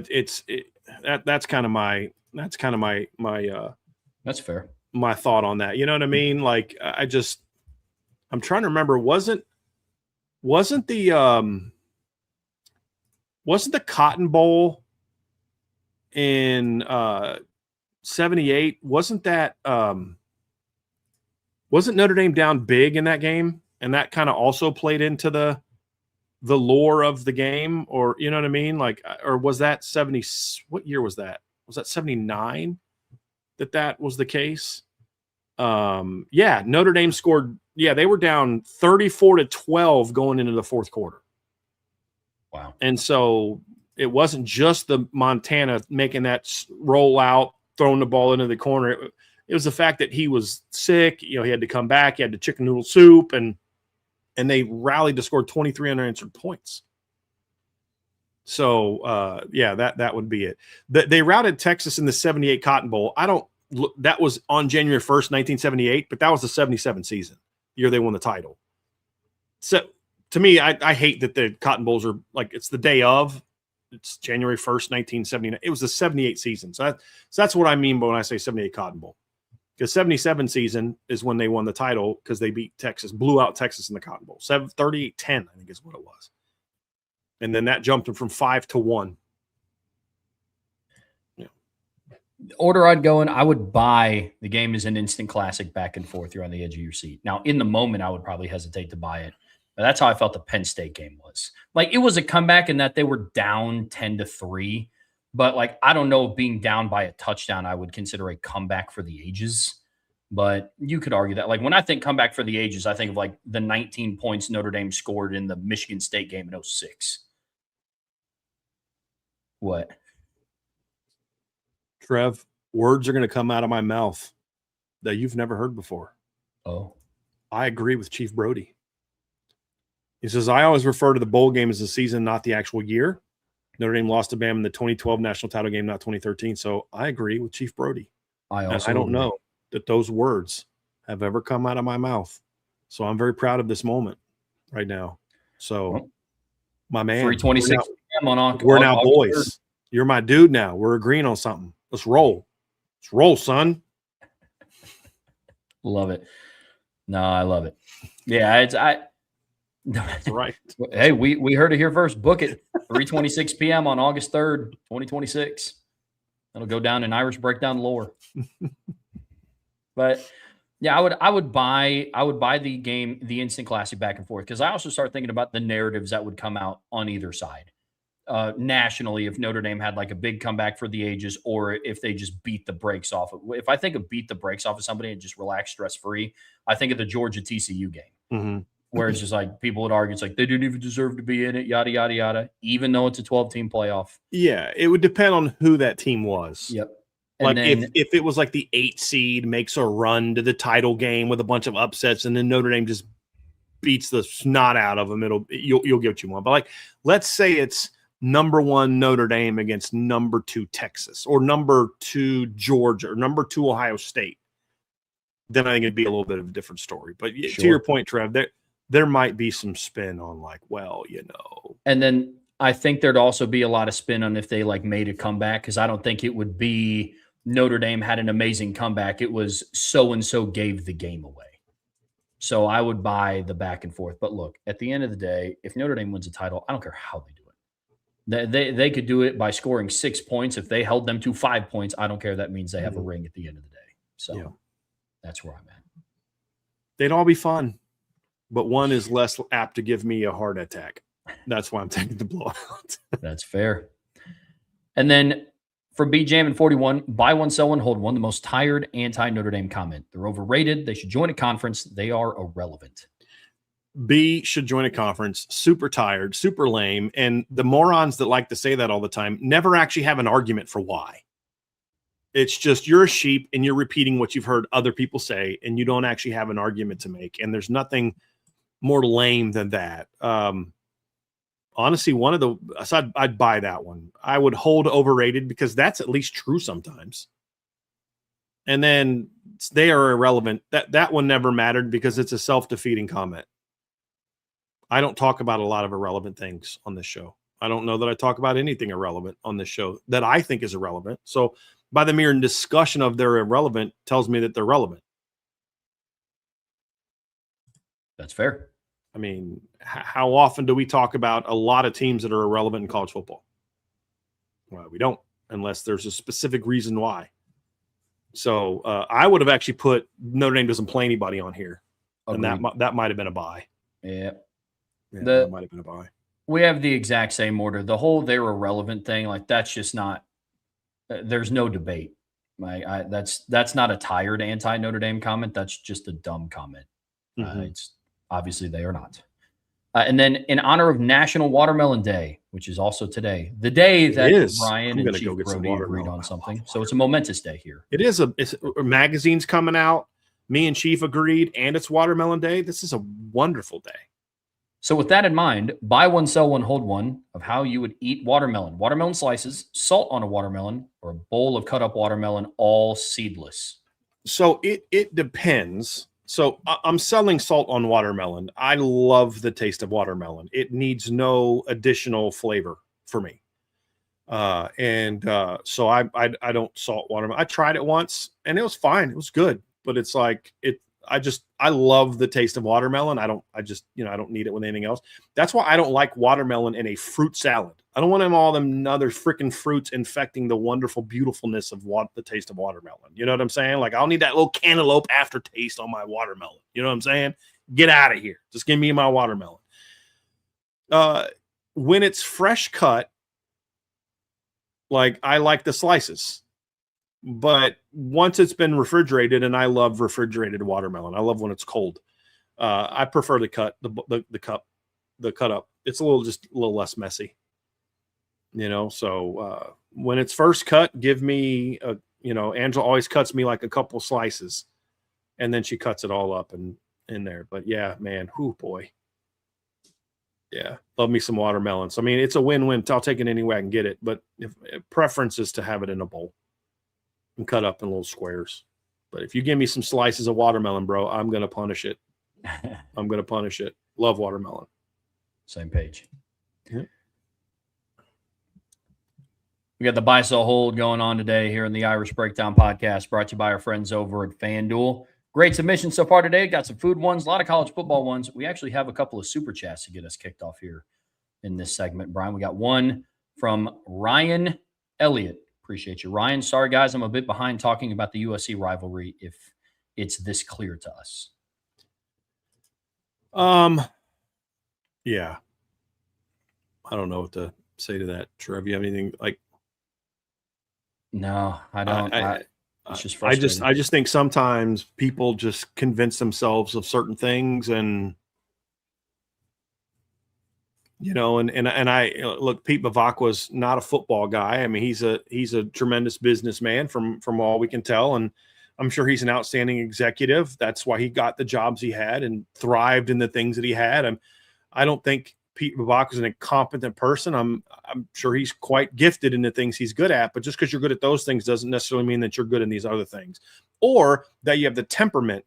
That's kind of my that's fair. My thought on that. You know what I mean? Like, I just I'm trying to remember. Wasn't the Cotton Bowl in 78? Wasn't Notre Dame down big in that game? And that kind of also played into the lore of the game, or you know what I mean? Like, or was that 70? What year was that? Was that 79 that was the case? Yeah, Notre Dame scored. Yeah, they were down 34-12 going into the fourth quarter. Wow. And so it wasn't just the Montana making that roll out, throwing the ball into the corner. It was the fact that he was sick. You know, he had to come back. He had the chicken noodle soup, and they rallied to score 23 unanswered points. So, yeah, that would be it. They routed Texas in the 78 Cotton Bowl. That was on January 1st, 1978, but that was the 77 season, the year they won the title. So, to me, I hate that the Cotton Bowls are like, it's the day of. It's January 1st, 1979. It was the 78 season. So that's what I mean when I say 78 Cotton Bowl. Because 77 season is when they won the title because they beat Texas, blew out Texas in the Cotton Bowl. 38-10, I think is what it was. And then that jumped them from 5-1. Yeah. The order I'd go in, I would buy the game as an instant classic back and forth. You're on the edge of your seat. Now, in the moment, I would probably hesitate to buy it. But that's how I felt the Penn State game was. Like, it was a comeback in that they were down 10-3. But, like, I don't know, being down by a touchdown, I would consider a comeback for the ages. But you could argue that. Like, when I think comeback for the ages, I think of, like, the 19 points Notre Dame scored in the Michigan State game in 2006. What? Trev, words are going to come out of my mouth that you've never heard before. Oh. I agree with Chief Brody. He says, I always refer to the bowl game as the season, not the actual year. Notre Dame lost to Bama in the 2012 national title game, not 2013. So I agree with Chief Brody. I don't know that those words have ever come out of my mouth. So I'm very proud of this moment right now. So, my man. 3:26 p.m. on we're now boys. 3rd. You're my dude now. We're agreeing on something. Let's roll. Let's roll, son. Love it. No, I love it. Yeah, That's right. Hey, we heard it here first. Book it. 3:26 p.m. on August 3rd, 2026. That'll go down in Irish Breakdown lore. But yeah, I would buy the game, the instant classic back and forth, because I also start thinking about the narratives that would come out on either side. Nationally, if Notre Dame had like a big comeback for the ages, or if they just beat the brakes off of. If I think of beat the brakes off of somebody and just relax, stress free, I think of the Georgia TCU game. Mm-hmm. Where it's just like people would argue, it's like they didn't even deserve to be in it, yada, yada, yada, even though it's a 12-team playoff. Yeah, it would depend on who that team was. Yep. And like then, if it was like the 8 seed makes a run to the title game with a bunch of upsets, and then Notre Dame just beats the snot out of them, you'll get what you want. But like, let's say it's number 1 Notre Dame against number 2 Texas, or number 2 Georgia, or number 2 Ohio State, then I think it'd be a little bit of a different story. But sure. To your point, Trev, there might be some spin on like, well, you know. And then I think there'd also be a lot of spin on if they like made a comeback, because I don't think it would be Notre Dame had an amazing comeback. It was so-and-so gave the game away. So I would buy the back and forth. But look, at the end of the day, if Notre Dame wins a title, I don't care how they do it. They could do it by scoring 6 points. If they held them to 5 points, I don't care. That means they have a ring at the end of the day. So that's where I'm at. They'd all be fun. But one is less apt to give me a heart attack. That's why I'm taking the blowout. That's fair. And then for BJam and 41, buy one, sell one, hold one, the most tired anti-Notre Dame comment. They're overrated. They should join a conference. They are irrelevant. B should join a conference. Super tired, super lame. And the morons that like to say that all the time never actually have an argument for why. It's just you're a sheep and you're repeating what you've heard other people say, and you don't actually have an argument to make. And there's nothing more lame than that. Honestly, I'd buy that one. I would hold overrated because that's at least true sometimes. And then they are irrelevant. That one never mattered because it's a self-defeating comment. I don't talk about a lot of irrelevant things on this show. I don't know that I talk about anything irrelevant on this show that I think is irrelevant. So by the mere discussion of they're irrelevant tells me that they're relevant. That's fair. I mean, how often do we talk about a lot of teams that are irrelevant in college football? Well, we don't, unless there's a specific reason why. So I would have actually put Notre Dame doesn't play anybody on here, Agreed. and that might have been a buy. Yeah, that might have been a buy. We have the exact same order. The whole they're irrelevant thing, like that's just not. There's no debate. That's not a tired anti Notre Dame comment. That's just a dumb comment. It's obviously they are not. And then in honor of National Watermelon Day, which is also today, the day that Brian and Chief Brody agreed on something. So it's a momentous day here. It is a magazine's coming out. Me and Chief agreed, and it's Watermelon Day. This is a wonderful day. So with that in mind, buy one, sell one, hold one of how you would eat watermelon. Watermelon slices, salt on a watermelon, or a bowl of cut up watermelon, all seedless. So it depends. So I'm selling salt on watermelon. I love the taste of watermelon. It needs no additional flavor for me. So I don't salt watermelon. I tried it once and it was fine. It was good, but it's like I love the taste of watermelon. I don't need it with anything else. That's why I don't like watermelon in a fruit salad. I don't want all them other freaking fruits infecting the wonderful beautifulness of the taste of watermelon. You know what I'm saying? Like I'll need that little cantaloupe aftertaste on my watermelon. You know what I'm saying? Get out of here. Just give me my watermelon. When it's fresh cut, like I like the slices. But once it's been refrigerated, and I love refrigerated watermelon. I love when it's cold. I prefer the cut up. It's a little less messy, So when it's first cut, give me Angela always cuts me like a couple slices, and then she cuts it all up and in there. But yeah, man, whoo boy, yeah, love me some watermelons. I mean, it's a win-win. I'll take it any way I can get it, but if preference is to have it in a bowl and cut up in little squares. But if you give me some slices of watermelon, bro, I'm going to punish it. I'm going to punish it. Love watermelon. Same page. Yeah. We got the buy, sell, hold going on today here in the Irish Breakdown podcast, brought to you by our friends over at FanDuel. Great submission so far today. Got some food ones, a lot of college football ones. We actually have a couple of super chats to get us kicked off here in this segment, Brian. We got one from Ryan Elliott. Appreciate you, Ryan. Sorry, guys, I'm a bit behind talking about the USC rivalry if it's this clear to us. Yeah. I don't know what to say to that. Trev, you have anything like? No, I don't. It's just frustrating. I just think sometimes people just convince themselves of certain things, and and I look, Pete Bavacqua's not a football guy. I mean, he's a tremendous businessman from all we can tell, and I'm sure he's an outstanding executive. That's why he got the jobs he had and thrived in the things that he had. I don't think Pete Bavacqua's an incompetent person. I'm sure he's quite gifted in the things he's good at, but just because you're good at those things doesn't necessarily mean that you're good in these other things, or that you have the temperament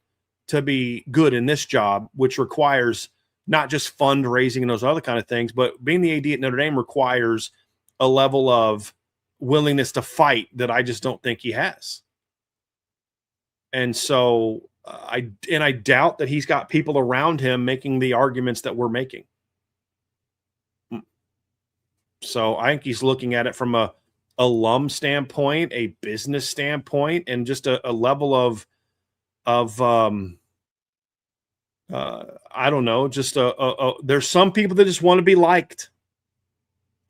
to be good in this job, which requires not just fundraising and those other kind of things, but being the AD at Notre Dame requires a level of willingness to fight that I just don't think he has. And so I doubt that he's got people around him making the arguments that we're making. So I think he's looking at it from a alum standpoint, a business standpoint, and just a level of I don't know, just there's some people that just want to be liked.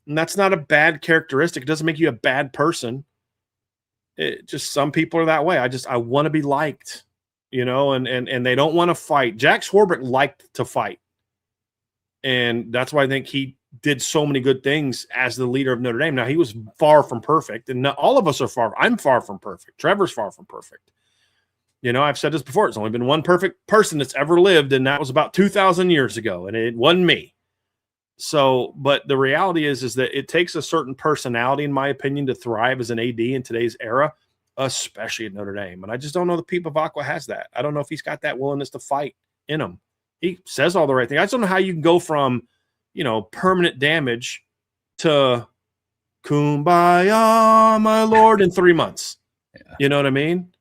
And that's not a bad characteristic. It doesn't make you a bad person. It just, some people are that way. I want to be liked, and they don't want to fight. Jack Swarbrick liked to fight. And that's why I think he did so many good things as the leader of Notre Dame. Now, he was far from perfect, and all of us are I'm far from perfect. Trevor's far from perfect. I've said this before. It's only been one perfect person that's ever lived, and that was about 2,000 years ago, and it wasn't me. So, but the reality is that it takes a certain personality, in my opinion, to thrive as an AD in today's era, especially at Notre Dame. And I just don't know that Pete Bavacqua has that. I don't know if he's got that willingness to fight in him. He says all the right things. I just don't know how you can go from, permanent damage to kumbaya, my Lord, in 3 months. Yeah. You know what I mean?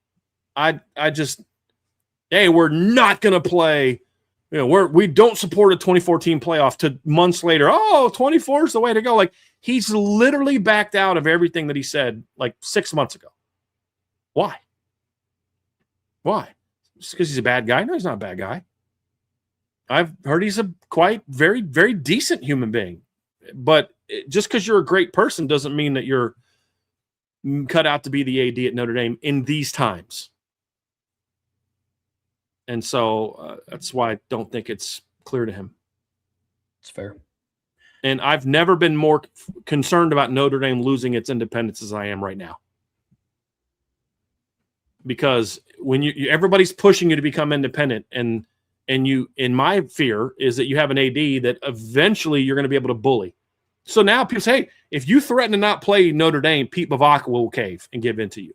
I just, hey, we're not going to play we don't support a 2014 playoff to months later. 24 is the way to go. Like, he's literally backed out of everything that he said like 6 months ago. Why? Just because he's a bad guy? No, he's not a bad guy. I've heard he's a quite very, very decent human being. But just because you're a great person doesn't mean that you're cut out to be the AD at Notre Dame in these times. And so that's why I don't think it's clear to him. It's fair. And I've never been more concerned about Notre Dame losing its independence as I am right now. Because when everybody's pushing you to become independent, and my fear is that you have an AD that eventually you're going to be able to bully. So now people say, hey, if you threaten to not play Notre Dame, Pete Bavacqua will cave and give in to you.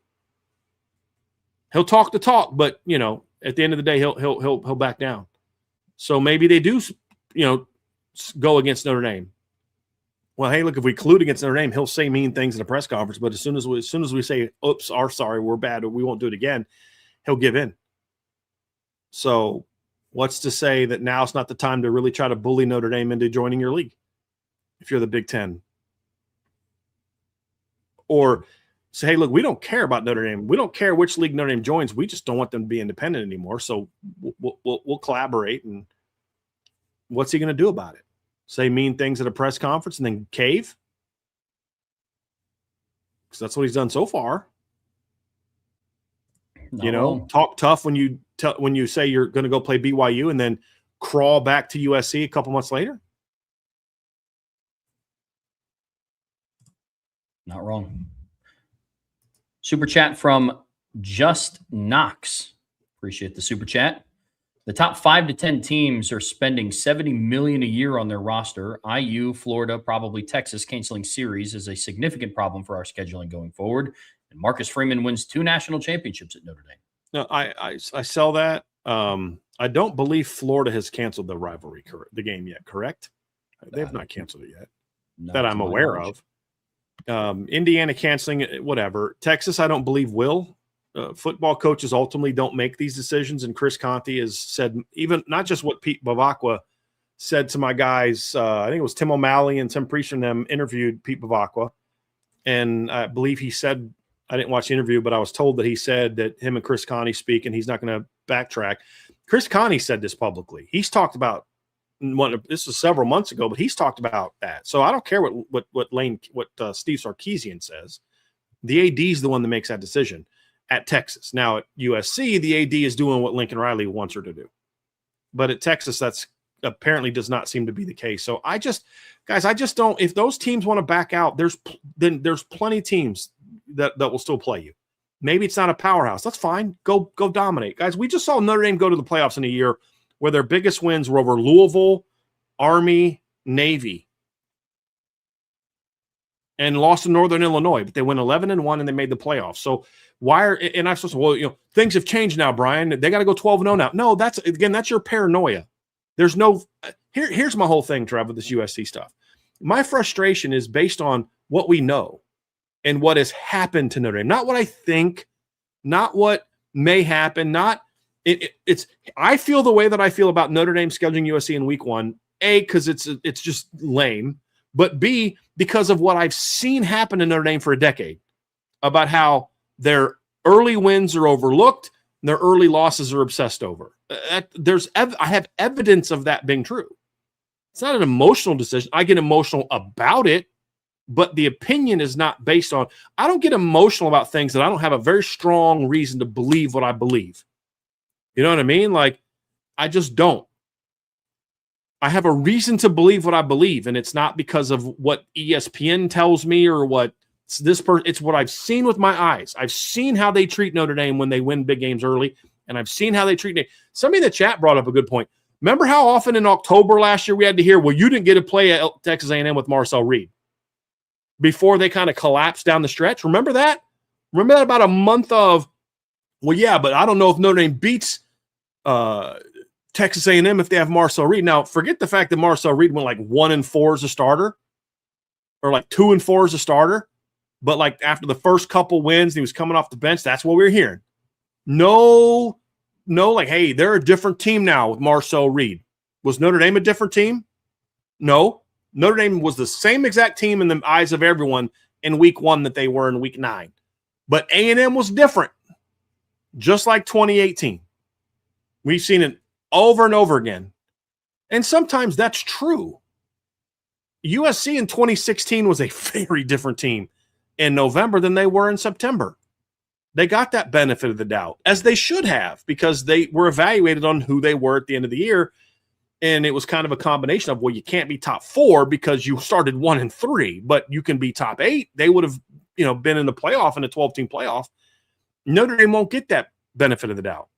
He'll talk the talk, but at the end of the day, he'll back down. So maybe they do, go against Notre Dame. Well, hey, look, if we collude against Notre Dame, he'll say mean things in a press conference. But as soon as we say, "Oops, sorry, we're bad, we won't do it again," he'll give in. So, what's to say that now's not the time to really try to bully Notre Dame into joining your league if you're the Big Ten? Or say, hey, look, we don't care about Notre Dame. We don't care which league Notre Dame joins. We just don't want them to be independent anymore. So we'll collaborate. And what's he going to do about it? Say mean things at a press conference and then cave? Because that's what he's done so far. No. Talk tough when you say you're going to go play BYU and then crawl back to USC a couple months later. Not wrong. Super chat from Just Knox. Appreciate the super chat. The top 5 to 10 teams are spending $70 million a year on their roster. IU, Florida, probably Texas canceling series is a significant problem for our scheduling going forward. And Marcus Freeman wins 2 national championships at Notre Dame. No, I sell that. I don't believe Florida has canceled the rivalry, the game yet. Correct? They have not canceled it yet, that I'm aware of. Indiana canceling it, whatever. Texas, I don't believe will. Football coaches ultimately don't make these decisions, and Chris Conte has said, even not just what Pete Bavacqua said to my guys. I think it was Tim O'Malley and Tim Priest and them interviewed Pete Bavacqua, and I believe he said, I didn't watch the interview, but I was told that he said that him and Chris Conte speak, and he's not going to backtrack. Chris Conte said this publicly. He's talked about this was several months ago, but he's talked about that. So I don't care what Steve Sarkisian says. The AD is the one that makes that decision at Texas. Now at USC, the AD is doing what Lincoln Riley wants her to do. But at Texas, that's apparently does not seem to be the case. So I just don't. If those teams want to back out, there's plenty of teams that will still play you. Maybe it's not a powerhouse. That's fine. Go dominate, guys. We just saw Notre Dame go to the playoffs in a year where their biggest wins were over Louisville, Army, Navy, and lost to Northern Illinois, but they went 11-1 and they made the playoffs. So and I'm supposed to, well, things have changed now, Brian. They got to go 12-0 now. No, that's your paranoia. There's no, here's my whole thing, Trev, with this USC stuff. My frustration is based on what we know and what has happened to Notre Dame. Not what I think, not what may happen, it's I feel the way that I feel about Notre Dame scheduling USC in week 1, A, because it's just lame, but B, because of what I've seen happen in Notre Dame for a decade about how their early wins are overlooked and their early losses are obsessed over. I have evidence of that being true. It's not an emotional decision. I get emotional about it, but the opinion is not based on, I don't get emotional about things that I don't have a very strong reason to believe what I believe. You know what I mean? Like, I just don't. I have a reason to believe what I believe, and it's not because of what ESPN tells me or what it's what I've seen with my eyes. I've seen how they treat Notre Dame when they win big games early, and I've seen how they treat somebody in the chat brought up a good point. Remember how often in October last year we had to hear, well, you didn't get to play at Texas A&M with Marcel Reed before they kind of collapsed down the stretch? Remember that? Remember that about a month of, well, yeah, but I don't know if Notre Dame beats Texas A&M if they have Marcel Reed. Now, forget the fact that Marcel Reed went like 1-4 as a starter or like 2-4 as a starter. But like after the first couple wins, he was coming off the bench. That's what we were hearing. No, like, hey, they're a different team now with Marcel Reed. Was Notre Dame a different team? No. Notre Dame was the same exact team in the eyes of everyone in week 1 that they were in week 9. But A&M was different, just like 2018. We've seen it over and over again. And sometimes that's true. USC in 2016 was a very different team in November than they were in September. They got that benefit of the doubt, as they should have, because they were evaluated on who they were at the end of the year. And it was kind of a combination of, well, you can't be top 4 because you started 1-3, but you can be top 8. They would have, been in the playoff, in a 12-team playoff. Notre Dame won't get that benefit of the doubt.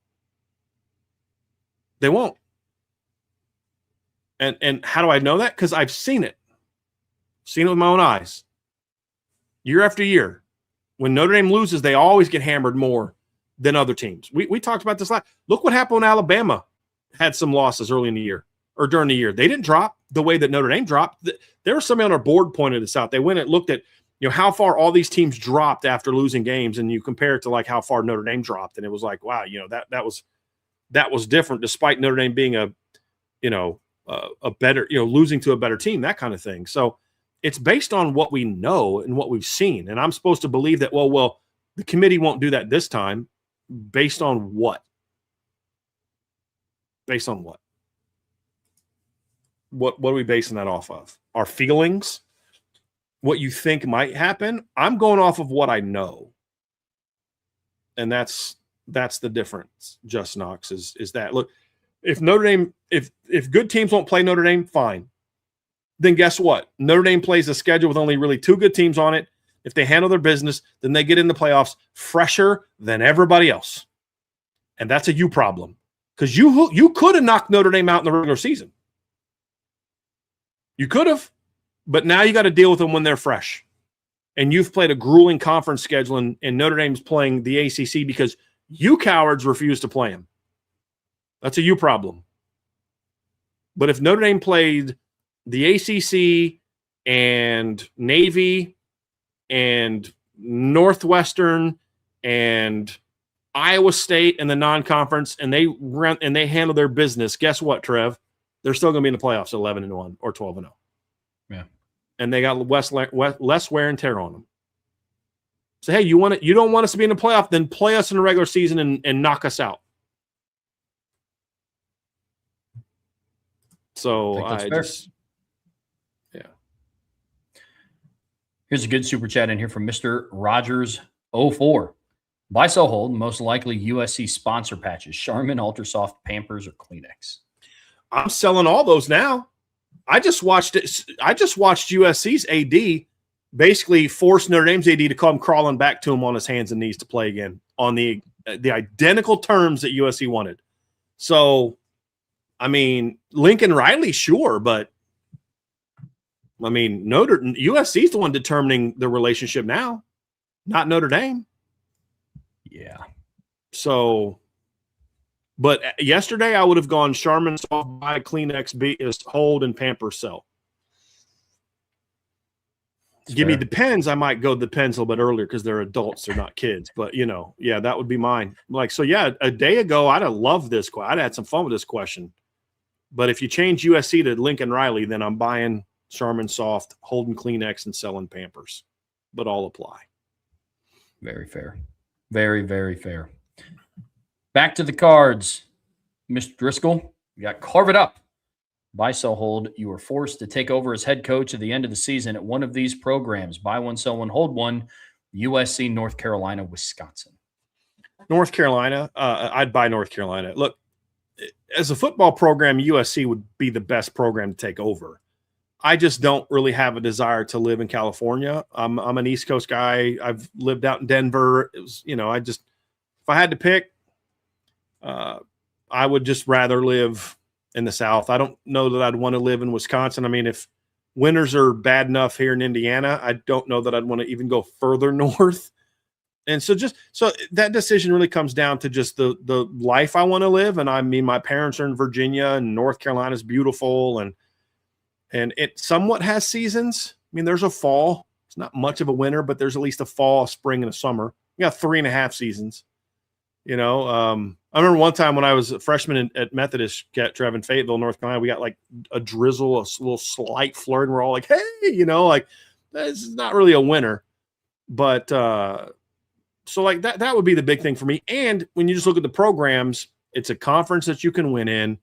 They won't. And how do I know that? Because I've seen it. Seen it with my own eyes. Year after year. When Notre Dame loses, they always get hammered more than other teams. We talked about this last. Look what happened when Alabama had some losses early in the year or during the year. They didn't drop the way that Notre Dame dropped. There was somebody on our board pointed this out. They went and looked at how far all these teams dropped after losing games, and you compare it to like how far Notre Dame dropped, and it was like, wow, that was different, despite Notre Dame being a better, losing to a better team, that kind of thing. So it's based on what we know and what we've seen. And I'm supposed to believe that, well, the committee won't do that this time. Based on what? Based on what? What are we basing that off of? Our feelings? What you think might happen? I'm going off of what I know. And that's the difference, Just Knox, is that, look, if Notre Dame, if good teams won't play Notre Dame, fine. Then guess what? Notre Dame plays a schedule with only really 2 good teams on it. If they handle their business, then they get in the playoffs fresher than everybody else. And that's a you problem. Because you could have knocked Notre Dame out in the regular season. You could have. But now you got to deal with them when they're fresh. And you've played a grueling conference schedule, and Notre Dame's playing the ACC because you cowards refuse to play them. That's a you problem. But if Notre Dame played the ACC and Navy and Northwestern and Iowa State and the non-conference, and they handle their business, guess what, Trev? They're still going to be in the playoffs at 11-1 or 12-0. Yeah. And they got less wear and tear on them. So, hey, you don't want us to be in the playoff, then play us in the regular season and knock us out. So yeah. Here's a good super chat in here from Mr. Rogers04. Buy, sell, hold, most likely USC sponsor patches, Charmin, Ultrasoft, Pampers, or Kleenex. I'm selling all those now. I just watched USC's AD basically force Notre Dame's AD to come crawling back to him on his hands and knees to play again on the identical terms that USC wanted. So, I mean, Lincoln Riley, sure, but I mean, USC's the one determining the relationship now, not Notre Dame. Yeah. So, but yesterday I would have gone Charmin, Soft Buy, Kleenex, is Hold, and Pampers sell. Give me Depends. I might go Depends a little bit earlier because they're adults, they're not kids. But yeah, that would be mine. Like, so yeah, a day ago I'd have loved this. I'd have had some fun with this question. But if you change USC to Lincoln Riley, then I'm buying Charmin Soft, holding Kleenex, and selling Pampers. But all apply. Very fair. Very, very fair. Back to the cards. Mr. Driscoll, you got Carve It Up. Buy, sell, hold. You were forced to take over as head coach at the end of the season at one of these programs. Buy one, sell one, hold one. USC, North Carolina, Wisconsin. North Carolina. I'd buy North Carolina. Look, as a football program, USC would be the best program to take over. I just don't really have a desire to live in California. I'm an East Coast guy. I've lived out in Denver. It was, if I had to pick, I would just rather live in the South. I don't know that I'd want to live in Wisconsin. I mean, if winters are bad enough here in Indiana, I don't know that I'd want to even go further north. And so that decision really comes down to just the life I want to live. And I mean, my parents are in Virginia, and North Carolina is beautiful. And it somewhat has seasons. I mean, there's a fall. It's not much of a winter, but there's at least a fall, a spring, and a summer. You got 3.5 seasons. I I remember one time when I was a freshman at Methodist, Trev, in Fayetteville, North Carolina, we got like a drizzle, a little slight flurry, and we're all like, hey, like this is not really a winner. But so like that would be the big thing for me. And when you just look at the programs, it's a conference that you can win in.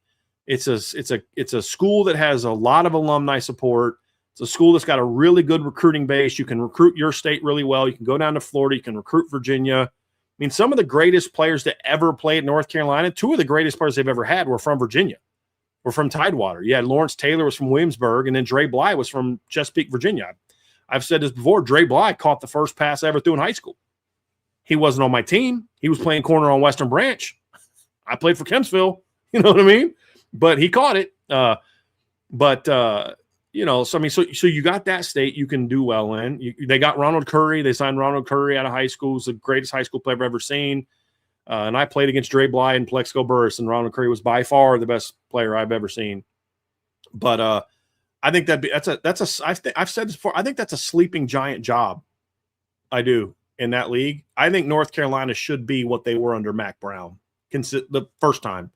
It's a school that has a lot of alumni support. It's a school that's got a really good recruiting base. You can recruit your state really well. You can go down to Florida. You can recruit Virginia. I mean, some of the greatest players to ever play at North Carolina, two of the greatest players they've ever had were from Virginia, were from Tidewater. You had Lawrence Taylor was from Williamsburg, and then Dre Bly was from Chesapeake, Virginia. I've said this before. Dre Bly caught the first pass I ever threw in high school. He wasn't on my team. He was playing corner on Western Branch. I played for Kempsville. You know what I mean? But he caught it. So I mean, so you got that state you can do well in. They got Ronald Curry. They signed Ronald Curry out of high school. He's the greatest high school player I've ever seen. And I played against Dre Bly and Plexico Burris, and Ronald Curry was by far the best player I've ever seen. But I think I've said this before. I think that's a sleeping giant job. I do in that league. I think North Carolina should be what they were under Mac Brown the first time,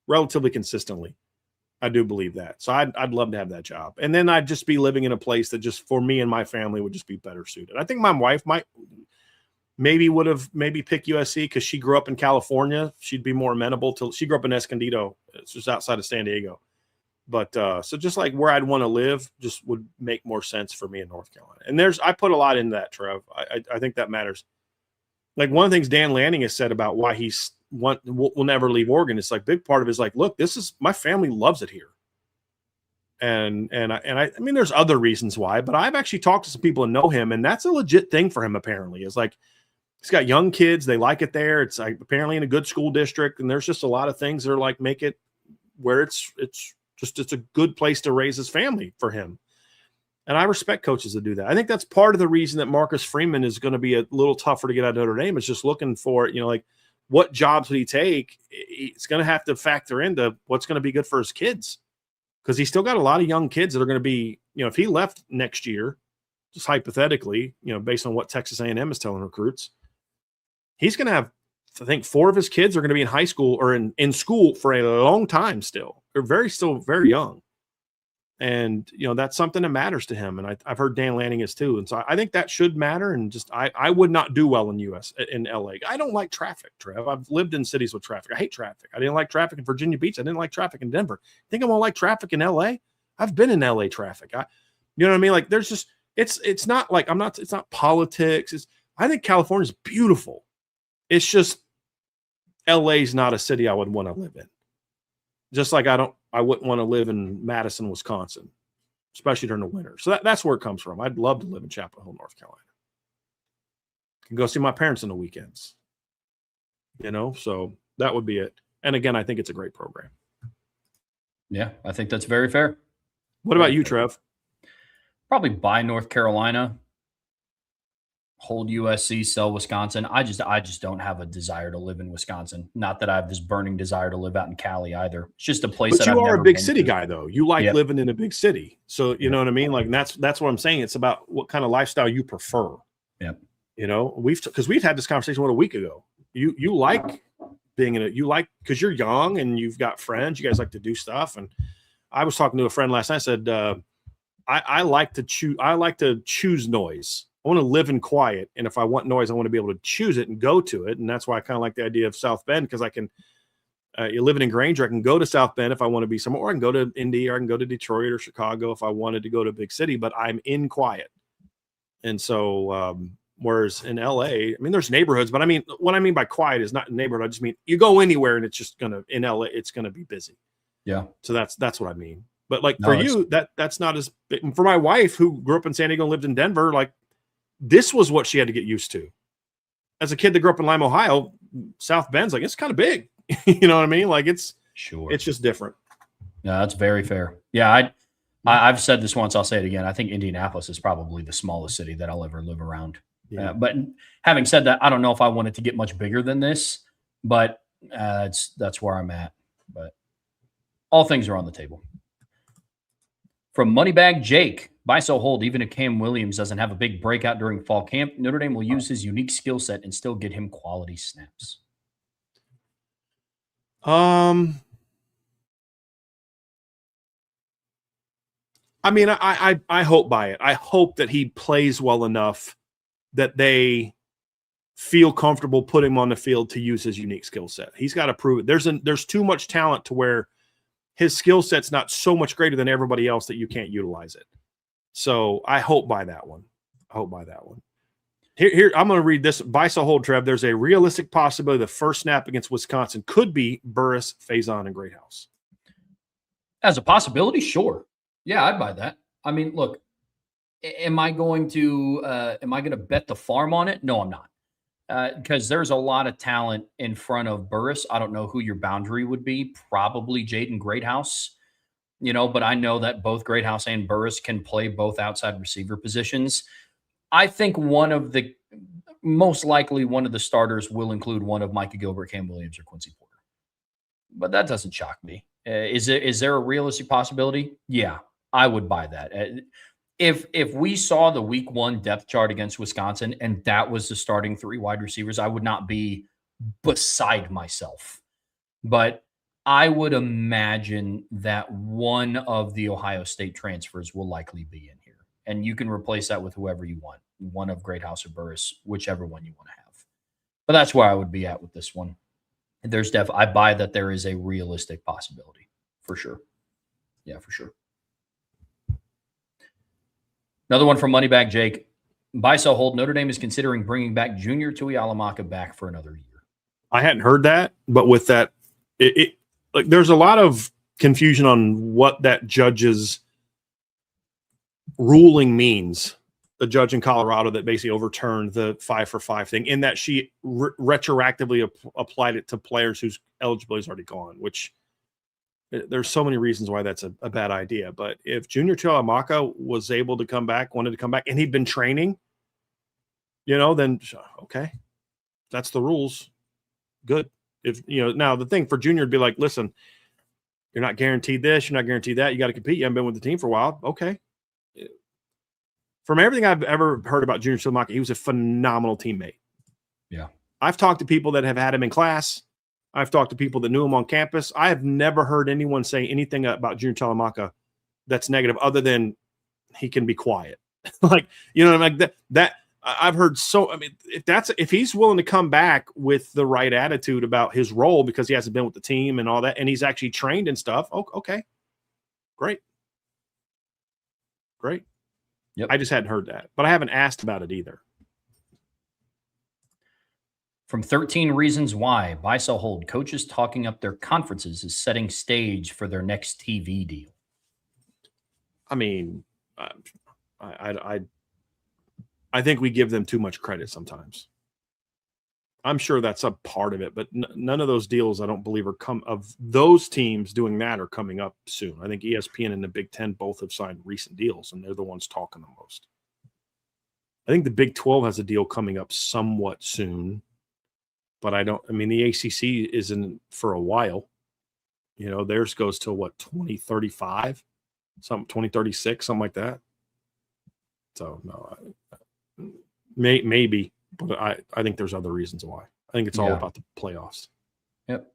relatively consistently. I do believe that. So I'd love to have that job. And then I'd just be living in a place that just for me and my family would just be better suited. I think my wife would have picked USC because she grew up in California. She'd be more amenable to, she grew up in Escondido. It's just outside of San Diego. But so just like where I'd want to live just would make more sense for me in North Carolina. And I put a lot into that, Trev. I think that matters. Like one of the things Dan Lanning has said about why will never leave Oregon. It's like big part of it is like, look, this is my family loves it here. And I mean, there's other reasons why, but I've actually talked to some people and know him, and that's a legit thing for him. Apparently, it's like he's got young kids; they like it there. It's like apparently in a good school district, and there's just a lot of things that are like make it where it's a good place to raise his family for him. And I respect coaches that do that. I think that's part of the reason that Marcus Freeman is going to be a little tougher to get out of Notre Dame. Is just looking for like what jobs would he take? It's going to have to factor into what's going to be good for his kids. Because he's still got a lot of young kids that are going to be, if he left next year, just hypothetically, based on what Texas A&M is telling recruits, he's going to have, I think, 4 of his kids are going to be in high school or in school for a long time still. They're still very young. And, that's something that matters to him. And I've heard Dan Lanning is too. And so I think that should matter. And just I would not do well in LA. I don't like traffic, Trev. I've lived in cities with traffic. I hate traffic. I didn't like traffic in Virginia Beach. I didn't like traffic in Denver. Think I'm going to like traffic in LA? I've been in LA traffic. You know what I mean? Like there's just, it's not like it's not politics. I think California's beautiful. It's just LA's not a city I would want to live in. Just like I wouldn't want to live in Madison, Wisconsin, especially during the winter. So that's where it comes from. I'd love to live in Chapel Hill, North Carolina. I can go see my parents on the weekends. So that would be it. And again, I think it's a great program. Yeah, I think that's very fair. What about you, Trev? Probably buy North Carolina, hold USC, sell Wisconsin. I just don't have a desire to live in Wisconsin. Not that I have this burning desire to live out in Cali either. It's just a place. But you are a big city guy, though. You like living in a big city, so you know what I mean. Like that's what I'm saying. It's about what kind of lifestyle you prefer. Yeah. We've had this conversation a week ago. You like being because you're young and you've got friends. You guys like to do stuff. And I was talking to a friend last night. I said I like to choose. I like to choose noise. I want to live in quiet. And if I want noise, I want to be able to choose it and go to it. And that's why I kind of like the idea of South Bend, because I can, you're living in Granger, I can go to South Bend if I want to be somewhere, or I can go to Indy, or I can go to Detroit or Chicago if I wanted to go to a big city, but I'm in quiet. And so, whereas in LA, I mean, there's neighborhoods, but I mean, what I mean by quiet is not a neighborhood. I just mean you go anywhere and it's just in LA, it's going to be busy. Yeah. So that's what I mean. But like for you, that's not as big. For my wife who grew up in San Diego and lived in Denver, like, this was what she had to get used to. As a kid that grew up in Lime, Ohio, South Bend's like, it's kind of big. You know what I mean? Like it's just different. Yeah, that's very fair. Yeah. I've said this once, I'll say it again. I think Indianapolis is probably the smallest city that I'll ever live around. Yeah. But having said that, I don't know if I wanted to get much bigger than this, but that's where I'm at. But all things are on the table. From Moneybag Jake, buy, sell, hold. Even if Cam Williams doesn't have a big breakout during fall camp, Notre Dame will use his unique skill set and still get him quality snaps. I mean, I hope by it. I hope that he plays well enough that they feel comfortable putting him on the field to use his unique skill set. He's got to prove it. There's too much talent to where his skill set's not so much greater than everybody else that you can't utilize it. So I hope by that one. Here, I'm going to read this. By so hold, Trev. There's a realistic possibility the first snap against Wisconsin could be Burris, Faison, and Greathouse. As a possibility, sure. Yeah, I'd buy that. I mean, look, am I going to bet the farm on it? No, I'm not. Because there's a lot of talent in front of Burris. I don't know who your boundary would be. Probably Jaden Greathouse, but I know that both Greathouse and Burris can play both outside receiver positions. I think most likely one of the starters will include one of Micah Gilbert, Cam Williams, or Quincy Porter. But that doesn't shock me. Is there a realistic possibility? Yeah, I would buy that. If we saw the week 1 depth chart against Wisconsin and that was the starting 3 wide receivers, I would not be beside myself. But I would imagine that one of the Ohio State transfers will likely be in here. And you can replace that with whoever you want, one of Greathouse or Burris, whichever one you want to have. But that's where I would be at with this one. I buy that there is a realistic possibility for sure. Yeah, for sure. Another one from Moneybag Jake. Buy, sell, hold. Notre Dame is considering bringing back Junior Tuihalamaka back for another year. I hadn't heard that, but with that, like there's a lot of confusion on what that judge's ruling means. The judge in Colorado that basically overturned the 5-for-5 thing, in that she retroactively applied it to players whose eligibility is already gone, which there's so many reasons why that's a bad idea. But if Junior Tuihalamaka was able to wanted to come back, and he'd been training, then okay, that's the rules. Good. If now the thing for Junior would be like, listen, you're not guaranteed this, you're not guaranteed that. You got to compete. You haven't been with the team for a while. Okay. From everything I've ever heard about Junior Tuihalamaka, he was a phenomenal teammate. Yeah. I've talked to people that have had him in class. I've talked to people that knew him on campus. I have never heard anyone say anything about Junior Tuihalamaka that's negative, other than he can be quiet. Like, that I've heard. So, I mean, if he's willing to come back with the right attitude about his role, because he hasn't been with the team and all that, and he's actually trained and stuff. Okay. Great. Yep. I just hadn't heard that, but I haven't asked about it either. From 13 Reasons Why, buy, sell, hold. Coaches talking up their conferences is setting stage for their next TV deal. I mean, I think we give them too much credit sometimes. I'm sure that's a part of it, but none of those deals, I don't believe, of those teams doing that are coming up soon. I think ESPN and the Big Ten both have signed recent deals, and they're the ones talking the most. I think the Big 12 has a deal coming up somewhat soon, but the ACC isn't for a while. Theirs goes to 2035, 2036, something like that. So no, maybe. But I think there's other reasons why. I think it's all about the playoffs. Yep.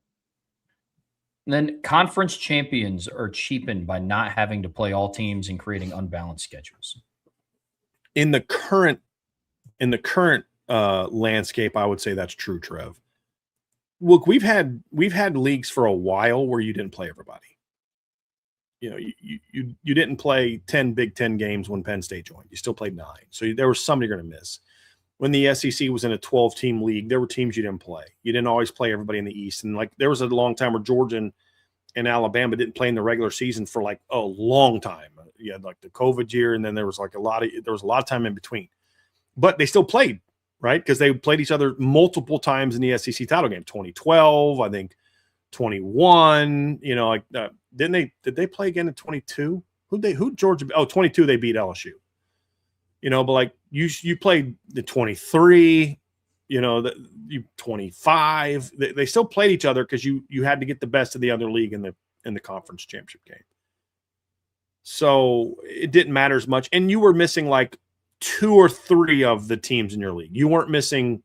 And then conference champions are cheapened by not having to play all teams and creating unbalanced schedules. In the current landscape, I would say that's true, Trev. Look, we've had leagues for a while where you didn't play everybody. You didn't play 10 Big Ten games when Penn State joined. You still played 9. So there was somebody you're going to miss. When the SEC was in a 12-team league, there were teams you didn't play. You didn't always play everybody in the East. And there was a long time where Georgia and Alabama didn't play in the regular season for a long time. You had the COVID year, and then there was a lot of time in between. But they still played, right? Because they played each other multiple times in the SEC title game. 2012, I think 21. Did they play again in 22? Who Georgia? Oh, 22 they beat LSU. But you played the 23, you 25. They still played each other because you had to get the best of the other league in the conference championship game. So it didn't matter as much, and you were missing 2 or 3 of the teams in your league. You weren't missing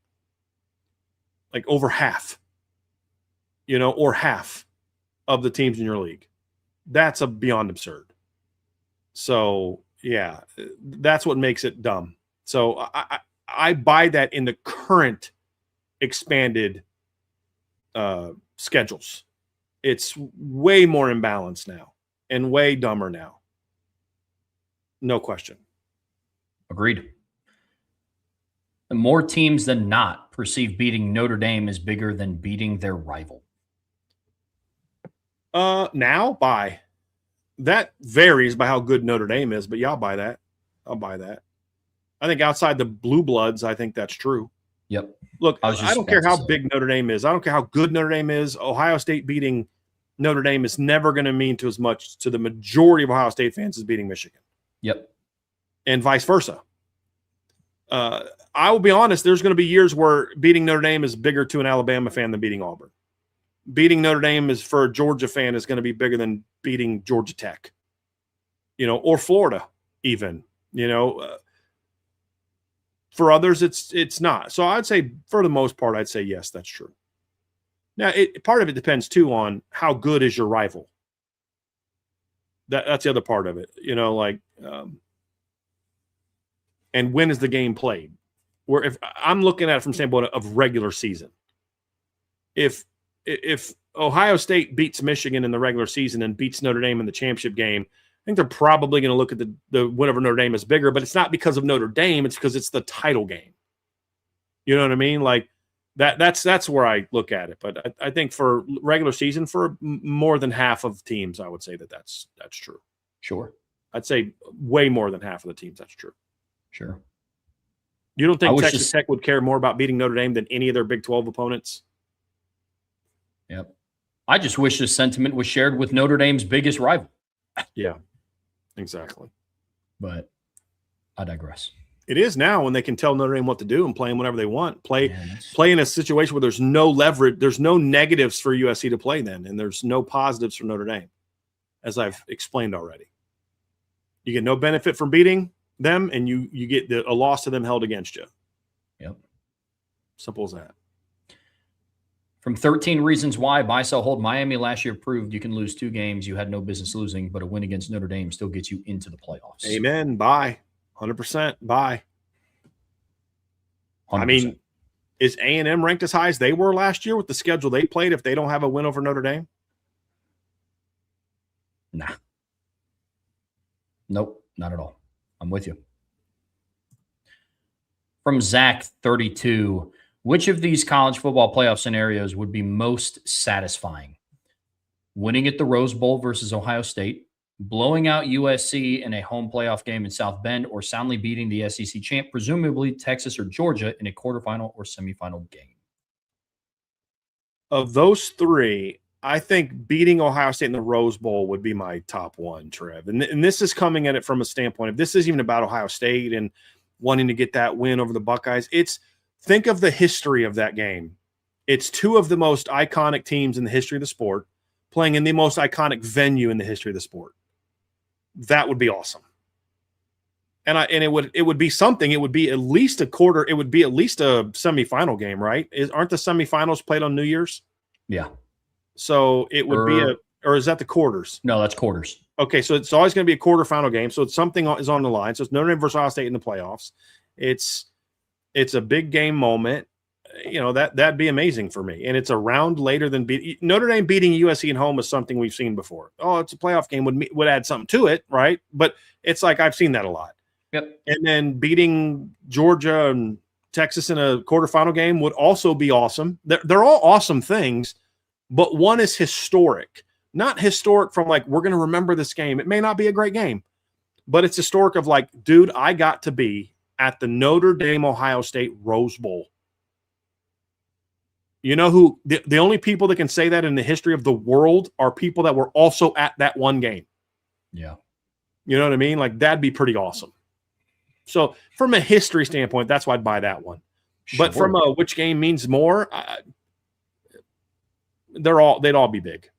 over half. or half of the teams in your league. That's beyond absurd. So, yeah, that's what makes it dumb. So I buy that in the current expanded schedules. It's way more imbalanced now and way dumber now. No question. Agreed. And more teams than not perceive beating Notre Dame as bigger than beating their rival. Now, buy. That varies by how good Notre Dame is, but yeah, I'll buy that. I'll buy that. I think outside the blue bloods, I think that's true. Yep. Look, I don't care how big Notre Dame is. I don't care how good Notre Dame is. Ohio State beating Notre Dame is never going to mean to as much to the majority of Ohio State fans as beating Michigan. Yep. And vice versa. I will be honest, there's going to be years where beating Notre Dame is bigger to an Alabama fan than beating Auburn. Beating Notre Dame is for a Georgia fan is going to be bigger than beating Georgia Tech, or Florida even, for others, it's not. So I'd say for the most part, I'd say, yes, that's true. Now, part of it depends too on how good is your rival. That's the other part of it, and when is the game played? Where if I'm looking at it from the standpoint of regular season, if Ohio State beats Michigan in the regular season and beats Notre Dame in the championship game, I think they're probably going to look at the win over Notre Dame as bigger, but it's not because of Notre Dame. It's because it's the title game. You know what I mean? Like that's where I look at it. But I think for regular season, for more than half of teams, I would say that's true. Sure. I'd say way more than half of the teams, that's true. Sure. You don't think Texas Tech would care more about beating Notre Dame than any of their Big 12 opponents? Yep. I just wish this sentiment was shared with Notre Dame's biggest rival. Yeah, exactly. But I digress. It is now when they can tell Notre Dame what to do and play them whenever they want. Play in a situation where there's no leverage, there's no negatives for USC to play then, and there's no positives for Notre Dame, as I've explained already. You get no benefit from beating them, and you get a loss to them held against you. Yep. Simple as that. From 13 Reasons Why, Buy, Sell, Hold, Miami last year proved you can lose 2 games you had no business losing, but a win against Notre Dame still gets you into the playoffs. Amen. Buy. 100% buy. 100%. I mean, is A&M ranked as high as they were last year with the schedule they played if they don't have a win over Notre Dame? Nah. Nope, not at all. I'm with you. From Zach 32, which of these college football playoff scenarios would be most satisfying? Winning at the Rose Bowl versus Ohio State, blowing out USC in a home playoff game in South Bend, or soundly beating the SEC champ, presumably Texas or Georgia, in a quarterfinal or semifinal game? Of those three, I think beating Ohio State in the Rose Bowl would be my top one, Trev. And this is coming at it from a standpoint of this isn't even about Ohio State and wanting to get that win over the Buckeyes. Think of the history of that game. It's 2 of the most iconic teams in the history of the sport playing in the most iconic venue in the history of the sport. That would be awesome. And it would be something. It would be at least a quarter. It would be at least a semifinal game, right? Aren't the semifinals played on New Year's? Yeah. So it would be or is that the quarters? No, that's quarters. Okay, so it's always going to be a quarterfinal game. So it's something is on the line. So it's Notre Dame versus Ohio State in the playoffs. It's a big game moment. That'd be amazing for me. And it's a round later than Notre Dame beating USC at home is something we've seen before. Oh, it's a playoff game would add something to it, right? But it's like I've seen that a lot. Yep. And then beating Georgia and Texas in a quarterfinal game would also be awesome. They're all awesome things, but one is historic. Not historic from like, we're going to remember this game. It may not be a great game, but it's historic of like, dude, I got to be at the Notre Dame Ohio State Rose Bowl. You know who the only people that can say that in the history of the world are people that were also at that one game. Yeah. You know what I mean? Like that'd be pretty awesome. So from a history standpoint, that's why I'd buy that one. Sure. But from a which game means more, they'd all be big.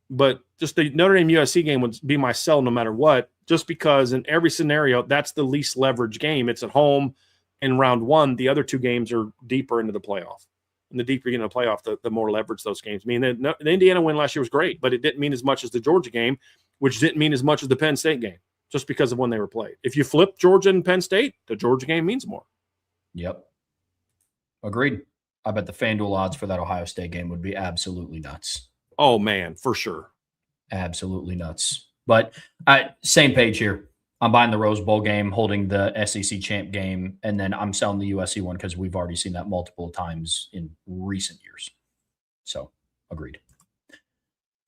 But just the Notre Dame USC game would be my sell no matter what, just because in every scenario, that's the least leverage game. It's at home in round 1. The other 2 games are deeper into the playoff. And the deeper you get in the playoff, the more leverage those games mean. The Indiana win last year was great, but it didn't mean as much as the Georgia game, which didn't mean as much as the Penn State game, just because of when they were played. If you flip Georgia and Penn State, the Georgia game means more. Yep. Agreed. I bet the FanDuel odds for that Ohio State game would be absolutely nuts. Oh, man, for sure. Absolutely nuts. But same page here. I'm buying the Rose Bowl game, holding the SEC champ game, and then I'm selling the USC one because we've already seen that multiple times in recent years. So, agreed.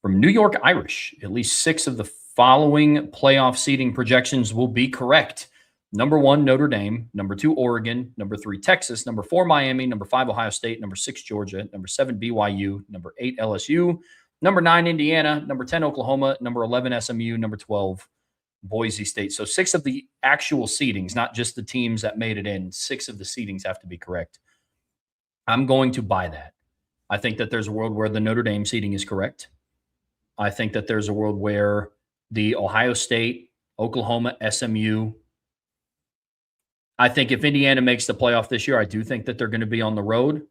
From New York Irish, at least 6 of the following playoff seeding projections will be correct. Number 1, Notre Dame. Number 2, Oregon. Number 3, Texas. Number 4, Miami. Number 5, Ohio State. Number 6, Georgia. Number 7, BYU. Number 8, LSU. Number 9, Indiana. Number 10, Oklahoma. Number 11, SMU. Number 12, Boise State. So 6 of the actual seedings, not just the teams that made it in. 6 of the seedings have to be correct. I'm going to buy that. I think that there's a world where the Notre Dame seeding is correct. I think that there's a world where the Ohio State, Oklahoma, SMU. I think if Indiana makes the playoff this year, I do think that they're going to be on the road.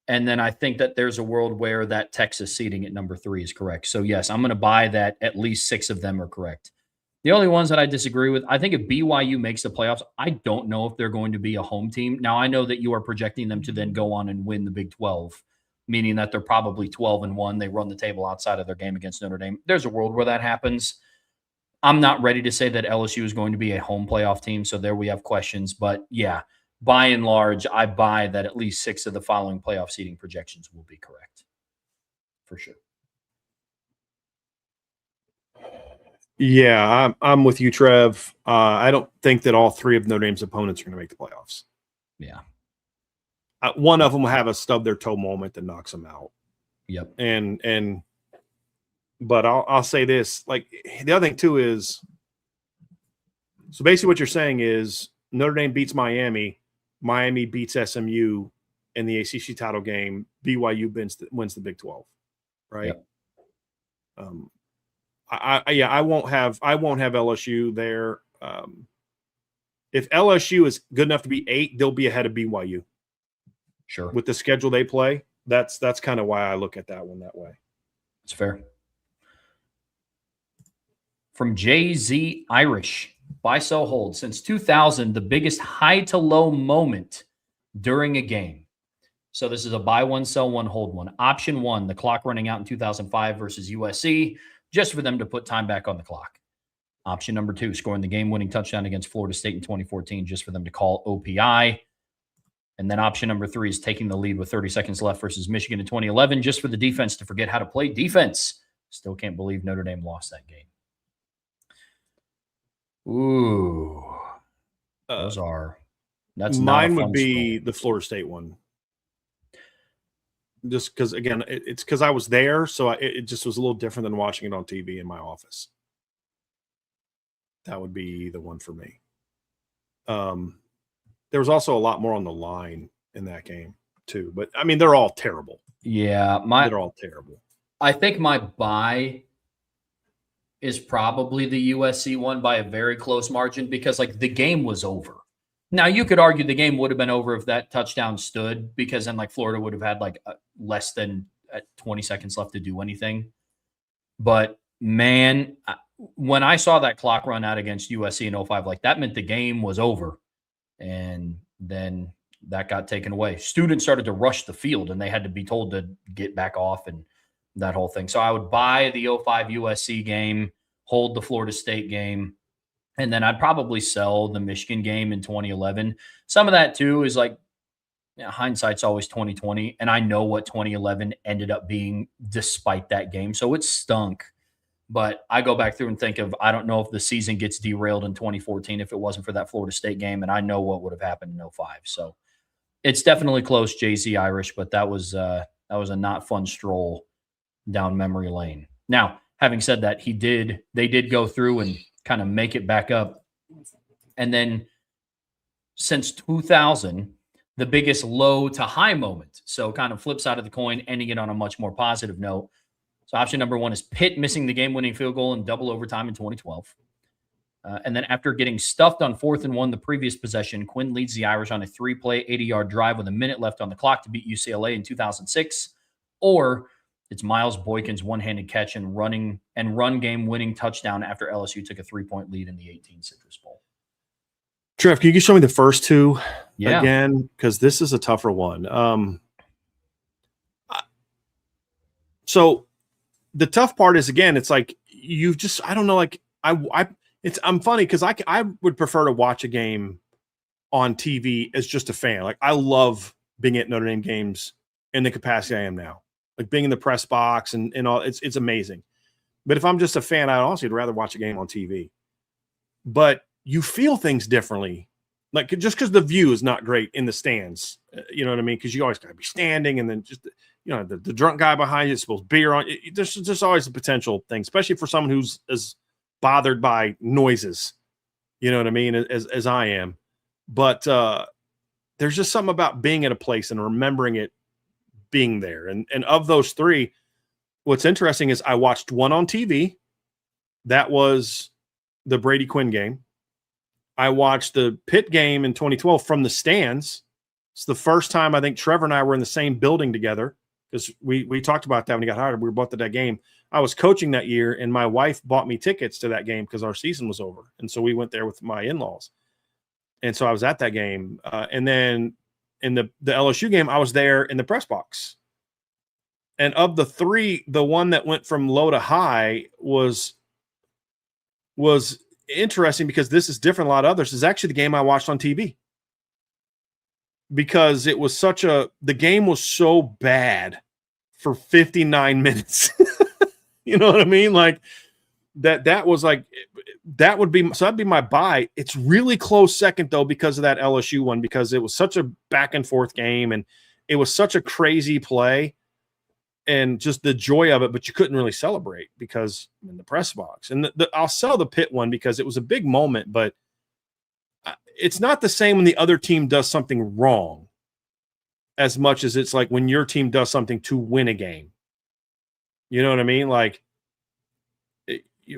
And then I think that there's a world where that Texas seeding at number 3 is correct. So, yes, I'm going to buy that at least 6 of them are correct. The only ones that I disagree with, I think if BYU makes the playoffs, I don't know if they're going to be a home team. Now, I know that you are projecting them to then go on and win the Big 12, meaning that they're probably 12-1. They run the table outside of their game against Notre Dame. There's a world where that happens. I'm not ready to say that LSU is going to be a home playoff team, so there we have questions. But, yeah, by and large, I buy that at least 6 of the following playoff seeding projections will be correct. For sure. Yeah, I'm with you, Trev. I don't think that all 3 of Notre Dame's opponents are going to make the playoffs. Yeah. One of them will have a stub their toe moment that knocks them out. Yep. But I'll say this, like the other thing too is, so basically what you're saying is Notre Dame beats Miami, Miami beats SMU in the ACC title game, BYU wins the Big 12, right? Yep. I won't have LSU there. If LSU is good enough to be 8, they'll be ahead of BYU. Sure. With the schedule they play, that's kind of why I look at that one that way. It's fair. From JZ Irish, buy, sell, hold. Since 2000, the biggest high to low moment during a game. So this is a buy one, sell one, hold one. Option 1, the clock running out in 2005 versus USC, just for them to put time back on the clock. Option number 2, scoring the game-winning touchdown against Florida State in 2014, just for them to call OPI. And then option number 3 is taking the lead with 30 seconds left versus Michigan in 2011, just for the defense to forget how to play defense. Still can't believe Notre Dame lost that game. Ooh. That's mine would be the Florida State one. Just because, again, it's because I was there, so it just was a little different than watching it on TV in my office. That would be the one for me. There was also a lot more on the line in that game too, but I mean, they're all terrible. Yeah, they're all terrible. I think my buy is probably the USC one by a very close margin because, like, the game was over. Now, you could argue the game would have been over if that touchdown stood, because then, like, Florida would have had, like, less than 20 seconds left to do anything. But, man, when I saw that clock run out against USC in 05, like, that meant the game was over. And then that got taken away. Students started to rush the field, and they had to be told to get back off and that whole thing. So I would buy the 05 USC game, hold the Florida State game, and then I'd probably sell the Michigan game in 2011. Some of that, too, is like, hindsight's always 20/20, and I know what 2011 ended up being despite that game. So it stunk. But I go back through and think of, I don't know if the season gets derailed in 2014 if it wasn't for that Florida State game, and I know what would have happened in 05. So it's definitely close, JZ Irish, but that was a not fun stroll down memory lane. Now, having said that, they did go through and kind of make it back up. And then since 2000, the biggest low to high moment. So kind of flip side of the coin, ending it on a much more positive note. So option number 1 is Pitt missing the game-winning field goal in double overtime in 2012. And then after getting stuffed on 4th and 1 the previous possession, Quinn leads the Irish on a 3-play, 80-yard drive with a minute left on the clock to beat UCLA in 2006. Or it's Miles Boykin's one-handed catch and run game winning touchdown after LSU took a 3-point lead in the 18 Citrus Bowl. Trev, can you show me the first two Yeah. again? Because this is a tougher one. So the tough part is, again, it's like I don't know, like I'm funny because I would prefer to watch a game on TV as just a fan. Like, I love being at Notre Dame games in the capacity I am now, like being in the press box and all. It's amazing. But if I'm just a fan, I'd honestly rather watch a game on TV. But you feel things differently, like just because the view is not great in the stands. You know what I mean? Because you always got to be standing, and then just the drunk guy behind you spills beer on. There's just always a potential thing, especially for someone who's as bothered by noises, you know what I mean, as I am. But there's just something about being at a place and remembering it being there. And of those three, what's interesting is I watched one on TV. That was the Brady Quinn game. I watched the Pitt game in 2012 from the stands. It's the first time I think Trevor and I were in the same building together, because we talked about that when he got hired. We were both at that game. I was coaching that year, and my wife bought me tickets to that game because our season was over. And so we went there with my in-laws. And so I was at that game. And then in the LSU game, I was there in the press box. And of the three, the one that went from low to high was interesting, because this is different than a lot of others. Is actually the game I watched on TV. Because it was the game was so bad for 59 minutes. You know what I mean? Like that was like, that'd be my buy. It's really close second though, because of that LSU one, because it was such a back and forth game and it was such a crazy play and just the joy of it, but you couldn't really celebrate because in the press box. And I'll sell the Pitt one because it was a big moment, but it's not the same when the other team does something wrong as much as it's like when your team does something to win a game. You know what I mean? Like,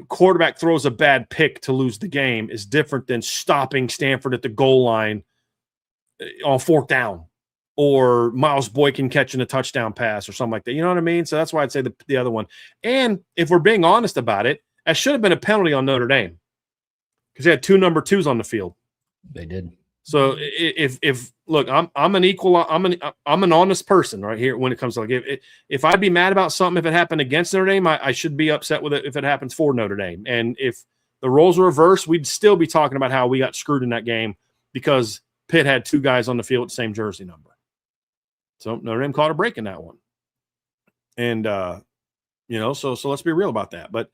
quarterback throws a bad pick to lose the game is different than stopping Stanford at the goal line on 4th down, or Miles Boykin catching a touchdown pass or something like that. You know what I mean? So that's why I'd say the other one. And if we're being honest about it, that should have been a penalty on Notre Dame, because they had 2 number 2s on the field. They did. So if look, I'm an honest person right here when it comes to, like, if I'd be mad about something if it happened against Notre Dame, I should be upset with it if it happens for Notre Dame. And if the roles were reversed, we'd still be talking about how we got screwed in that game because Pitt had 2 guys on the field with the same jersey number. So Notre Dame caught a break in that one. And so let's be real about that. But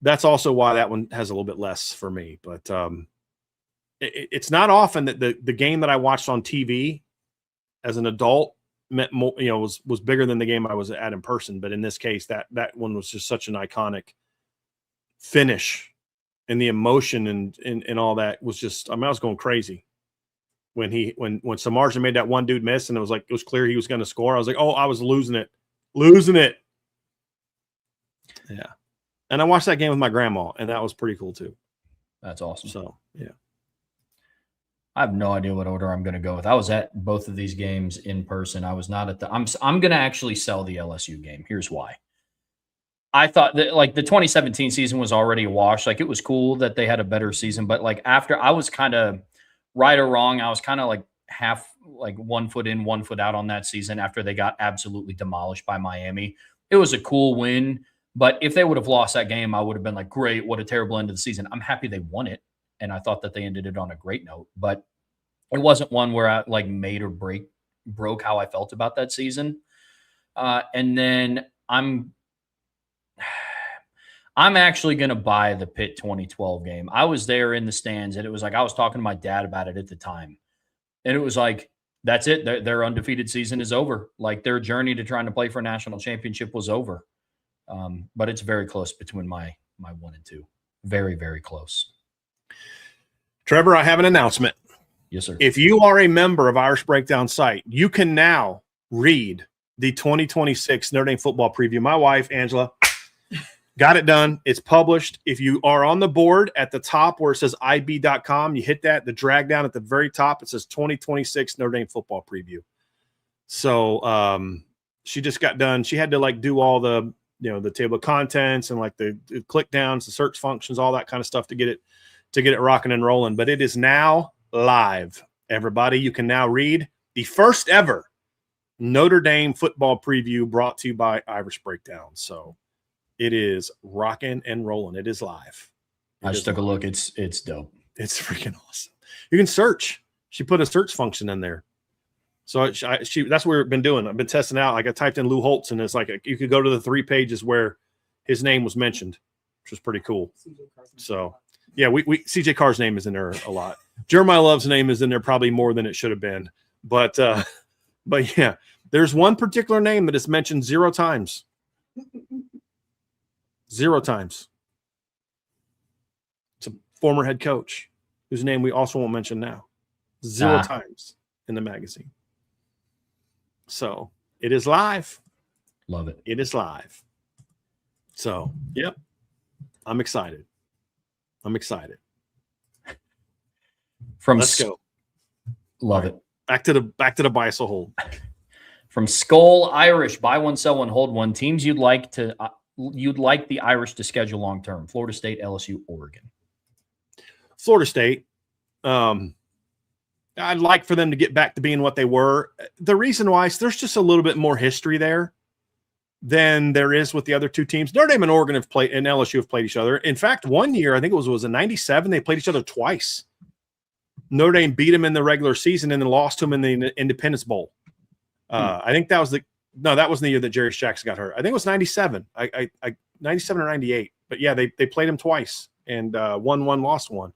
that's also why that one has a little bit less for me. But it's not often that the game that I watched on TV as an adult meant more, was bigger than the game I was at in person. But in this case, that one was just such an iconic finish, and the emotion and all that was just, I was going crazy when Samardzija made that one dude miss, and it was clear he was going to score. I was like, oh, I was losing it. Yeah. And I watched that game with my grandma, and that was pretty cool too. That's awesome. So, yeah. I have no idea what order I'm going to go with. I was at both of these games in person. I was not at I'm going to actually sell the LSU game. Here's why. I thought that, like, the 2017 season was already a wash. Like, it was cool that they had a better season, but like after, I was kind of right or wrong. I was kind of like half, like 1 foot in, 1 foot out on that season after they got absolutely demolished by Miami. It was a cool win, but if they would have lost that game, I would have been like, great, what a terrible end of the season. I'm happy they won it. And I thought that they ended it on a great note, but it wasn't one where I like made or broke how I felt about that season. And then I'm actually going to buy the Pitt 2012 game. I was there in the stands, and it was like, I was talking to my dad about it at the time. And it was like, that's it. Their undefeated season is over. Like, their journey to trying to play for a national championship was over. But it's very close between my 1 and 2. Very, very close. Trevor, I have an announcement. Yes, sir. If you are a member of Irish Breakdown site, you can now read the 2026 Notre Dame football preview. My wife, Angela, Got it done. It's published. If you are on the board at the top where it says ib.com, you hit that, the drag down at the very top, it says 2026 Notre Dame football preview. So she just got done. She had to like do all the, the table of contents and like the click downs, the search functions, all that kind of stuff to get it rocking and rolling. But it is now live. Everybody, you can now read the first ever Notre Dame football preview brought to you by Irish Breakdown. So it is rocking and rolling. It is live. I just took a look. It's dope. It's freaking awesome. You can search. She put a search function in there. So that's what we've been doing. I've been testing out. Like I typed in Lou Holtz, and it's like you could go to the 3 pages where his name was mentioned, which was pretty cool. So yeah, we CJ Carr's name is in there a lot. Jeremiah Love's name is in there probably more than it should have been. But yeah, there's one particular name that is mentioned 0 times. 0 times. It's a former head coach whose name we also won't mention now. 0 times in the magazine. So it is live. Love it. It is live. So, yep. I'm excited. Let's go. Love it. Back to the Beisel hold. From Skull Irish, buy one, sell one, hold one. Teams you'd like the Irish to schedule long term: Florida State, LSU, Oregon. Florida State. I'd like for them to get back to being what they were. The reason why is there's just a little bit more history there than there is with the other 2 teams. Notre Dame and Oregon have played, and LSU have played each other. In fact, one year, I think it was in '97, they played each other twice. Notre Dame beat them in the regular season and then lost to them in the Independence Bowl. I think that was that wasn't the year that Jerry Jackson got hurt. I think it was '97. I 97 or '98. But yeah, they played him twice and won one, lost one.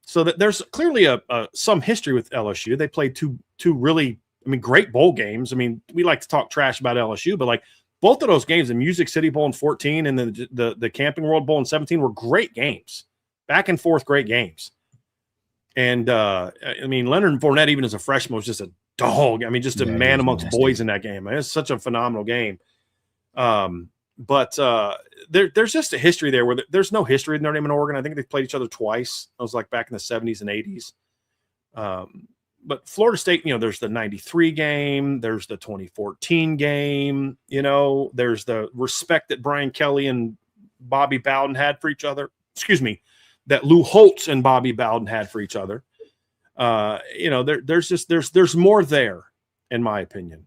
So that there's clearly some history with LSU. They played two really, great bowl games. We like to talk trash about LSU, but like both of those games, the Music City Bowl in 14 and the Camping World Bowl in 17 were great games, back and forth, great games. And Leonard Fournette, even as a freshman, was just a dog. Just a man amongst boys in that game. It's such a phenomenal game. But there's just a history there where there's no history with Notre Dame and Oregon. I think they've played each other twice. It was like back in the 70s and 80s. But Florida State, there's the 93 game. There's the 2014 game. There's the respect that Brian Kelly and Bobby Bowden had for each other. Excuse me, that Lou Holtz and Bobby Bowden had for each other. There's more there, in my opinion,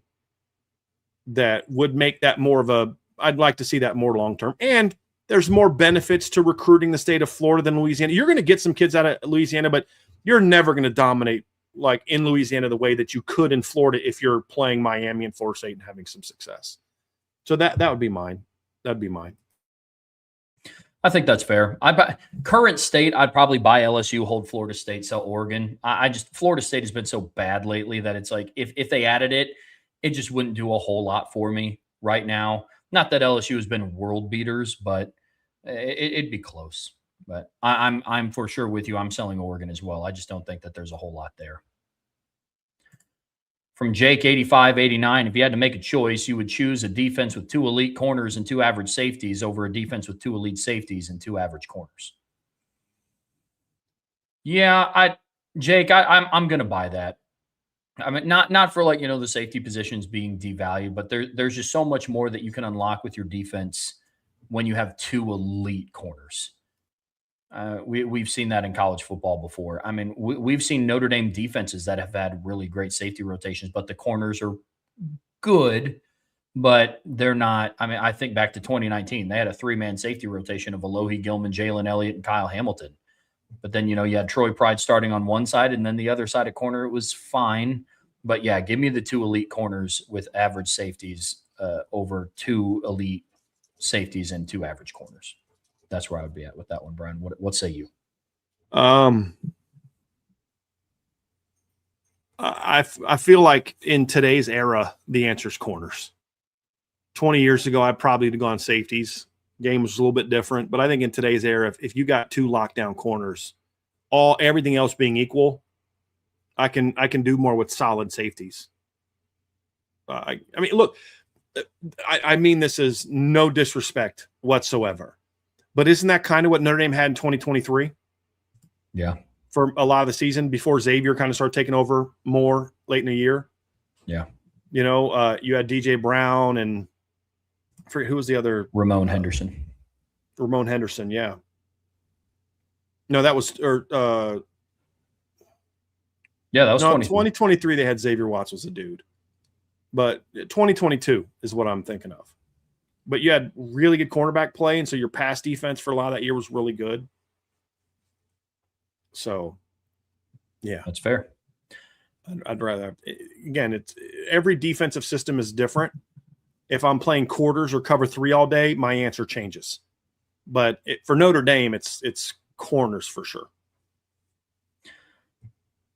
that would make that more of a, I'd like to see that more long-term. And there's more benefits to recruiting the state of Florida than Louisiana. You're going to get some kids out of Louisiana, but you're never going to dominate like in Louisiana the way that you could in Florida if you're playing Miami and Florida State and having some success. So that would be mine. That'd be mine. I think that's fair. Current state, I'd probably buy LSU, hold Florida State, sell Oregon. Florida State has been so bad lately that it's like if they added it, it just wouldn't do a whole lot for me right now. Not that LSU has been world beaters, but it'd be close. But I'm for sure with you. I'm selling Oregon as well. I just don't think that there's a whole lot there. From Jake 8589, if you had to make a choice, you would choose a defense with 2 elite corners and 2 average safeties over a defense with 2 elite safeties and 2 average corners. Yeah, Jake, I'm going to buy that. Not for like, the safety positions being devalued, but there's just so much more that you can unlock with your defense when you have 2 elite corners. We've seen that in college football before. We've seen Notre Dame defenses that have had really great safety rotations, but the corners are good, but they're not. I think back to 2019, they had a 3-man safety rotation of Alohi Gilman, Jalen Elliott, and Kyle Hamilton. But then, you had Troy Pride starting on one side, and then the other side of corner, it was fine. But yeah, give me the 2 elite corners with average safeties over 2 elite safeties and 2 average corners. That's where I would be at with that one, Brian. What say you? I feel like in today's era, the answer is corners. 20 years ago, I'd probably have gone safeties. Game was a little bit different, but I think in today's era, if you got 2 lockdown corners, everything else being equal, I can do more with solid safeties. Look, I mean this is no disrespect whatsoever, but isn't that kind of what Notre Dame had in 2023? Yeah. For a lot of the season before Xavier kind of started taking over more late in the year. Yeah. You had DJ Brown and who was the other? Ramon Henderson. Ramon Henderson, yeah. No, that was that was 2023. They had Xavier Watts was a dude, but 2022 is what I'm thinking of. But you had really good cornerback play, and so your pass defense for a lot of that year was really good. So, yeah, that's fair. I'd rather, again, it's every defensive system is different. If I'm playing quarters or cover 3 all day, my answer changes. But for Notre Dame, it's corners for sure.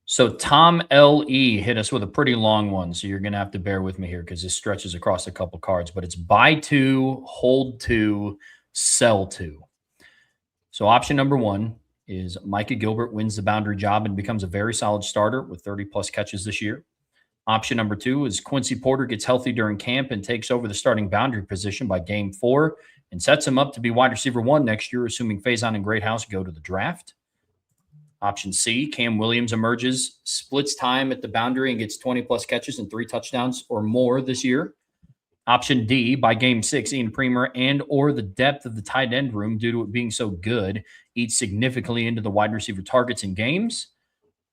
So Tom L.E. hit us with a pretty long one, so you're going to have to bear with me here because this stretches across a couple cards. But it's buy 2, hold 2, sell 2. So option number 1 is Micah Gilbert wins the boundary job and becomes a very solid starter with 30-plus catches this year. Option number 2 is Quincy Porter gets healthy during camp and takes over the starting boundary position by game 4 and sets him up to be wide receiver 1 next year, assuming Faison and Greathouse go to the draft. Option C, Cam Williams emerges, splits time at the boundary and gets 20-plus catches and 3 touchdowns or more this year. Option D, by game 6, Ian Premer and or the depth of the tight end room due to it being so good eats significantly into the wide receiver targets in games.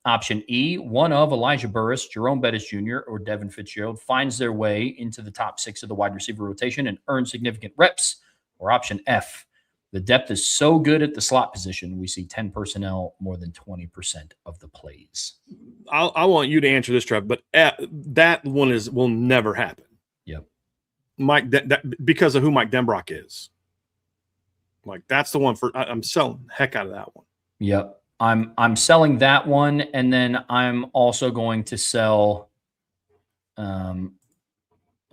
Option E, one of Elijah Burris, Jerome Bettis Jr., or Devin Fitzgerald finds their way into the top 6 of the wide receiver rotation and earns significant reps. Or option F, the depth is so good at the slot position, we see 10 personnel more than 20% of the plays. I want you to answer this, Trev, but that one will never happen. Yep. Mike, because of who Mike Denbrock is. Like, that's the one I'm selling the heck out of that one. Yep. I'm selling that one, and then I'm also going to sell. Let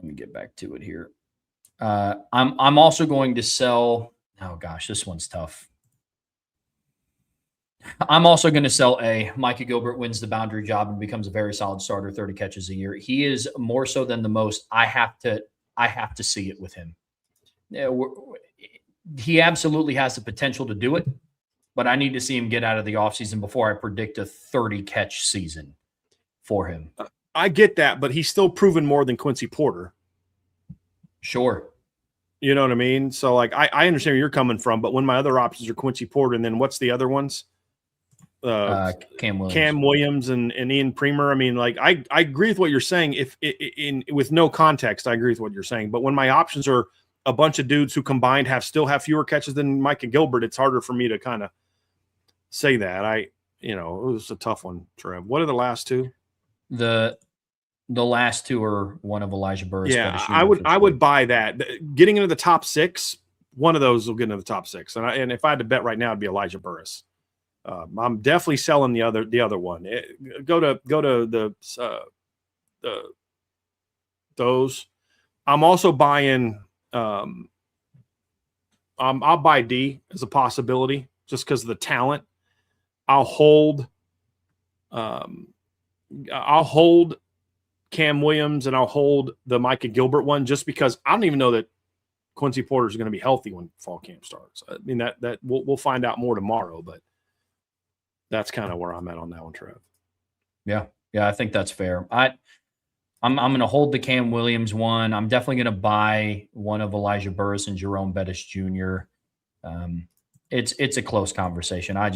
me get back to it here. I'm also going to sell. Oh gosh, this one's tough. I'm also going to sell A. Micah Gilbert wins the boundary job and becomes a very solid starter, 30 catches a year. He is more so than the most. I have to see it with him. He absolutely has the potential to do it. But I need to see him get out of the offseason before I predict a 30-catch season for him. I get that, but he's still proven more than Quincy Porter. Sure. You know what I mean? So, like, I understand where you're coming from, but when my other options are Quincy Porter, and then what's the other ones? Cam Williams and Ian Premer. I mean, like, I agree with what you're saying. With no context, I agree with what you're saying. But when my options are a bunch of dudes who combined still have fewer catches than Micah Gilbert, it's harder for me to kind of say that. It was a tough one, Trev. What are the last 2? The last 2 are one of Elijah Burris. Yeah, I would buy that. Getting into the top 6, one of those will get into the top 6. And if I had to bet right now, it'd be Elijah Burris. I'm definitely selling the other one. Go to those. I'm also buying. I'll buy D as a possibility just because of the talent. I'll hold Cam Williams and I'll hold the Micah Gilbert one just because I don't even know that Quincy Porter is going to be healthy when fall camp starts. I mean, that we'll find out more tomorrow, but that's kind of where I'm at on that one, Trev. Yeah, I think that's fair. I'm going to hold the Cam Williams one. I'm definitely going to buy one of Elijah Burris and Jerome Bettis Jr. It's a close conversation. I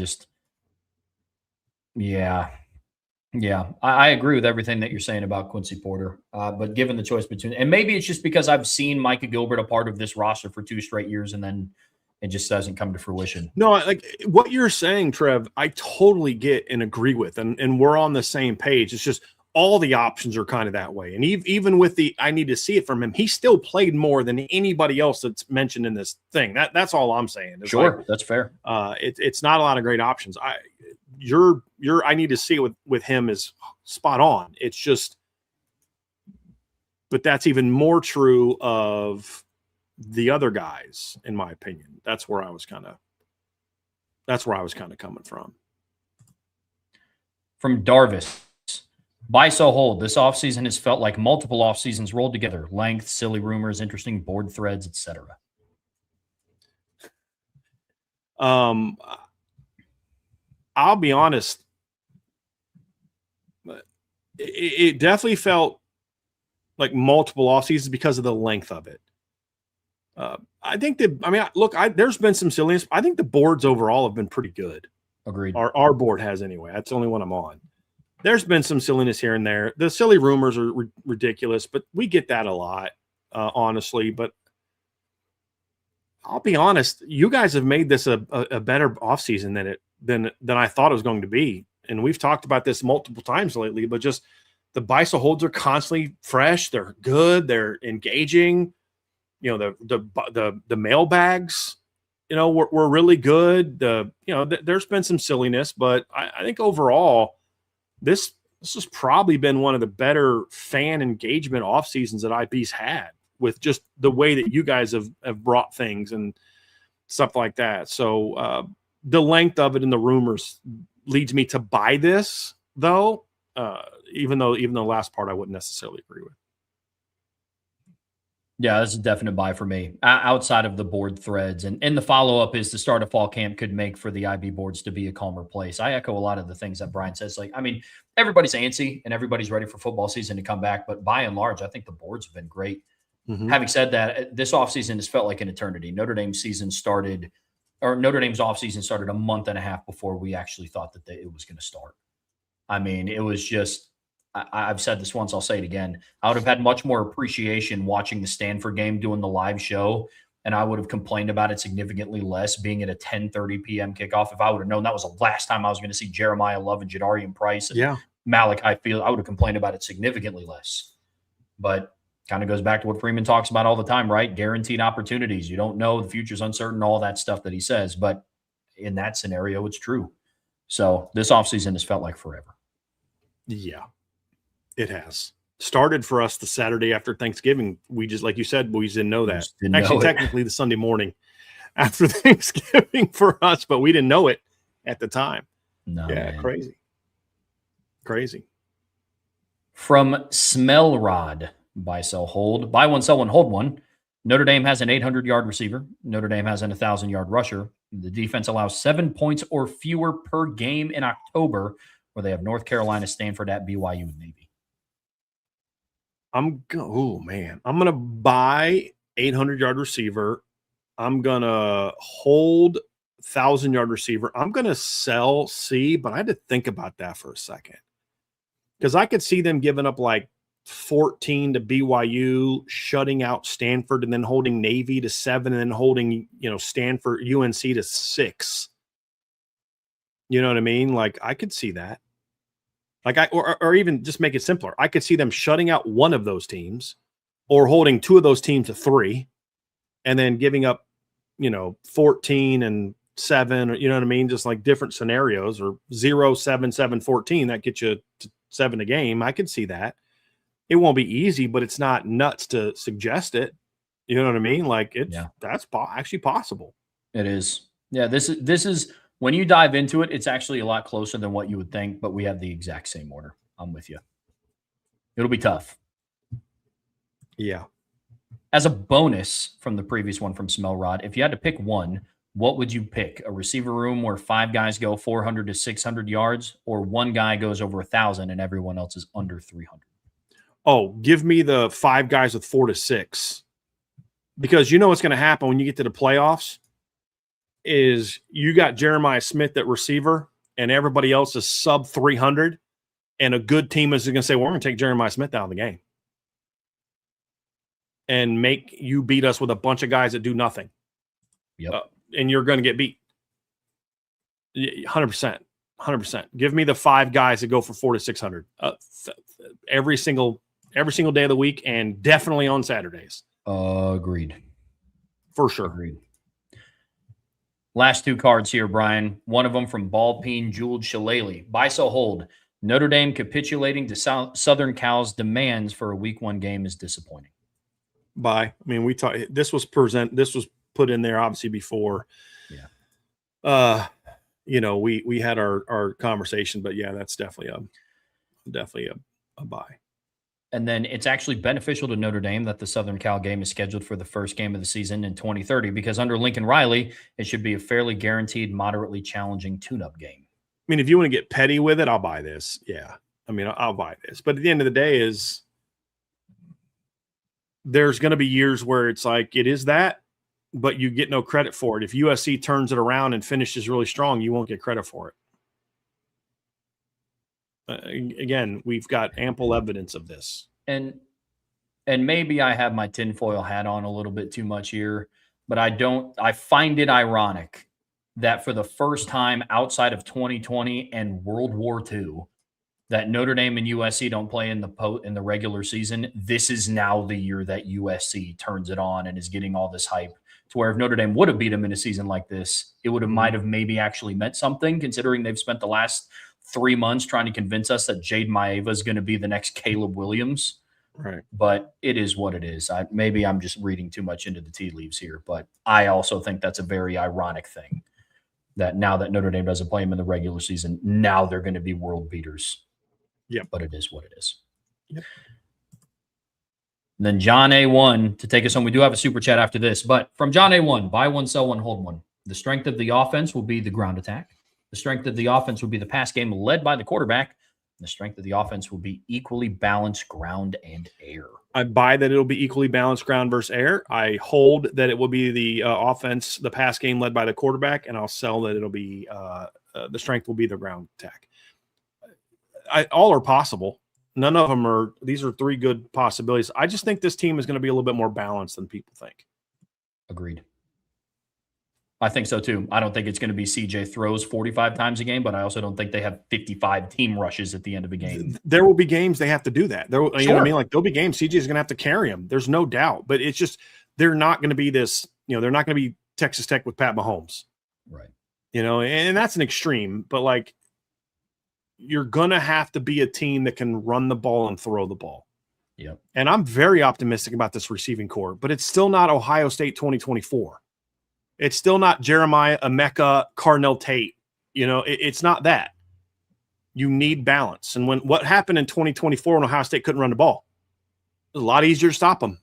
agree with everything that you're saying about Quincy Porter. But given the choice between, and maybe it's just because I've seen Micah Gilbert a part of this roster for 2 straight years, and then it just doesn't come to fruition. No, like what you're saying, Trev, I totally get and agree with, and we're on the same page. It's just all the options are kind of that way. And even with I need to see it from him, he still played more than anybody else that's mentioned in this thing. That's all I'm saying. It's sure, that's fair. It's not a lot of great options. I need to see it with him is spot on. It's just, but that's even more true of the other guys, in my opinion. That's where I was kind of coming from. From Darvis, Buy, sell, hold. This offseason has felt like multiple off seasons rolled together. Length, silly rumors, interesting board threads, etc. I'll be honest. It definitely felt like multiple off seasons because of the length of it. I think there's been some silliness. I think the boards overall have been pretty good. Agreed. Our board has anyway. That's the only one I'm on. There's been some silliness here and there. The silly rumors are ridiculous, but we get that a lot, honestly. But I'll be honest, you guys have made this a better offseason than I thought it was going to be. And we've talked about this multiple times lately, but just the BISA holds are constantly fresh. They're good. They're engaging. You know, the mailbags, you know, were really good. There's been some silliness, but I think overall this has probably been one of the better fan engagement off seasons that IB's had, with just the way that you guys have brought things and stuff like that. So the length of it and the rumors leads me to buy this, though, even though the last part I wouldn't necessarily agree with. Yeah, that's a definite buy for me. Outside of the board threads, and the follow-up is the start of fall camp could make for the IB boards to be a calmer place. I echo a lot of the things that Brian says. Like, I mean, everybody's antsy and everybody's ready for football season to come back, but by and large, I think the boards have been great. Mm-hmm. Having said that, this offseason has felt like an eternity. Notre Dame's offseason started a month and a half before we actually thought that it was going to start. I mean, it was just, I've said this once, I'll say it again. I would have had much more appreciation watching the Stanford game, doing the live show, and I would have complained about it significantly less being at a 10:30 p.m. kickoff. If I would have known that was the last time I was going to see Jeremiah Love and Jadarian Price and Malachi Field, I would have complained about it significantly less. But kind of goes back to what Freeman talks about all the time, right? Guaranteed opportunities. You don't know, the future's uncertain, all that stuff that he says. But in that scenario, it's true. So this offseason has felt like forever. Yeah. It has started for us the Saturday after Thanksgiving. We just, like you said, we didn't know that. Technically the Sunday morning after Thanksgiving for us, but we didn't know it at the time. No, yeah, man. Crazy. From Smellrod, buy, sell, hold. Buy one, sell one, hold one. Notre Dame has an 800-yard receiver. Notre Dame has an 1,000-yard rusher. The defense allows 7 points or fewer per game in October, where they have North Carolina, Stanford at BYU, and Navy. I'm going to buy 800-yard receiver. I'm going to hold 1,000-yard receiver. I'm going to sell C, but I had to think about that for a second, because I could see them giving up like 14 to BYU, shutting out Stanford, and then holding Navy to 7, and then holding, Stanford, UNC to 6. You know what I mean? Like, I could see that. Like, or even just make it simpler. I could see them shutting out one of those teams, or holding 2 of those teams to 3, and then giving up, 14 and 7, or, you know what I mean? Just like different scenarios, or 0, 7, 7, 14. That gets you to 7 a game. I could see that. It won't be easy, but it's not nuts to suggest it. You know what I mean? Like, that's actually possible. It is. Yeah. This is. When you dive into it, it's actually a lot closer than what you would think, but we have the exact same order. I'm with you. It'll be tough. Yeah. As a bonus from the previous one from Smellrod, if you had to pick one, what would you pick? A receiver room where 5 guys go 400 to 600 yards, or 1 guy goes over 1,000 and everyone else is under 300? Oh, give me the 5 guys with 4 to 6. Because you know what's going to happen when you get to the playoffs is you got Jeremiah Smith at receiver and everybody else is sub 300, and a good team is going to say, well, we're going to take Jeremiah Smith out of the game and make you beat us with a bunch of guys that do nothing. Yep. And you're going to get beat. 100%. Give me the 5 guys that go for 4 to 600 every single day of the week, and definitely on Saturdays. Agreed. For sure. Agreed. Last 2 cards here, Brian. One of them from Ballpeen Jeweled Shillelagh. Buy, sell, hold. Notre Dame capitulating to Southern Cal's demands for a week 1 game is disappointing. Buy. I mean, this was put in there obviously before. Yeah. We had our conversation, but yeah, that's definitely a a bye. And then it's actually beneficial to Notre Dame that the Southern Cal game is scheduled for the first game of the season in 2030, because under Lincoln Riley, it should be a fairly guaranteed, moderately challenging tune-up game. I mean, if you want to get petty with it, I'll buy this. Yeah. I mean, I'll buy this. But at the end of the day there's going to be years where it's like it is that, but you get no credit for it. If USC turns it around and finishes really strong, you won't get credit for it. Again, we've got ample evidence of this. And maybe I have my tinfoil hat on a little bit too much here, but I find it ironic that for the first time outside of 2020 and World War II, that Notre Dame and USC don't play in the regular season. This is now the year that USC turns it on and is getting all this hype, to where if Notre Dame would have beat them in a season like this, it might have maybe actually meant something, considering they've spent the last 3 months trying to convince us that Jade Maeva is going to be the next Caleb Williams. Right. But it is what it is. Maybe I'm just reading too much into the tea leaves here, but I also think that's a very ironic thing, that now that Notre Dame doesn't play them in the regular season, now they're going to be world beaters. Yeah. But it is what it is. Yep. Then John A1 to take us home. We do have a super chat after this, but from John A1, buy one, sell one, hold one. The strength of the offense will be the ground attack. The strength of the offense will be the pass game led by the quarterback. The strength of the offense will be equally balanced ground and air. I buy that it'll be equally balanced ground versus air. I hold that it will be the offense, the pass game led by the quarterback, and I'll sell that it'll be the strength will be the ground attack. All are possible. None of them are. These are three good possibilities. I just think this team is going to be a little bit more balanced than people think. Agreed. I think so too. I don't think it's going to be CJ throws 45 times a game, but I also don't think they have 55 team rushes at the end of a game. There will be games they have to do that. You know what I mean? Like there'll be games CJ is going to have to carry them. There's no doubt, but it's just, they're not going to be this, they're not going to be Texas Tech with Pat Mahomes. Right. And that's an extreme, but like, you're going to have to be a team that can run the ball and throw the ball. Yep. And I'm very optimistic about this receiving core, but it's still not Ohio State 2024. It's still not Jeremiah Emeka, Carnell Tate. It's not that. You need balance. And what happened in 2024 when Ohio State couldn't run the ball, it was a lot easier to stop them.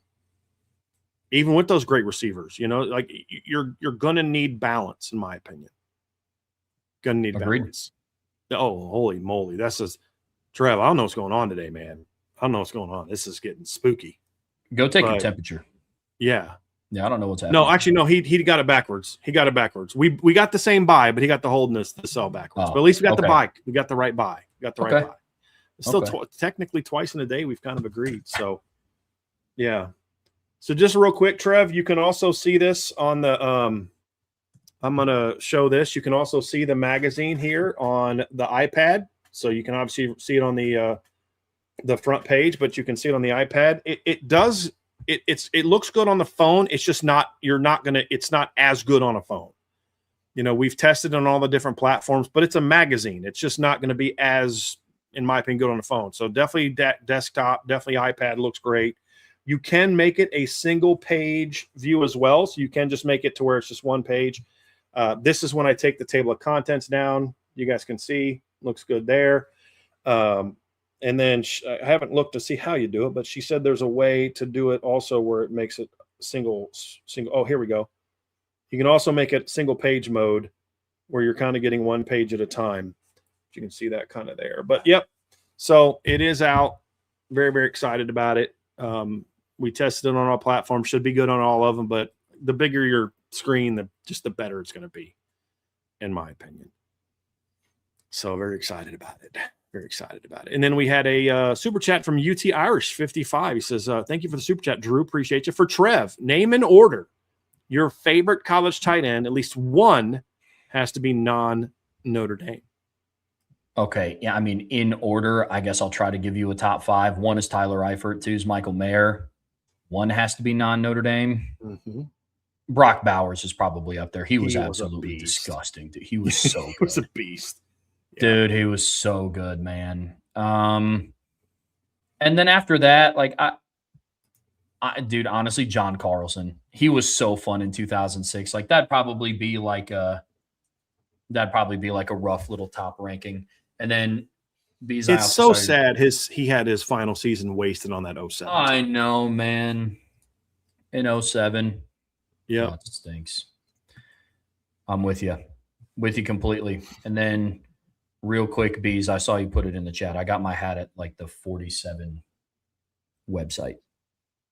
Even with those great receivers, like you're going to need balance, in my opinion. Going to need balance. Oh, holy moly. That's just, Trev, I don't know what's going on today, man. I don't know what's going on. This is getting spooky. Go take a temperature. Yeah. Yeah, I don't know what's happening. No, actually, no, he got it backwards. He got it backwards. We got the same buy, but he got the holdness to sell backwards. But at least we got the buy. We got the right buy. We got the right buy. It's still technically twice in a day we've kind of agreed. So, yeah. So just real quick, Trev, you can also see this on the I'm going to show this. You can also see the magazine here on the iPad. So you can obviously see it on the front page, but you can see it on the iPad. It looks good on the phone. It's just not, it's not as good on a phone. We've tested on all the different platforms, but it's a magazine. It's just not going to be as, in my opinion, good on the phone. So definitely desktop, definitely iPad looks great. You can make it a single page view as well. So you can just make it to where it's just one page. This is when I take the table of contents down. You guys can see, looks good there. And then I haven't looked to see how you do it, but she said there's a way to do it also where it makes it single. Oh, here we go. You can also make it single page mode where you're kind of getting one page at a time. You can see that kind of there. But yep. So it is out. Very, very excited about it. We tested it on our platform. Should be good on all of them, but the bigger your screen, the better it's going to be, in my opinion. So very excited about it. Very excited about it. And then we had a super chat from UT Irish 55. He says, thank you for the super chat, Drew. Appreciate you. For Trev, name and order your favorite college tight end. At least one has to be non-Notre Dame. Okay. Yeah. I mean, in order, I guess I'll try to give you a top five. One is Tyler Eifert. Two is Michael Mayer. One has to be non-Notre Dame. Mm-hmm. Brock Bowers is probably up there. He was absolutely disgusting. Dude. He was so good. He was a beast. Dude, he was so good, man. And then after that, like, dude, honestly, John Carlson, he was so fun in 2006. Like, that'd probably be like a rough little top ranking. And then Bees, It's so sad he had his final season wasted on that 07. I know, man. In 07. Yeah. Oh, it stinks. I'm with you. With you completely. And then real quick, Bees, I saw you put it in the chat. I got my hat at like the 47 website.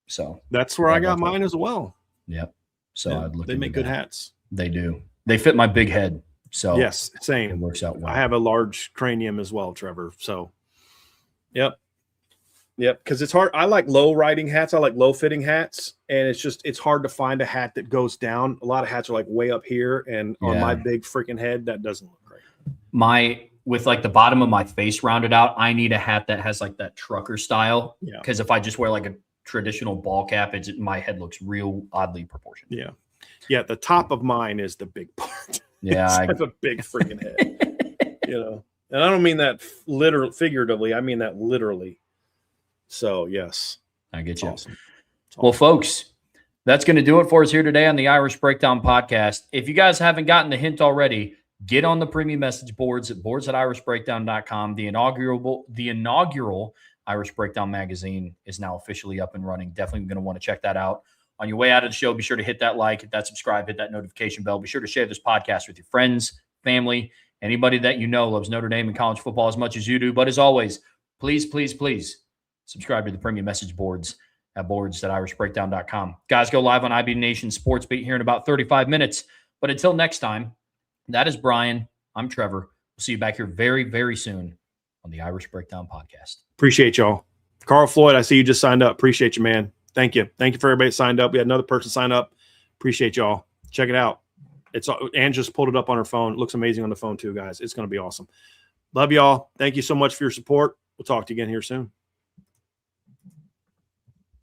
So that's where I got mine as well. Yep. So yeah, I'd look. They make good hats. They do. They fit my big head. So yes, same. It works out well. I have a large cranium as well, Trevor. So yep. Because it's hard. I like low riding hats. I like low fitting hats. And it's hard to find a hat that goes down. A lot of hats are like way up here. And on my big freaking head, that doesn't look great. With like the bottom of my face rounded out, I need a hat that has like that trucker style. Yeah. Because if I just wear like a traditional ball cap, my head looks real oddly proportioned. Yeah. Yeah. The top of mine is the big part. Yeah. I have a big freaking head. And I don't mean that figuratively. I mean that literally. So, yes. I get you. Awesome. Well, folks, that's going to do it for us here today on the Irish Breakdown Podcast. If you guys haven't gotten the hint already, get on the premium message boards at boards@irishbreakdown.com. The inaugural Irish Breakdown magazine is now officially up and running. Definitely going to want to check that out. On your way out of the show, be sure to hit that like, hit that subscribe, hit that notification bell. Be sure to share this podcast with your friends, family, anybody that you know loves Notre Dame and college football as much as you do. But as always, please, please, please subscribe to the premium message boards at boards.irishbreakdown.com. Guys, go live on IB Nation Sports Beat here in about 35 minutes. But until next time, that is Brian. I'm Trevor. We'll see you back here very, very soon on the Irish Breakdown Podcast. Appreciate y'all. Carl Floyd, I see you just signed up. Appreciate you, man. Thank you. Thank you for everybody that signed up. We had another person sign up. Appreciate y'all. Check it out. Ann just pulled it up on her phone. It looks amazing on the phone too, guys. It's going to be awesome. Love y'all. Thank you so much for your support. We'll talk to you again here soon.